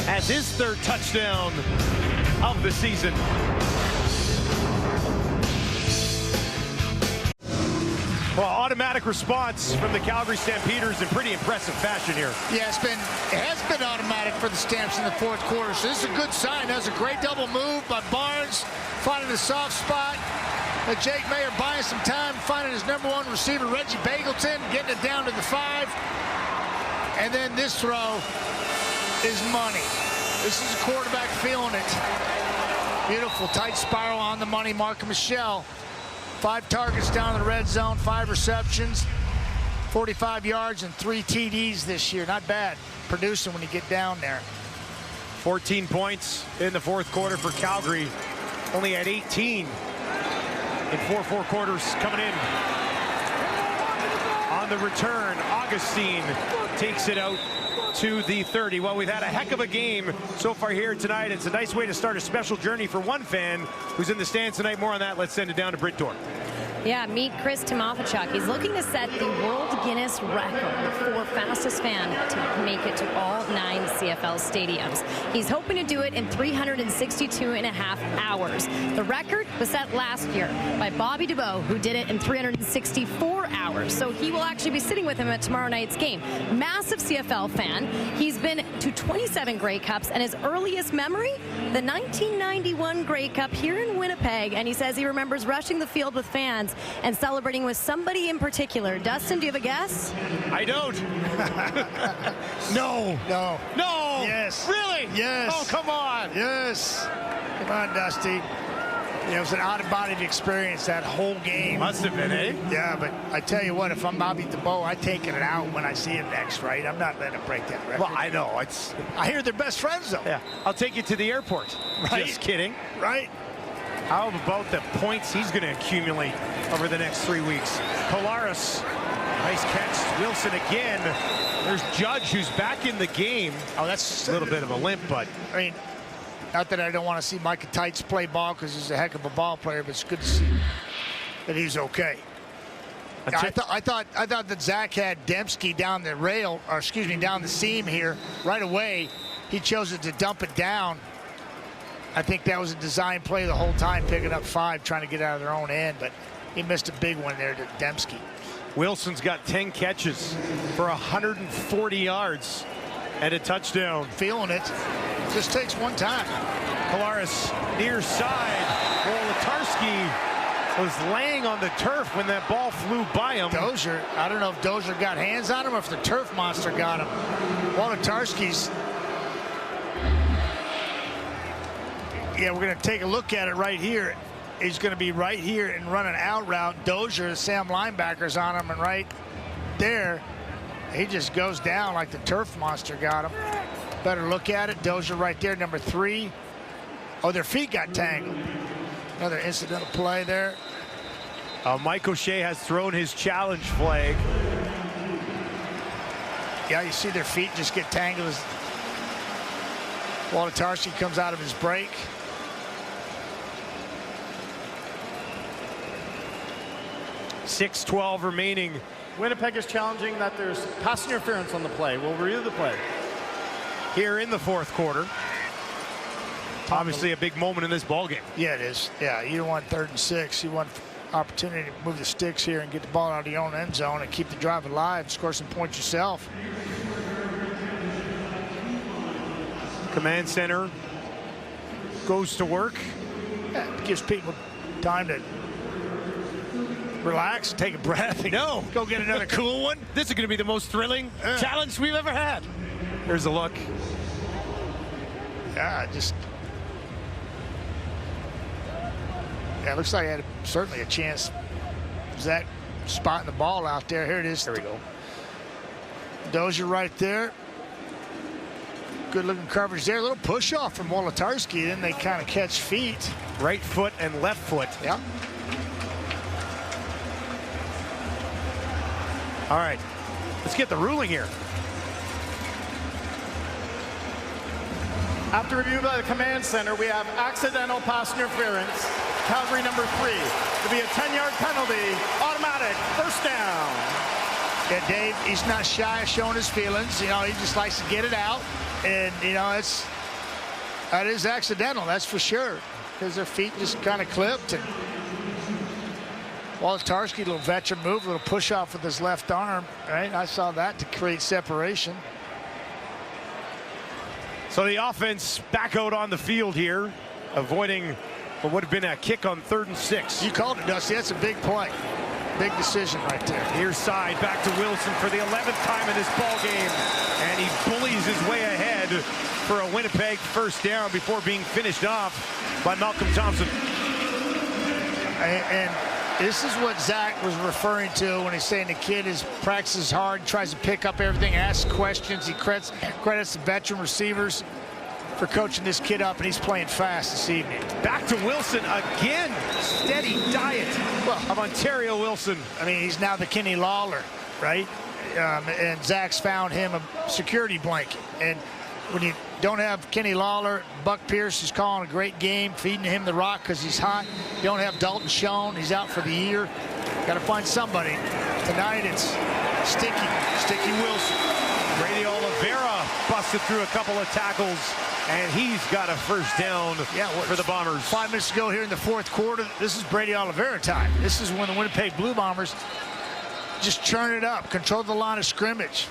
has his 3rd touchdown of the season. Well, automatic response from the Calgary Stampeders in pretty impressive fashion here. Yeah, it has been automatic for the Stamps in the fourth quarter, so this is a good sign. That was a great double move by Barnes, finding the soft spot. Jake Mayer buying some time, finding his number one receiver, Reggie Bagleton, getting it down to the 5. And then this throw is money. This is a quarterback feeling it. Beautiful tight spiral on the money. Mark Michelle, 5 targets down in the red zone, 5 receptions, 45 yards, and 3 TDs this year. Not bad producing when you get down there. 14 points in the fourth quarter for Calgary. Only had 18 in 4 quarters coming in. On the return, Augustine takes it out to the 30. Well, we've had a heck of a game so far here tonight. It's a nice way to start a special journey for one fan who's in the stands tonight. More on that. Let's send it down to Britt Dorp. Yeah, meet Chris Timofeychuk. He's looking to set the World Guinness record for fastest fan to make it to all 9 CFL stadiums. He's hoping to do it in 362.5 hours. The record was set last year by Bobby DeBow, who did it in 364 hours. So he will actually be sitting with him at tomorrow night's game. Massive CFL fan. He's been to 27 Grey Cups, and his earliest memory, the 1991 Grey Cup here in Winnipeg. And he says he remembers rushing the field with fans and celebrating with somebody in particular. Dustin, do you have a guess? I don't. No. No. No. Yes. Really? Yes. Oh, come on. Yes. Come on, Dusty. It was an out-of-body experience that whole game. Must have been, eh? Yeah, but I tell you what, if I'm Bobby DeBow, I'm taking it out when I see him next, right? I'm not letting him break that record. Well, I know. I hear they're best friends, though. Yeah. I'll take you to the airport. Right? Just kidding. Right? How about the points he's going to accumulate over the next 3 weeks? Colares, nice catch. Wilson again. There's Judge, who's back in the game. Oh, that's a little bit of a limp, but I mean, not that I don't want to see Micah Tights play ball because he's a heck of a ball player, but it's good to see that he's okay. I thought that Zach had Dembski down the rail, or excuse me, down the seam here right away. He chose it to dump it down. I think that was a design play the whole time, picking up 5, trying to get out of their own end, but he missed a big one there to Dembski. Wilson's got 10 catches for 140 yards and a touchdown. Feeling it. Just takes one time. Colares near side. Wolotarski was laying on the turf when that ball flew by him. Dozier, I don't know if Dozier got hands on him or if the turf monster got him. Wolotarski's. Yeah, we're going to take a look at it right here. He's going to be right here and run an out route. Dozier, the Sam linebackers on him, and right there, he just goes down like the turf monster got him. Better look at it. Dozier right there, number 3. Oh, their feet got tangled. Another incidental play there. Mike O'Shea has thrown his challenge flag. Yeah, you see their feet just get tangled as Wolotarski comes out of his break. .6:12 remaining. Winnipeg is challenging that there's pass interference on the play. We'll review the play. Here in the fourth quarter. Obviously a big moment in this ball game. Yeah, it is. Yeah, you don't want 3rd and 6. You want opportunity to move the sticks here and get the ball out of your own end zone and keep the drive alive, score some points yourself. Command center goes to work. Yeah, it gives people time to relax, take a breath. No. Go get another cool one. This is going to be the most thrilling challenge we've ever had. Here's a look. Yeah, it looks like he had certainly a chance. Zach spotting the ball out there. Here it is. There we go. Dozier right there. Good looking coverage there. A little push off from Wolotarski. Then they kind of catch feet. Right foot and left foot. Yeah. All right. Let's get the ruling here. After review by the command center, we have accidental pass interference. Calgary number 3. To be a 10-yard penalty, automatic, first down. Yeah, Dave, he's not shy of showing his feelings. You know, he just likes to get it out. And, you know, that is accidental, that's for sure. Because their feet just kind of clipped. And Wolodarski, a little veteran move, a little push off with his left arm, right? I saw that to create separation. So the offense back out on the field here, avoiding what would have been a kick on 3rd and 6. You called it, Dusty. That's a big play. Big decision right there. Near side, back to Wilson for the 11th time in this ball game. And he bullies his way ahead for a Winnipeg first down before being finished off by Malcolm Thompson. And this is what Zach was referring to when he's saying the kid practices hard, tries to pick up everything, asks questions. He credits the veteran receivers for coaching this kid up, and he's playing fast this evening. Back to Wilson again. Steady diet of Ontario Wilson. I mean, he's now the Kenny Lawler, right? And Zach's found him a security blanket. And when you don't have Kenny Lawler, Buck Pierce is calling a great game, feeding him the rock because he's hot. You don't have Dalton Schoen. He's out for the year. Got to find somebody. Tonight it's Sticky Wilson. Brady Oliveira busted through a couple of tackles, and he's got a first down for the Bombers. 5 minutes to go here in the 4th quarter. This is Brady Oliveira time. This is when the Winnipeg Blue Bombers just churn it up, control the line of scrimmage.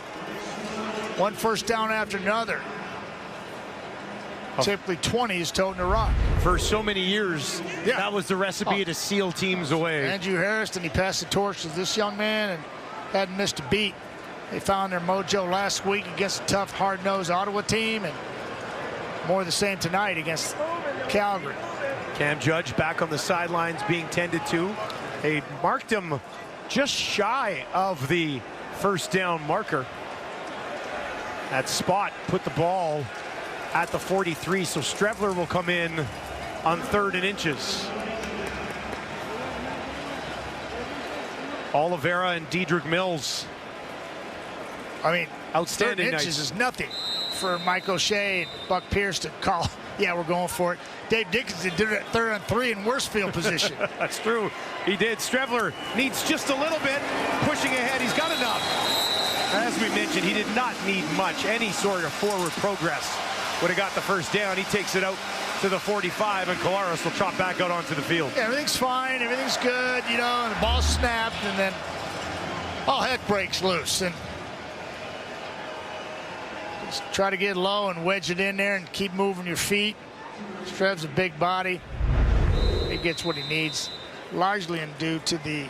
One first down after another. Typically 20 is toting the rock. For so many years, that was the recipe to seal teams away. Andrew Harrison, he passed the torch to this young man and hadn't missed a beat. They found their mojo last week against a tough, hard-nosed Ottawa team, and more of the same tonight against Calgary. Cam Judge back on the sidelines being tended to. They marked him just shy of the first down marker. That spot put the ball at the 43, so Strevler will come in on 3rd and inches. Oliveira and Dedrick Mills. I mean, outstanding 3rd inches is nothing for Mike O'Shea and Buck Pierce to call. Yeah, we're going for it. Dave Dickinson did it at 3rd and 3 in worse field position. That's true. He did. Strevler needs just a little bit. Pushing ahead. He's got enough. As we mentioned, he did not need much. Any sort of forward progress would have got the first down. He takes it out to the 45, and Collaros will trot back out onto the field. Yeah, everything's fine. Everything's good, you know, and the ball snapped, and then all heck breaks loose. And just try to get low and wedge it in there and keep moving your feet. Strev's a big body. He gets what he needs, largely due to the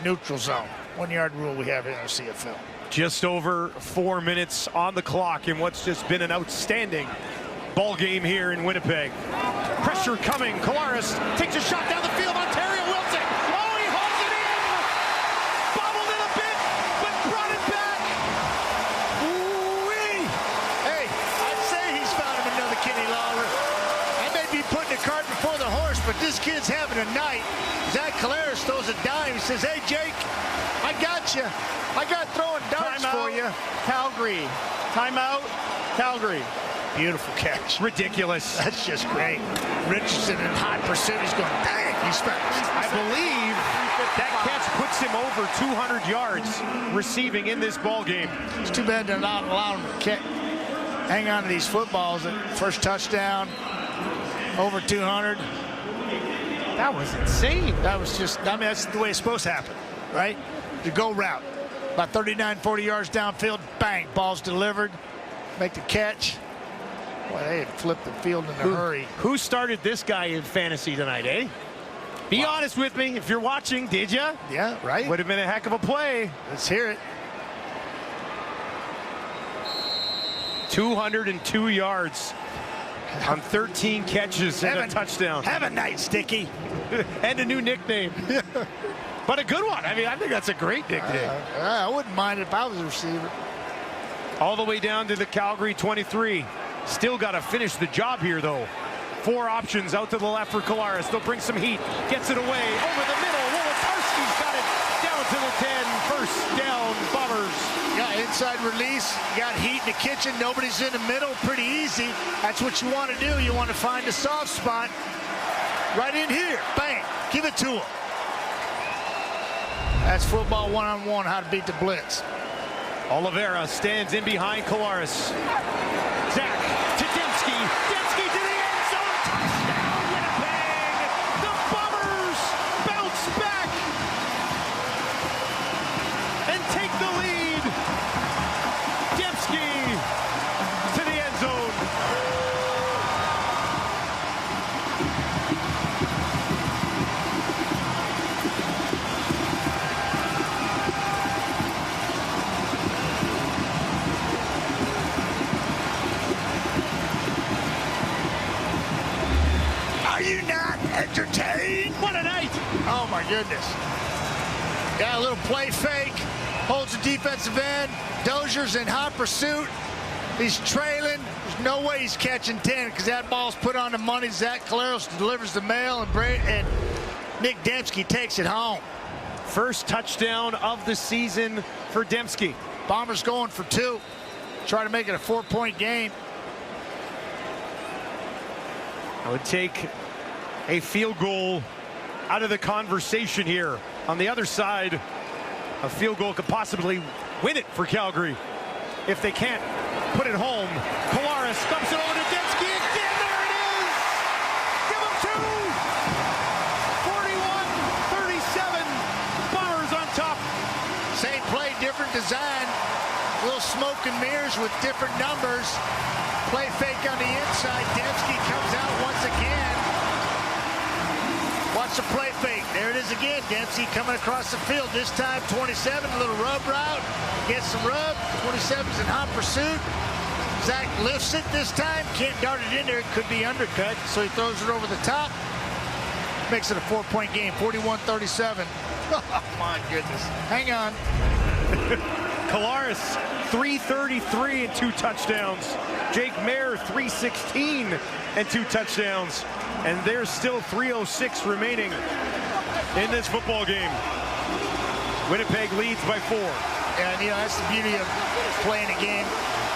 neutral zone, 1-yard rule we have in our CFL. Just over 4 minutes on the clock in what's just been an outstanding ball game here in Winnipeg. Pressure coming. Collaros takes a shot down the field. Ontario Wilson. Oh, he holds it in. Bobbled it a bit, but brought it back. Ooh-wee. Hey, I'd say he's found him another Kenny Lawler. I may be putting the cart before the horse, but this kid's having a night. Zach Collaros throws a dime. He says, hey, Jake, I got you. I got throwing darts for you. Calgary. Timeout. Calgary. Beautiful catch. Ridiculous. That's just great. Richardson in hot pursuit. He's going, dang, he's fast. I believe that catch puts him over 200 yards receiving in this ball game. It's too bad they're not allowing him to hang on to these footballs. First touchdown, over 200. That was insane. That was just, I mean, that's the way it's supposed to happen, right? The go route. About 39, 40 yards downfield, bang, ball's delivered, make the catch. Boy, they had flipped the field in a hurry. Who started this guy in fantasy tonight, eh? Be honest with me. If you're watching, did you? Yeah, right. Would have been a heck of a play. Let's hear it. 202 yards on 13 catches and a touchdown. Have a night, Sticky. And a new nickname. But a good one. I mean, I think that's a great nickname. I wouldn't mind it if I was a receiver. All the way down to the Calgary 23. Still got to finish the job here, though. 4 options out to the left for Collaros. They'll bring some heat. Gets it away over the middle. Wolodarski's got it down to the 10. First down, Bombers. Yeah, inside release. You got heat in the kitchen. Nobody's in the middle. Pretty easy. That's what you want to do. You want to find a soft spot. Right in here. Bang. Give it to him. That's football one-on-one, how to beat the blitz. Oliveira stands in behind Collaros. Zach to Dembski. Dembski to the end zone. Touchdown, Winnipeg. The Bombers bounce back my goodness. Got a little play fake, holds the defensive end. Dozier's in hot pursuit. He's trailing. There's no way he's catching 10 because that ball's put on the money. Zach Caleros delivers the mail, and Nick Dembski takes it home. First touchdown of the season for Dembski. Bombers going for 2. Try to make it a 4-point game. I would take a field goal out of the conversation here. On the other side, a field goal could possibly win it for Calgary. If they can't put it home, Kolaris dumps it over to Dembski again. There it is! Give him 2! 41-37. Bombers on top. Same play, different design. A little smoke and mirrors with different numbers. Play fake on the inside. Dembski comes out once again. Watch the play fake. There it is again. Dembski coming across the field. This time 27, a little rub route. Gets some rub. 27's in hot pursuit. Zach lifts it this time. Can't dart it in there. It could be undercut. So he throws it over the top. Makes it a 4-point game. 41-37. Oh, my goodness. Hang on. Kolaris, 333 and 2 touchdowns. Jake Mayer, 316 and 2 touchdowns. And there's still 3:06 remaining in this football game. Winnipeg leads by 4. And, you know, that's the beauty of playing a game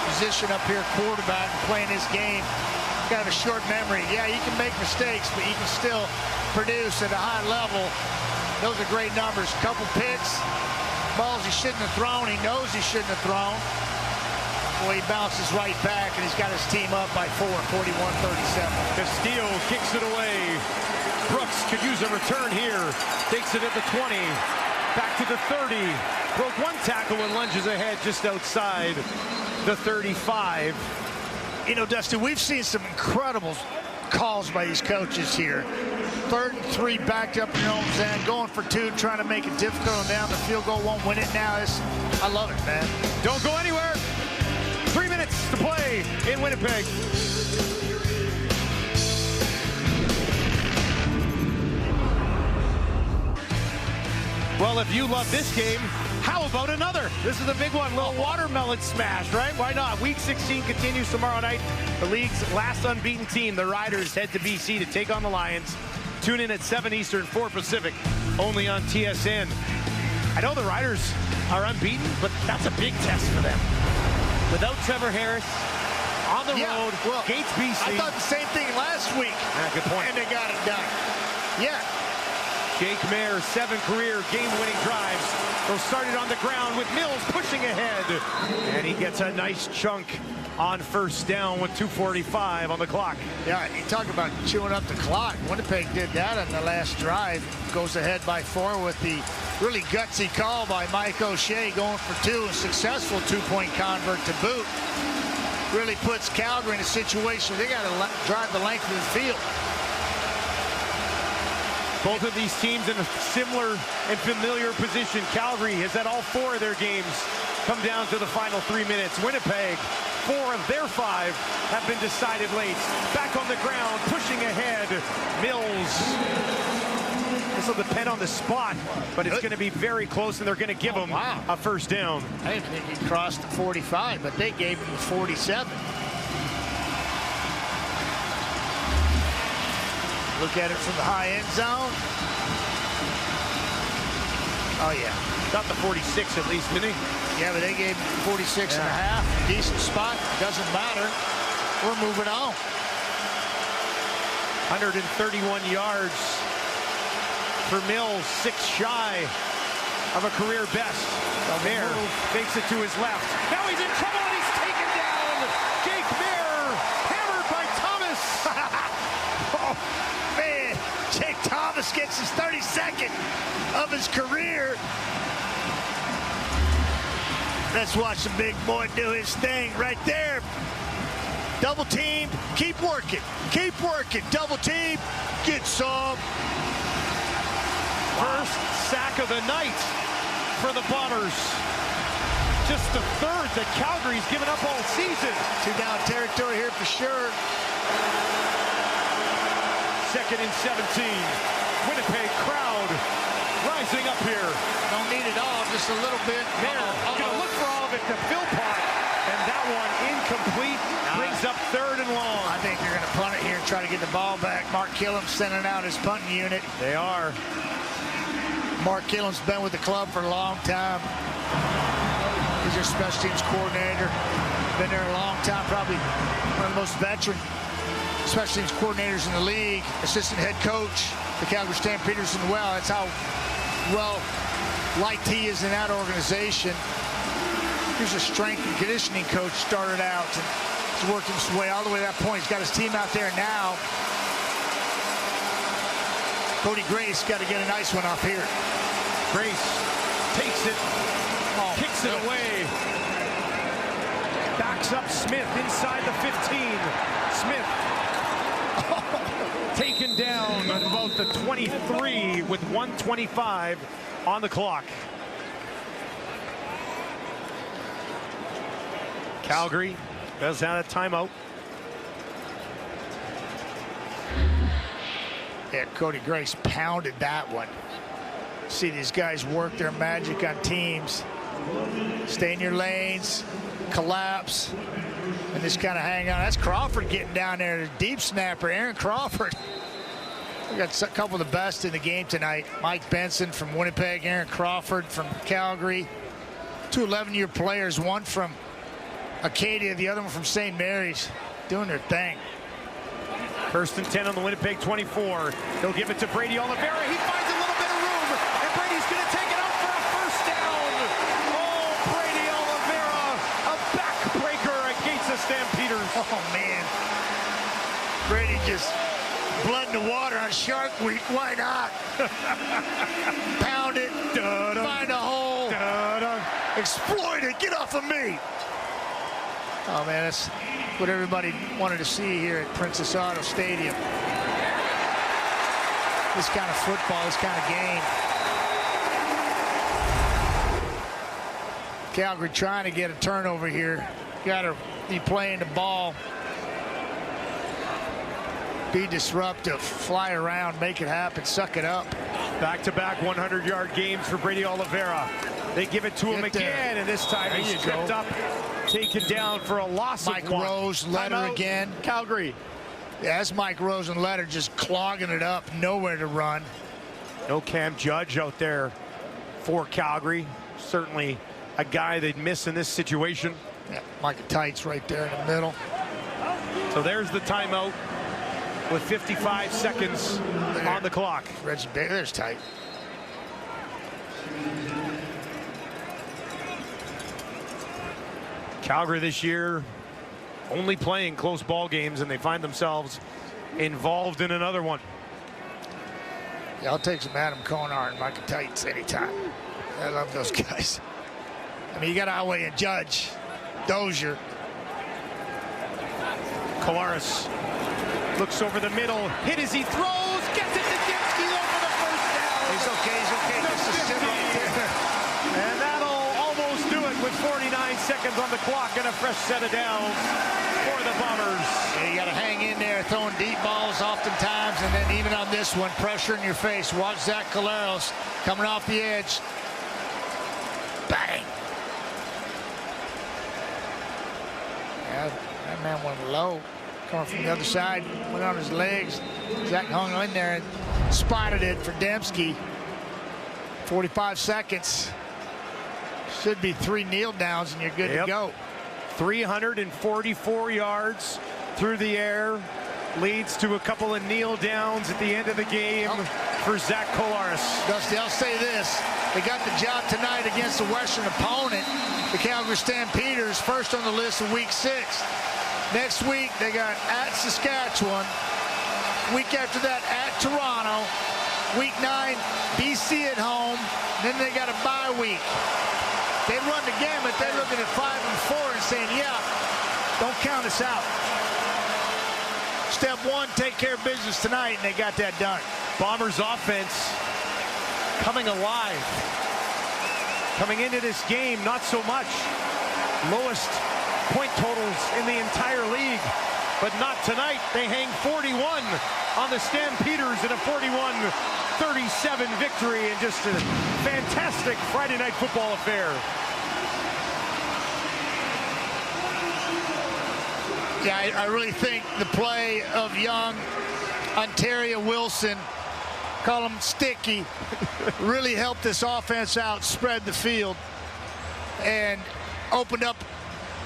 position up here, quarterback, and playing this game. Got a short memory. Yeah, you can make mistakes, but you can still produce at a high level. Those are great numbers. Couple picks. Balls he shouldn't have thrown. He knows he shouldn't have thrown. Well, he bounces right back, and he's got his team up by 4, 41-37. Castillo kicks it away. Brooks could use a return here. Takes it at the 20. Back to the 30. Broke 1 tackle and lunges ahead just outside the 35. You know, Dustin, we've seen some incredible calls by these coaches here. 3rd and 3 backed up in your own end, going for 2, trying to make it difficult on down. The field goal won't win it now. I love it, man. Don't go anywhere. 3 minutes to play in Winnipeg. Well, if you love this game, how about another? This is a big one, little watermelon smash, right? Why not? Week 16 continues tomorrow night. The league's last unbeaten team, the Riders, head to BC to take on the Lions. Tune in at 7 Eastern, 4 Pacific, only on TSN. I know the Riders are unbeaten, but that's a big test for them. Without Trevor Harris, on the road, well, Gates BC. I thought the same thing last week. Good point. And they got it done. Yeah. Jake Mayer, 7 career game-winning drives. They'll start it on the ground with Mills pushing ahead. And he gets a nice chunk on first down with 2:45 on the clock. Yeah, you talk about chewing up the clock. Winnipeg did that on the last drive. Goes ahead by 4 with the really gutsy call by Mike O'Shea, going for 2, a successful 2-point convert to boot. Really puts Calgary in a situation where they got to drive the length of the field. Both of these teams in a similar and familiar position. Calgary has had all 4 of their games come down to the final 3 minutes. Winnipeg, 4 of their 5 have been decided late. Back on the ground, pushing ahead. Mills. This will depend on the spot, but it's going to be very close, and they're going to give him a first down. I didn't think he crossed the 45, but they gave him the 47. Look at it from the high end zone. Oh, yeah. Got the 46 at least, didn't he? Yeah, but they gave him 46 and a half. Decent spot. Doesn't matter. We're moving on. 131 yards for Mills, 6 shy of a career best. Mayer takes it to his left. Now he's in trouble and he's taken down. Jake Mayer, hammered by Thomas. Oh, man. Jake Thomas gets his 32nd of his career. Let's watch the big boy do his thing right there. Double team, keep working, double team, get some. First sack of the night for the Bombers. Just the 3rd that Calgary's given up all season. 2 down territory here for sure. 2nd and 17. Winnipeg crowd rising up here. Don't need it all, just a little bit. Gonna look for all of it to Philpott. And that one incomplete, brings up 3rd and long. I think they're going to punt it here and try to get the ball back. Mark Killam's sending out his punting unit. They are. Mark Killam's been with the club for a long time. He's their special teams coordinator. Been there a long time, probably one of the most veteran special teams coordinators in the league. Assistant head coach, the Calgary Stampeders as well. That's how well liked he is in that organization. Here's a strength and conditioning coach, started out and he's working his way all the way to that point. He's got his team out there now. Cody Grace got to get a nice one off here. Grace takes it, kicks it away. Backs up Smith inside the 15. Smith taken down at about the 23 with 1:25 on the clock. Calgary does have a timeout. Yeah, Cody Grace pounded that one. See these guys work their magic on teams. Stay in your lanes, collapse, and just kind of hang on. That's Crawford getting down there. The deep snapper, Aaron Crawford. We got a couple of the best in the game tonight. Mike Benson from Winnipeg, Aaron Crawford from Calgary. 2 11-year players, one from Acadia, the other one from St. Mary's, doing their thing. 1st and 10 on the Winnipeg 24. They'll give it to Brady Oliveira. He finds a little bit of room, and Brady's going to take it out for a 1st down. Oh, Brady Oliveira, a backbreaker against the Stampeders. Oh, man. Brady just blood in the water on Shark Week. Why not? Pound it, find a hole, exploit it, get off of me. Oh, man, that's what everybody wanted to see here at Princess Auto Stadium. This kind of football, this kind of game. Calgary trying to get a turnover here. Got to be playing the ball. Be disruptive, fly around, make it happen, suck it up. Back-to-back 100-yard games for Brady Oliveira. They give it to him again, and this time he's tripped up, taken down for a loss of 1. Mike Rose, Letter again. Calgary. Yeah, that's Mike Rose and Letter just clogging it up, nowhere to run. No Cam Judge out there for Calgary. Certainly a guy they'd miss in this situation. Yeah, Micah Tights right there in the middle. So there's the timeout with 55 seconds on the clock. Reggie Baylor's tight. Calgary this year only playing close ball games, and they find themselves involved in another one. Yeah, I'll take some Adam Konar and Micah Tights anytime. I love those guys. I mean, you got Outway and Judge, Dozier. Kolaris looks over the middle, hit as he throws, gets it to Dembski over the 1st down. He's okay, Just a sit right there. And that'll almost do it with 49 seconds on the clock and a fresh set of downs for the Bombers. Yeah, you got to hang in there, throwing deep balls oftentimes, and then even on this one, pressure in your face. Watch Zach Caleros coming off the edge. Bang! Yeah, that man went low. Coming from the other side, went on his legs. Zach hung in there and spotted it for Dembski. 45 seconds. Should be 3 kneel downs and you're good to go. 344 yards through the air. Leads to a couple of kneel downs at the end of the game for Zach Kolaris. Dusty, I'll say this. They got the job tonight against the Western opponent, the Calgary Stampeders, first on the list of week 6. Next week, they got at Saskatchewan. Week after that, at Toronto. Week 9, BC at home. Then they got a bye week. They run the gamut. They're looking at 5 and 4 and saying, yeah, don't count us out. Step 1, take care of business tonight, and they got that done. Bombers offense coming alive. Coming into this game, not so much. Lowest point totals in the entire league, but not tonight. They hang 41 on the Stampeders in a 41-37 victory and just a fantastic Friday night football affair. Yeah, I really think the play of young Ontario Wilson, call him Sticky, really helped this offense out, spread the field, and opened up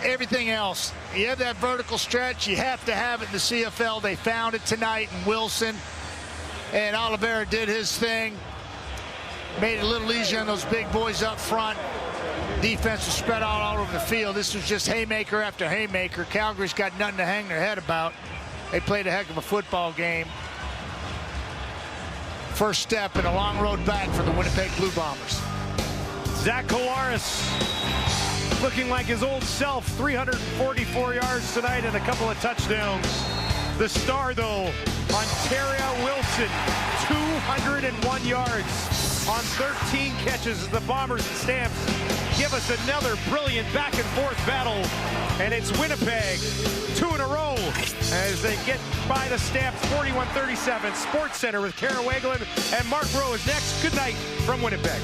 everything else. You have that vertical stretch, you have to have it in the CFL. They found it tonight in Wilson, and Oliveira did his thing, made it a little easier on those big boys up front. Defense was spread out all over the field. This was just haymaker after haymaker. Calgary's got nothing to hang their head about. They played a heck of a football game. First step in a long road back for the Winnipeg Blue Bombers. Zach Collaros looking like his old self, 344 yards tonight and a couple of touchdowns. The star, though, Ontario Wilson, 201 yards on 13 catches. The Bombers and Stamps give us another brilliant back-and-forth battle, and it's Winnipeg 2 in a row as they get by the Stamps 41-37. Sports Center with Kara Waglin and Mark Rowe is next. Good night from Winnipeg.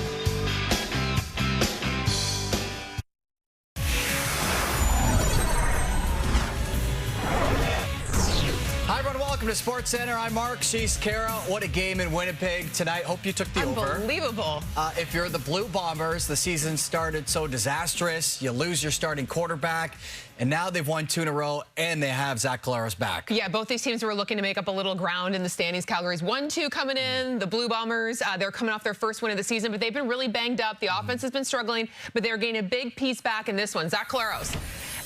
Hi, everyone. Welcome to Sports Center. I'm Mark. She's Kara. What a game in Winnipeg tonight. Hope you took the over. Unbelievable. If you're the Blue Bombers, the season started so disastrous. You lose your starting quarterback, and now they've won 2 in a row, and they have Zach Collaros back. Yeah, both these teams were looking to make up a little ground in the standings. Calgary's 1-2 coming in. The Blue Bombers, they're coming off their first win of the season, but they've been really banged up. The offense has been struggling, but they're gaining a big piece back in this one. Zach Collaros,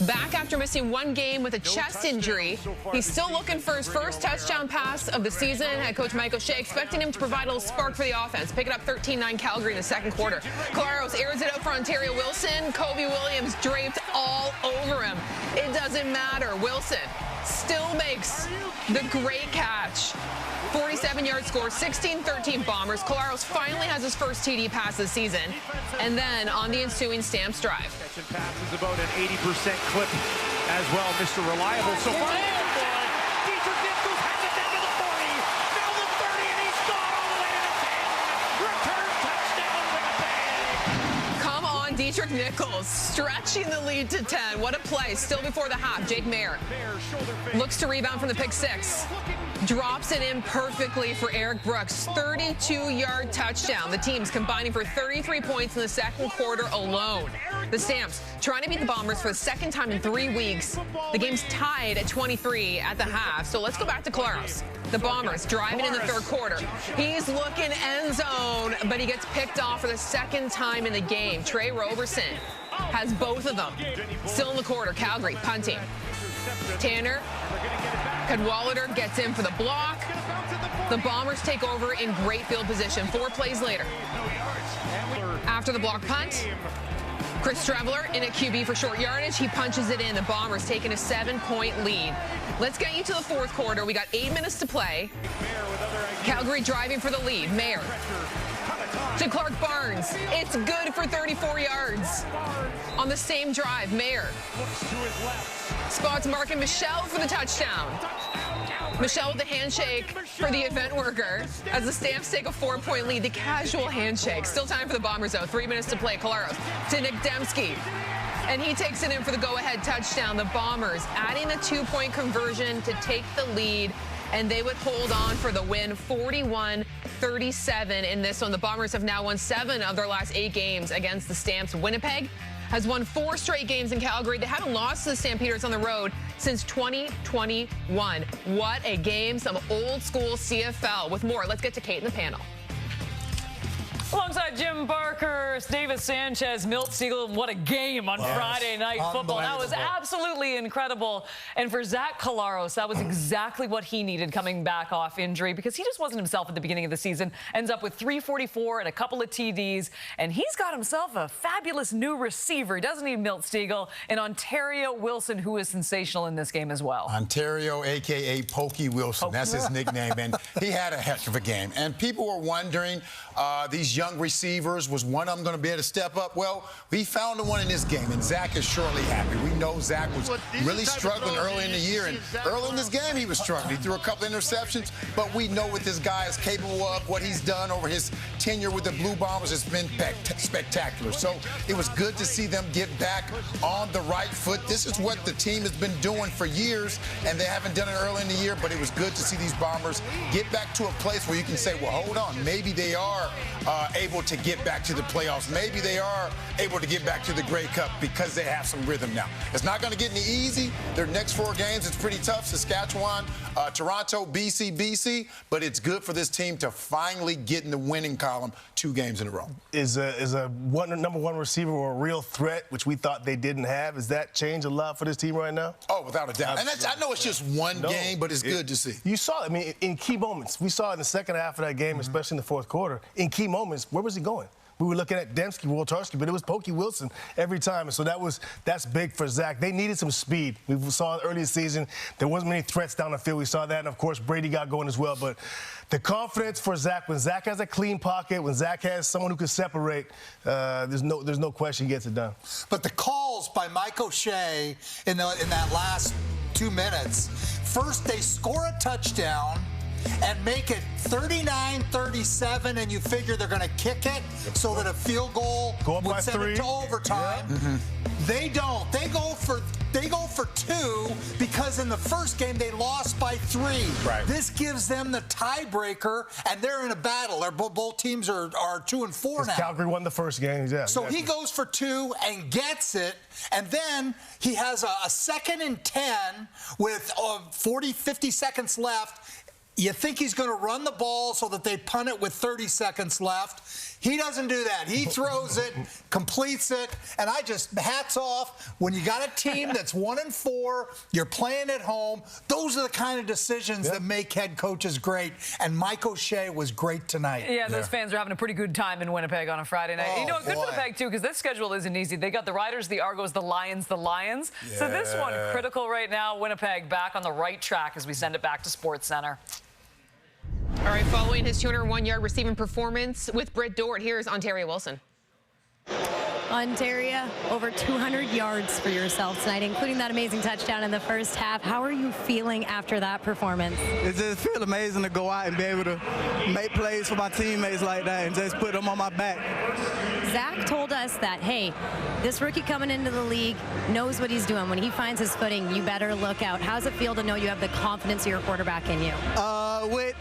back after missing 1 game with a chest injury. He's still looking for his first touchdown pass of the season. Head coach Mike O'Shea expecting him to provide a little spark for the offense. Picking up 13-9 Calgary in the second quarter. Collaros airs it out for Ontario Wilson. Kobe Williams draped all over him. It doesn't matter. Wilson still makes the great catch. 47-yard score, 16-13 Bombers. Collaros finally has his first TD pass of the season. And then on the ensuing Stamps drive. Catch and pass is about an 80% clip as well. Mr. Reliable so far. Dietrich Nichols has it down to the 40. Now the 30, and he's gone all the way to the 10. Return touchdown, Winnipeg. Come on, Dietrich Nichols stretching the lead to 10. What a play. Still before the half. Jake Mayer looks to rebound from the pick 6. Drops it in perfectly for Eric Brooks. 32-yard touchdown. The teams combining for 33 points in the second quarter alone. The Stamps trying to beat the Bombers for the second time in 3 weeks. The game's tied at 23 at the half. So let's go back to Collaros. The Bombers driving in the third quarter. He's looking end zone, but he gets picked off for the second time in the game. Trey Roberson has both of them. Still in the quarter. Calgary punting. Tanner Cadwallader gets in for the block. The Bombers take over in great field position. 4 plays later. After the block punt, Chris Streveler in at QB for short yardage. He punches it in. The Bombers taking a 7-point lead. Let's get you to the fourth quarter. We got 8 minutes to play. Calgary driving for the lead. Mayer to Clark Barnes. It's good for 34 yards. On the same drive, Mayer spots Mark and Michelle for the touchdown. Michelle with the handshake for the event worker as the Stamps take a 4-point lead. The casual handshake. Still time for the Bombers, though. 3 minutes to play. Collaros to Nick Dembski. And he takes it in for the go-ahead touchdown. The Bombers adding the 2-point conversion to take the lead, and they would hold on for the win, 41-37 in this one. The Bombers have now won 7 of their last 8 games against the Stamps. Winnipeg has won 4 straight games in Calgary. They haven't lost to the Stampeders on the road since 2021. What a game, some old school CFL. With more, let's get to Kate in the panel. Alongside Jim Barker, Davis Sanchez, Milt Siegel, what a game on Friday Night Football. That was absolutely incredible. And for Zach Collaros, that was exactly what he needed coming back off injury, because he just wasn't himself at the beginning of the season. Ends up with 344 and a couple of TDs. And he's got himself a fabulous new receiver, doesn't he, Milt Siegel? And Ontario Wilson, who is sensational in this game as well. Ontario, a.k.a. Pokey Wilson. That's his nickname. And he had a heck of a game. And people were wondering, these young receivers. Was one of them going to be able to step up? Well, we found the one in this game, and Zach is surely happy. We know Zach was really struggling early in the year, and early in this game he was struggling. He threw a couple interceptions, but we know what this guy is capable of, what he's done over his tenure with the Blue Bombers. It's been spectacular. So it was good to see them get back on the right foot. This is what the team has been doing for years, and they haven't done it early in the year, but it was good to see these Bombers get back to a place where you can say, well, hold on, maybe they are able to get back to the playoffs. Maybe they are able to get back to the Grey Cup because they have some rhythm now. It's not going to get any easy. Their next 4 games, it's pretty tough. Saskatchewan, Toronto, BC, but it's good for this team to finally get in the winning column 2 games in a row. Is a number 1 receiver or a real threat, which we thought they didn't have? Has that changed a lot for this team right now? Oh, without a doubt. And I know it's just one game, but it's good to see. You saw it. I mean, in key moments. We saw it in the second half of that game, especially in the fourth quarter. In key moments, where was he going? We were looking at Dembski, Woltarski, but it was Pokey Wilson every time. And so that's big for Zach. They needed some speed. We saw early in the season, there wasn't many threats down the field. We saw that, and of course, Brady got going as well. But the confidence for Zach, when Zach has a clean pocket, when Zach has someone who can separate, there's no question he gets it done. But the calls by Mike O'Shea in that last 2 minutes, first they score a touchdown and make it 39-37, and you figure they're going to kick it so that a field goal would send it to overtime. Yeah. They don't. They go for 2 because in the first game they lost by 3. Right. This gives them the tiebreaker, and they're in a battle. Both teams are 2 and 4 now. Calgary won the first game. Yeah. So he goes for 2 and gets it, and then he has a 2nd and 10 with 40, 50 seconds left. You think he's going to run the ball so that they punt it with 30 seconds left. He doesn't do that. He throws it, completes it, and hats off. When you got a team that's 1 and 4, you're playing at home, those are the kind of decisions that make head coaches great, and Mike O'Shea was great tonight. Yeah, those fans are having a pretty good time in Winnipeg on a Friday night. Oh, good for Winnipeg, too, because this schedule isn't easy. They got the Riders, the Argos, the Lions. Yeah. So this one, critical right now. Winnipeg back on the right track as we send it back to Sports Center. All right, following his 201-yard receiving performance with Britt Dort, here's Ontario Wilson. Ontario, over 200 yards for yourself tonight, including that amazing touchdown in the first half. How are you feeling after that performance? It just feels amazing to go out and be able to make plays for my teammates like that and just put them on my back. Zach told us that, hey, this rookie coming into the league knows what he's doing. When he finds his footing, you better look out. How's it feel to know you have the confidence of your quarterback in you? With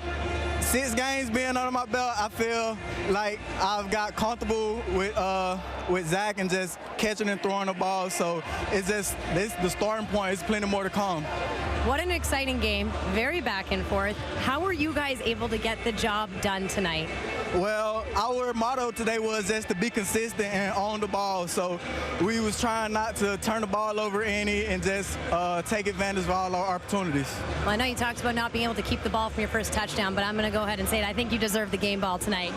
6 games being under my belt, I feel like I've got comfortable with Zach and just catching and throwing the ball. So it's just the starting point. It's plenty more to come. What an exciting game. Very back and forth. How were you guys able to get the job done tonight? Well, our motto today was just to be consistent and own the ball. So we was trying not to turn the ball over any and just take advantage of all our opportunities. Well, I know you talked about not being able to keep the ball from your first touchdown, but I'm going to go ahead and say it. I think you deserve the game ball tonight.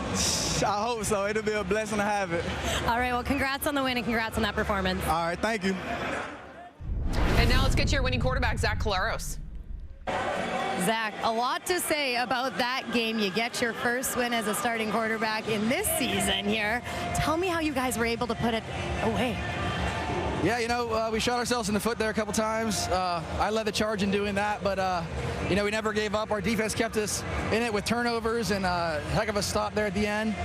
I hope so. It'll be a blessing to have it. All right, well, congrats on the win and congrats on that performance. All right, thank you. And now let's get to your winning quarterback, Zach Collaros. Zach, a lot to say about that game. You get your first win as a starting quarterback in this season here. Tell me how you guys were able to put it away. Yeah, we shot ourselves in the foot there a couple times. I led the charge in doing that, but, we never gave up. Our defense kept us in it with turnovers and a heck of a stop there at the end.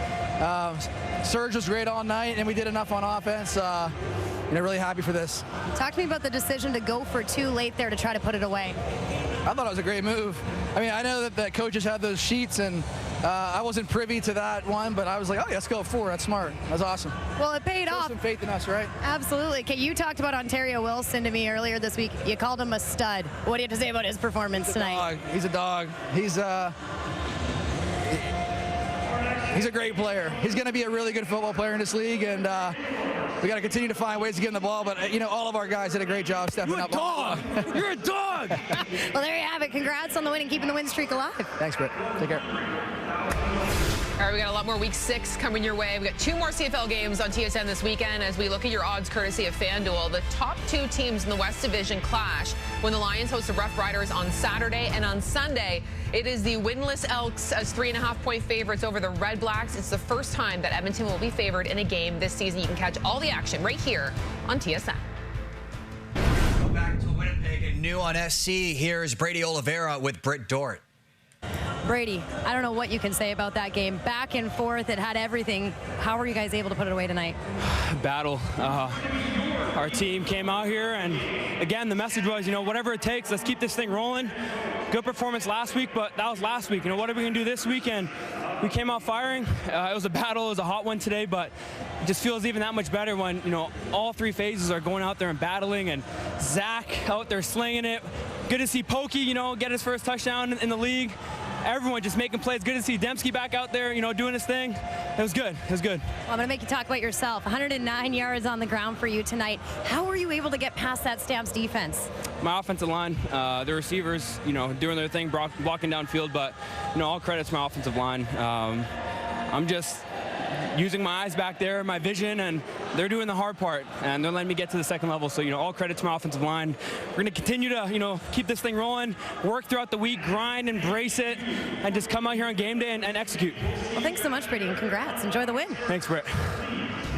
Serge was great all night, and we did enough on offense. Really happy for this. Talk to me about the decision to go for 2 late there to try to put it away. I thought it was a great move. I mean, I know that the coaches had those sheets, and I wasn't privy to that one, but I was like, oh, yeah, let's go 4. That's smart. That's awesome. Well, it paid off. Some faith in us, right? Absolutely. Okay, you talked about Ontario Wilson to me earlier this week. You called him a stud. What do you have to say about his performance tonight? He's a dog. He's a great player. He's going to be a really good football player in this league, and we got to continue to find ways to get him the ball. But, all of our guys did a great job stepping up. You're a dog! Well, there you have it. Congrats on the win and keeping the win streak alive. Thanks, Britt. Take care. All right, we got a lot more Week 6 coming your way. We got 2 more CFL games on TSN this weekend as we look at your odds courtesy of FanDuel. The top 2 teams in the West Division clash when the Lions host the Rough Riders on Saturday, and on Sunday it is the winless Elks as 3.5-point favorites over the Red Blacks. It's the first time that Edmonton will be favored in a game this season. You can catch all the action right here on TSN. Go back to Winnipeg and new on SC. Here's Brady Oliveira with Britt Dort. Brady, I don't know what you can say about that game. Back and forth, it had everything. How were you guys able to put it away tonight? Battle. Our team came out here, and again, the message was, whatever it takes, let's keep this thing rolling. Good performance last week, but that was last week. What are we going to do this weekend? We came out firing. It was a battle. It was a hot one today, but it just feels even that much better when, all 3 phases are going out there and battling, and Zach out there slinging it. Good to see Pokey, get his first touchdown in the league. Everyone just making plays. Good to see Dembski back out there, doing his thing. It was good. It was good. Well, I'm going to make you talk about yourself. 109 yards on the ground for you tonight. How were you able to get past that Stamps defense? My offensive line, the receivers, doing their thing, walking downfield, but, all credit to my offensive line. I'm just using my eyes back there, my vision, and they're doing the hard part, and they're letting me get to the second level. So, all credit to my offensive line. We're going to continue to, keep this thing rolling, work throughout the week, grind, embrace it, and just come out here on game day and execute. Well, thanks so much, Brady, and congrats. Enjoy the win. Thanks, Britt.